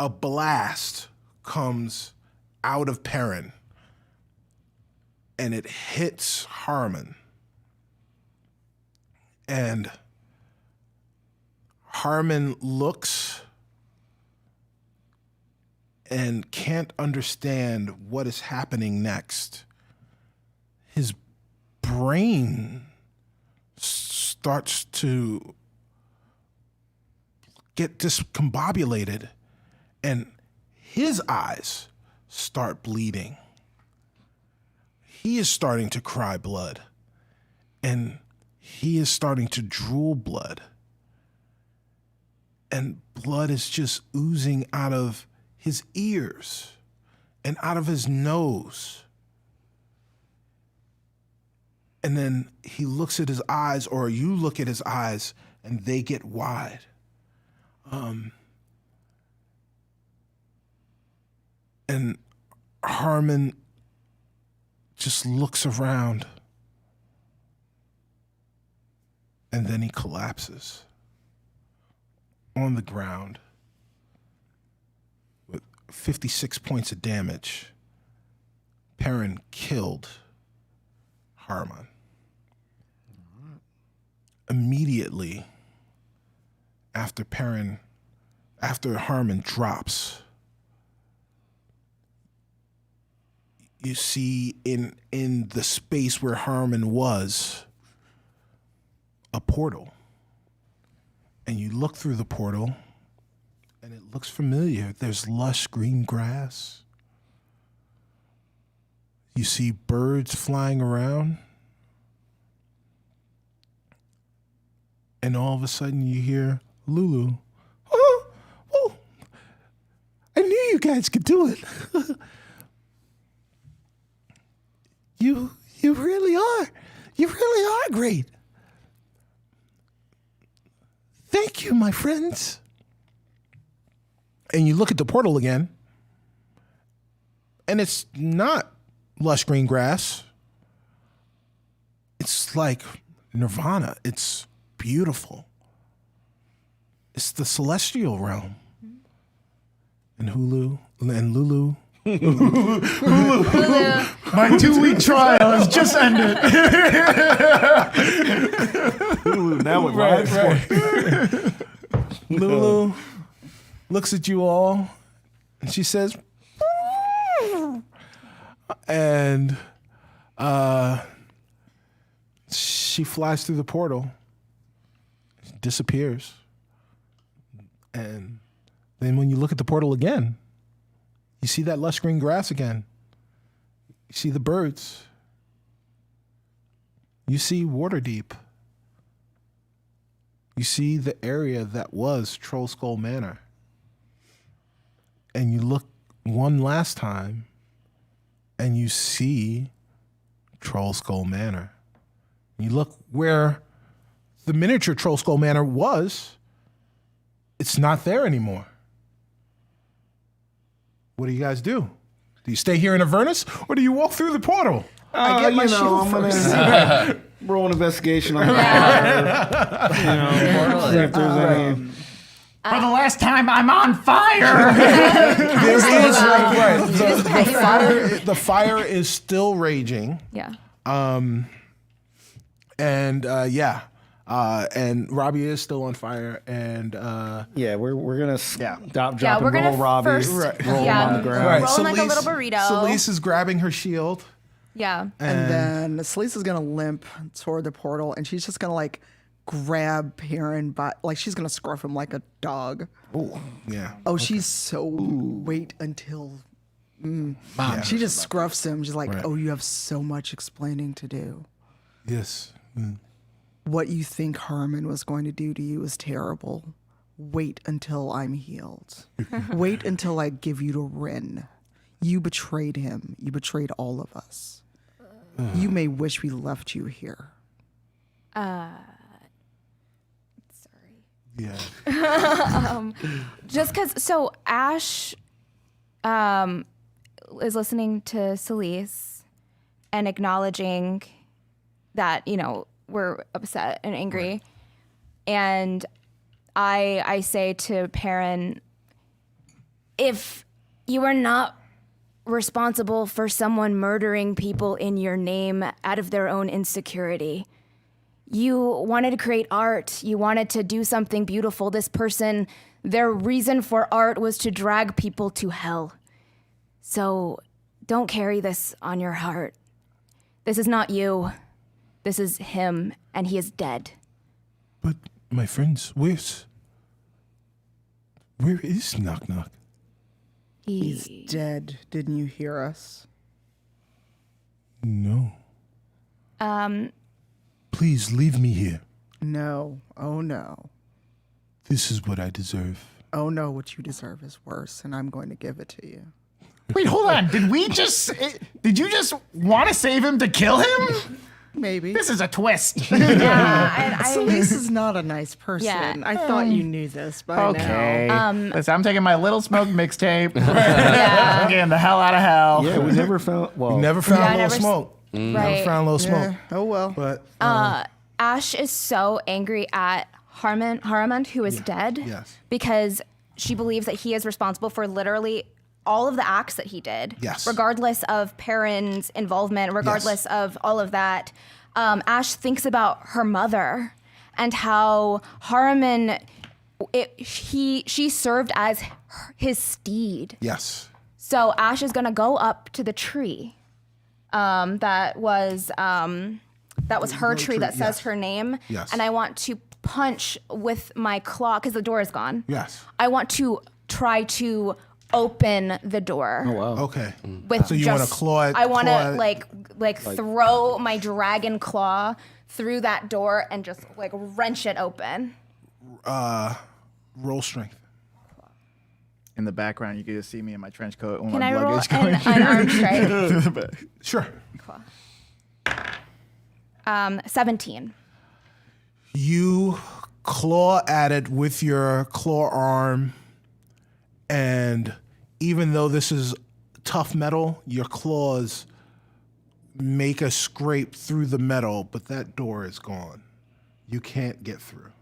a blast comes out of Perrin, and it hits Harmon. And Harmon looks and can't understand what is happening next. His brain starts to get discombobulated, and his eyes start bleeding. He is starting to cry blood, and he is starting to drool blood. And blood is just oozing out of his ears and out of his nose. And then he looks at his eyes, or you look at his eyes, and they get wide. And Harmon just looks around, and then he collapses on the ground with 56 points of damage. Perrin killed Harmon. Immediately after Harmon drops, you see in the space where Harmon was a portal. And you look through the portal, and it looks familiar. There's lush green grass. You see birds flying around. And all of a sudden you hear Lulu. Oh, I knew you guys could do it. You really are. You really are great. Thank you, my friends. And you look at the portal again, and it's not lush green grass. It's like nirvana. It's beautiful. It's the celestial realm. And Lulu. My 2-week trial has just ended. Now with right. Lulu looks at you all, and she says, and she flies through the portal, disappears, and Then when you look at the portal again, you see that lush green grass again. You see the birds. You see Waterdeep. You see the area that was Troll Skull Manor. And you look one last time and you see Troll Skull Manor. You look where the miniature Troll Skull Manor was. It's not there anymore. What do you guys do? Do you stay here in Avernus or do you walk through the portal? I get my shield first. Gonna roll an investigation on that. See if there's any. For the last time, I'm on fire. There is right. The fire is still raging. Yeah. And Robbie is still on fire. And Yeah, we're gonna drop Yeah, and we're gonna roll Robbie, first roll him on the ground. right, Roll him like a little burrito. Celise is grabbing her shield. Yeah. And then Celise is gonna limp toward the portal, and she's just gonna like grab Perrin, but like she's gonna scruff him like a dog. Oh, yeah. Oh, she's so wait until. She just scruffs him. She's like, Right. "Oh, you have so much explaining to do. Yes. What you think Harmon was going to do to you is terrible. Wait until I'm healed. Wait until I give you to Rin. You betrayed him. You betrayed all of us. You may wish we left you here." Yeah. Just because, so Ash is listening to Celise and acknowledging that, you know, we're upset and angry. Right. And I say to Perrin, if you are not responsible for someone murdering people in your name out of their own insecurity, you wanted to create art. You wanted to do something beautiful. This person, their reason for art was to drag people to hell. So don't carry this on your heart. This is not you. This is him, and he is dead. But my friends, where is Knock Knock? He's dead. Didn't you hear us? No. Please leave me here. No. Oh, no. This is what I deserve. Oh, no. What you deserve is worse, and I'm going to give it to you. Wait, hold on. Did you just want to save him to kill him? Maybe. This is a twist. Yeah, Celise is not a nice person. Yeah. I thought you knew this by Okay. now. Listen, I'm taking my Little Smoke mixtape. yeah, I'm getting the hell out of hell. Yeah, we never found. Well, Never found Yeah, I Little never s- Smoke. Never right. found Little Smoke. Yeah. Oh, well. But Ash is so angry at Haramond, who is dead, Yes. because she believes that he is responsible for literally all of the acts that he did, Yes. regardless of Perrin's involvement, regardless of all of that. Ash thinks about her mother and how Haramond, she served as his steed. yes. So Ash is gonna go up to the tree that was her tree that says yes. her name. Yes. And I want to punch with my claw because the door is gone. Yes. I want to try to open the door. oh wow. Okay. With So you just, want to claw it? I want claw to it- like throw my dragon claw through that door and just like wrench it open. roll strength. In the background, you can just see me in my trench coat with Can my I roll luggage going an unarmed strike? Sure. 17. You claw at it with your claw arm, and even though this is tough metal, your claws make a scrape through the metal, but that door is gone. You can't get through.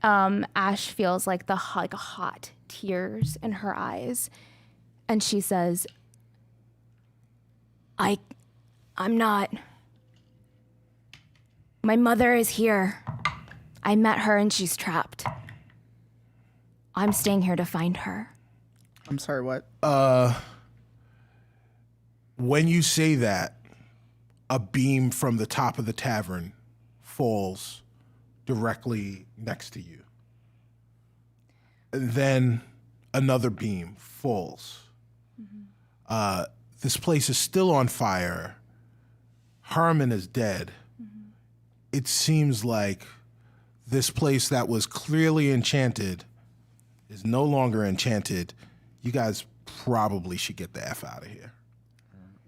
Ash feels like hot tears in her eyes, and she says, I'm not. My mother is here. I met her and she's trapped. I'm staying here to find her. I'm sorry, what? When you say that, a beam from the top of the tavern falls directly next to you. And then another beam falls. This place is still on fire. Harmon is dead. It seems like this place that was clearly enchanted is no longer enchanted. You guys probably should get the F out of here.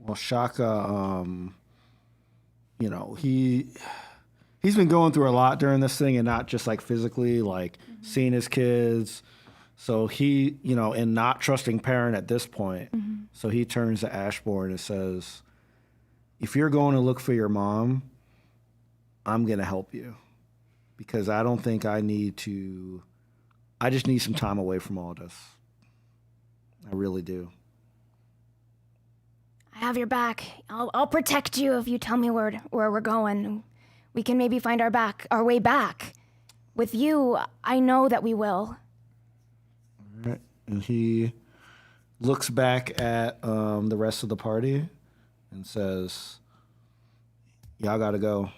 Well, Shaka, he's been going through a lot during this thing, and not just like physically, like seeing his kids. So he, and not trusting Perrin at this point. So he turns to Ashbourne and says, if you're going to look for your mom, I'm going to help you, because I don't think I just need some time away from all this. I really do. I have your back. I'll protect you if you tell me where we're going. We can maybe find our way back. With you, I know that we will. All right. And he looks back at the rest of the party and says, y'all got to go.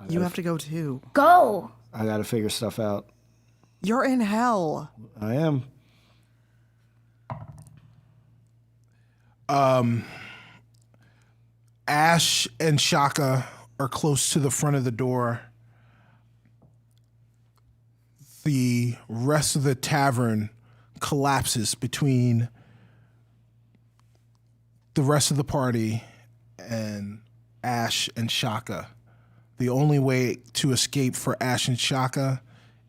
You have to go too. Go! I got to figure stuff out. You're in hell. I am. Ash and Shaka are close to the front of the door. The rest of the tavern collapses between the rest of the party and Ash and Shaka. The only way to escape for Ash and Shaka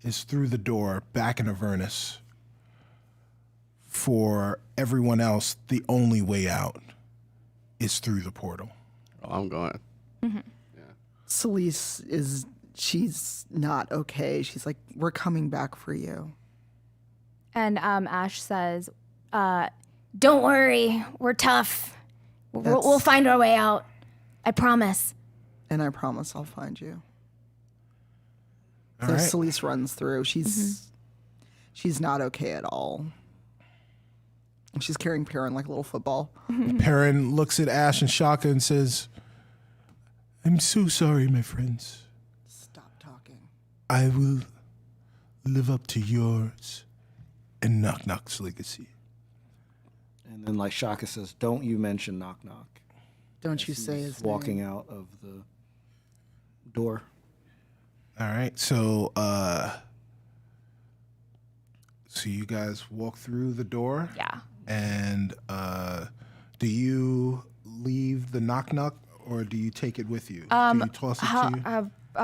is through the door back in Avernus. For everyone else, the only way out is through the portal. Oh, I'm going. Celise she's not okay. She's like, we're coming back for you. And Ash says, Don't worry. We're tough. We'll find our way out. I promise. And I promise I'll find you. All So right. Celise runs through. She's not okay at all. And she's carrying Perrin like a little football. Perrin looks at Ash and Shaka and says, I'm so sorry, my friends. Stop talking. I will live up to yours and Knock Knock's legacy. And then like Shaka says, don't you mention Knock Knock. Don't you say his Walking name. out of the door. All right, so you guys walk through the door. yeah. And do you leave the Knock Knock or do you take it with you? Do you toss it to you? have the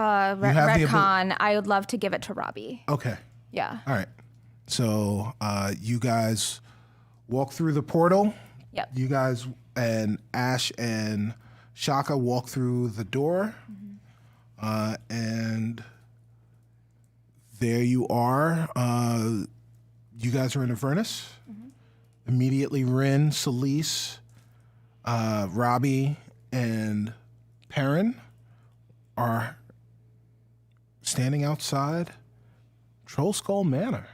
Retcon, I would love to give it to Robbie. Okay. Yeah. All right. So you guys walk through the portal. Yep. You guys and Ash and Shaka walk through the door. And there you are. You guys are in Avernus. Immediately, Rin, Celise, Robbie, and Perrin are standing outside Troll Skull Manor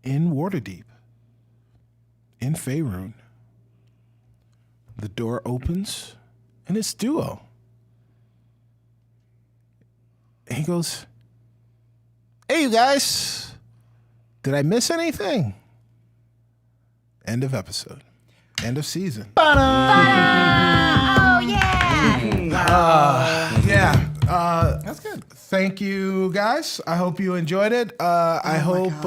in Waterdeep, in Faerun. The door opens, and it's Duo. And he goes, hey, you guys, did I miss anything? End of episode. End of season. Oh, yeah! Yeah. That's good. Thank you, guys. I hope you enjoyed it. I hope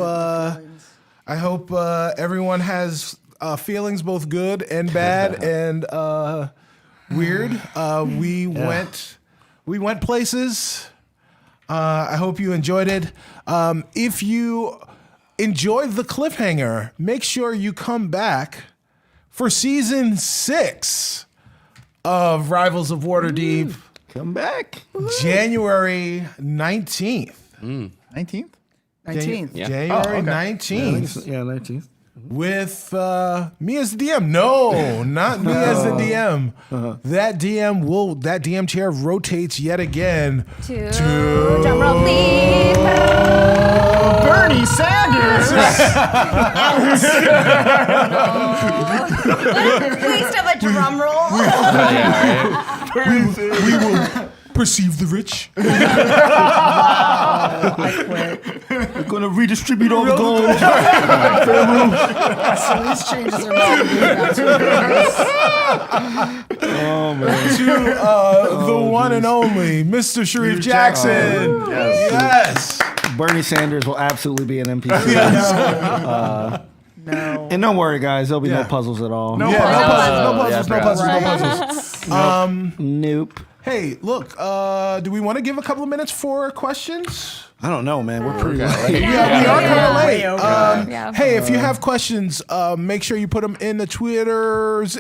everyone has feelings both good and bad and weird. We went places. I hope you enjoyed it. If you enjoyed the cliffhanger, make sure you come back for season 6 of Rivals of Waterdeep. Come back. January 19th. 19th? 19th. Yeah. January 19th. Yeah, 19th. With me as the DM. No, not me as the DM. That DM chair rotates yet again. To drum roll, please. Bernie Sanders. Please have a drum roll. We will perceive the rich. I quit. gonna redistribute all the gold. Celeste changes her mind. That's what it is. Oh man. To the one and only Mr. Shareef Jackson. Yes. Bernie Sanders will absolutely be an NPC. No. And don't worry, guys. There'll be no puzzles at all. No puzzles. Nope. Hey, look, do we want to give a couple of minutes for questions? I don't know, man. We're pretty late. We are kind of late. Yeah. Hey, if you have questions, make sure you put them in the Twitters.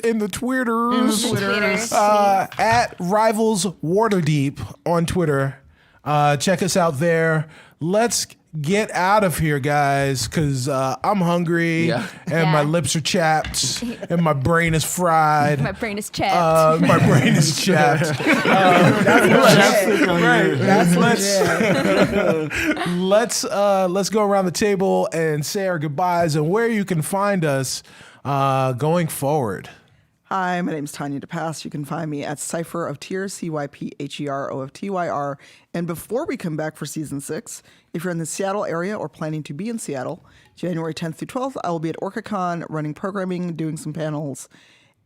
At Rivals Waterdeep on Twitter. Check us out there. Let's get out of here, guys, because I'm hungry and my lips are chapped and my brain is fried. My brain is chapped. My brain is chapped. Let's go around the table and say our goodbyes and where you can find us going forward. Hi, my name is Tanya DePass. You can find me at Cipher of Tears, CYPHEROFTYR. And before we come back for season 6, if you're in the Seattle area or planning to be in Seattle, January 10th through 12th, I will be at OrcaCon running programming, doing some panels.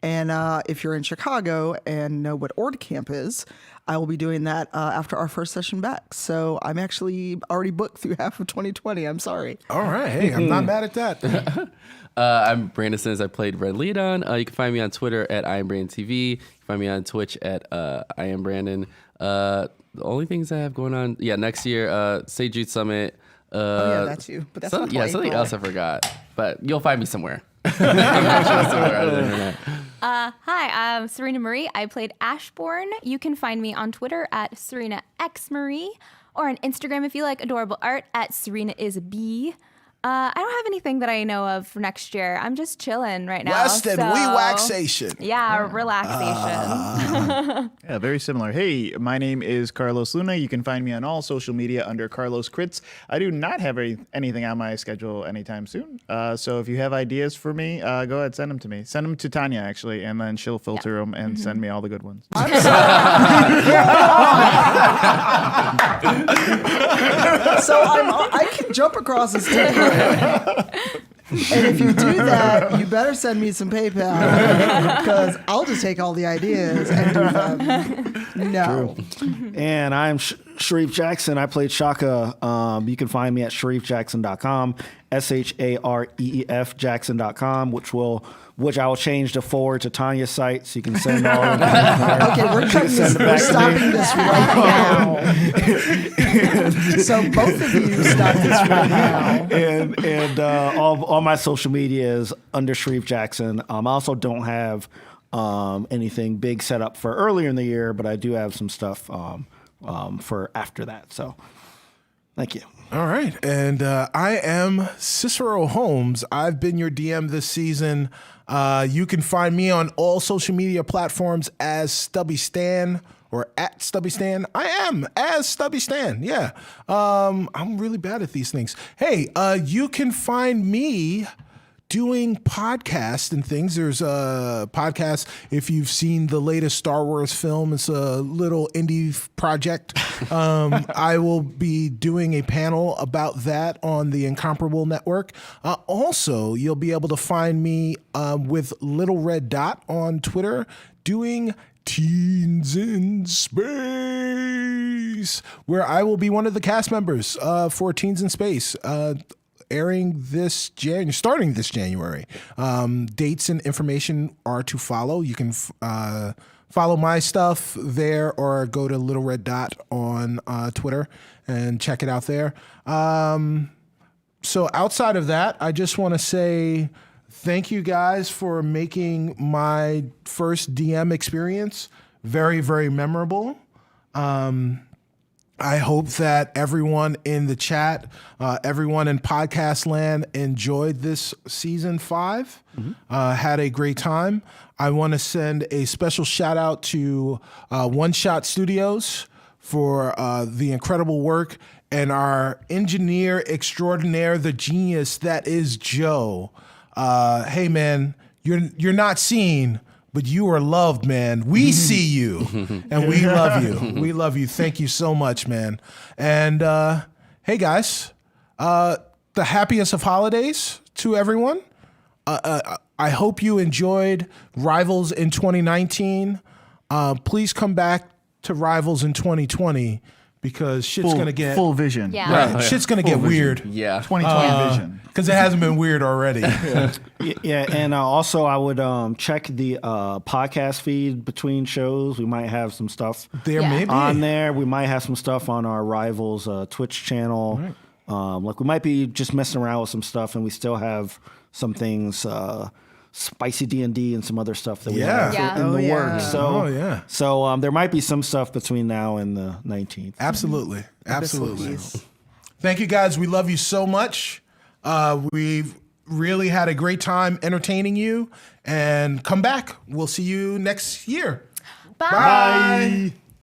And if you're in Chicago and know what OrdCamp is, I will be doing that after our first session back. So I'm actually already booked through half of 2020. I'm sorry. All right. Hey, I'm not mad at that. I'm Brandon Stennis. I played Red Leadon. You can find me on Twitter at IamBrandonTV. You can find me on Twitch at IamBrandon. The only things I have going on, next year, Sage Youth Summit. That's you. But that's not something else I forgot. But you'll find me somewhere. Hi, I'm SurenaXMarie. I played Ashbourne. You can find me on Twitter at SurenaXMarie or on Instagram if you like adorable art at SurenaIsB. I don't have anything that I know of for next year. I'm just chilling right now. Less than waxation. Yeah, relaxation. Yeah, very similar. Hey, my name is Carlos Luna. You can find me on all social media under Carlos Crits. I do not have anything on my schedule anytime soon. So if you have ideas for me, go ahead, send them to me. Send them to Tanya, actually, and then she'll filter them and send me all the good ones. So I can jump across this table. And if you do that, you better send me some PayPal because I'll just take all the ideas and do them. No. And I'm Shareef Jackson. I played Shaka. You can find me at ShareefJackson.com, ShareefJackson.com, which I will change the forward to Tanya's site so you can send all of them. Okay, we're cutting this. We're stopping this right now. So both of you stop this right now. And all my social media is under Shareef Jackson. I also don't have anything big set up for earlier in the year, but I do have some stuff for after that. So thank you. All right. And I am Cicero Holmes. I've been your DM this season. You can find me on all social media platforms as Stubby Stan or at Stubby Stan. I am as Stubby Stan. Yeah. I'm really bad at these things. Hey, you can find me doing podcasts and things. There's a podcast. If you've seen the latest Star Wars film, it's a little indie project. I will be doing a panel about that on the Incomparable Network. Also, you'll be able to find me with Little Red Dot on Twitter doing Teens in Space, where I will be one of the cast members for Teens in Space. Starting this January. Dates and information are to follow. You can follow my stuff there or go to Little Red Dot on Twitter and check it out there. So outside of that, I just want to say thank you guys for making my first DM experience very, very memorable. I hope that everyone in the chat, everyone in podcast land enjoyed this season 5, had a great time. I want to send a special shout out to One Shot Studios for the incredible work and our engineer extraordinaire, the genius that is Joe. Hey man, you're not seen, but you are loved, man. We see you, and we love you. We love you. Thank you so much, man. And hey, guys, the happiest of holidays to everyone. I hope you enjoyed Rivals in 2019. Please come back to Rivals in 2020 because shit's gonna get full vision. Yeah. right. Shit's gonna get weird. Yeah. 2020 vision. Because it hasn't been weird already. Yeah, and also I would check the podcast feed between shows. We might have some stuff There may be. on there. We might have some stuff on our Rivals Twitch channel. Like we might be just messing around with some stuff, and we still have some things, spicy D&D and some other stuff that we have Yeah. in the yeah. works. So, Oh, yeah. So there might be some stuff between now and the 19th. Absolutely. Absolutely. Thank you guys. We love you so much. We've really had a great time entertaining you. And come back. We'll see you next year. Bye. Bye.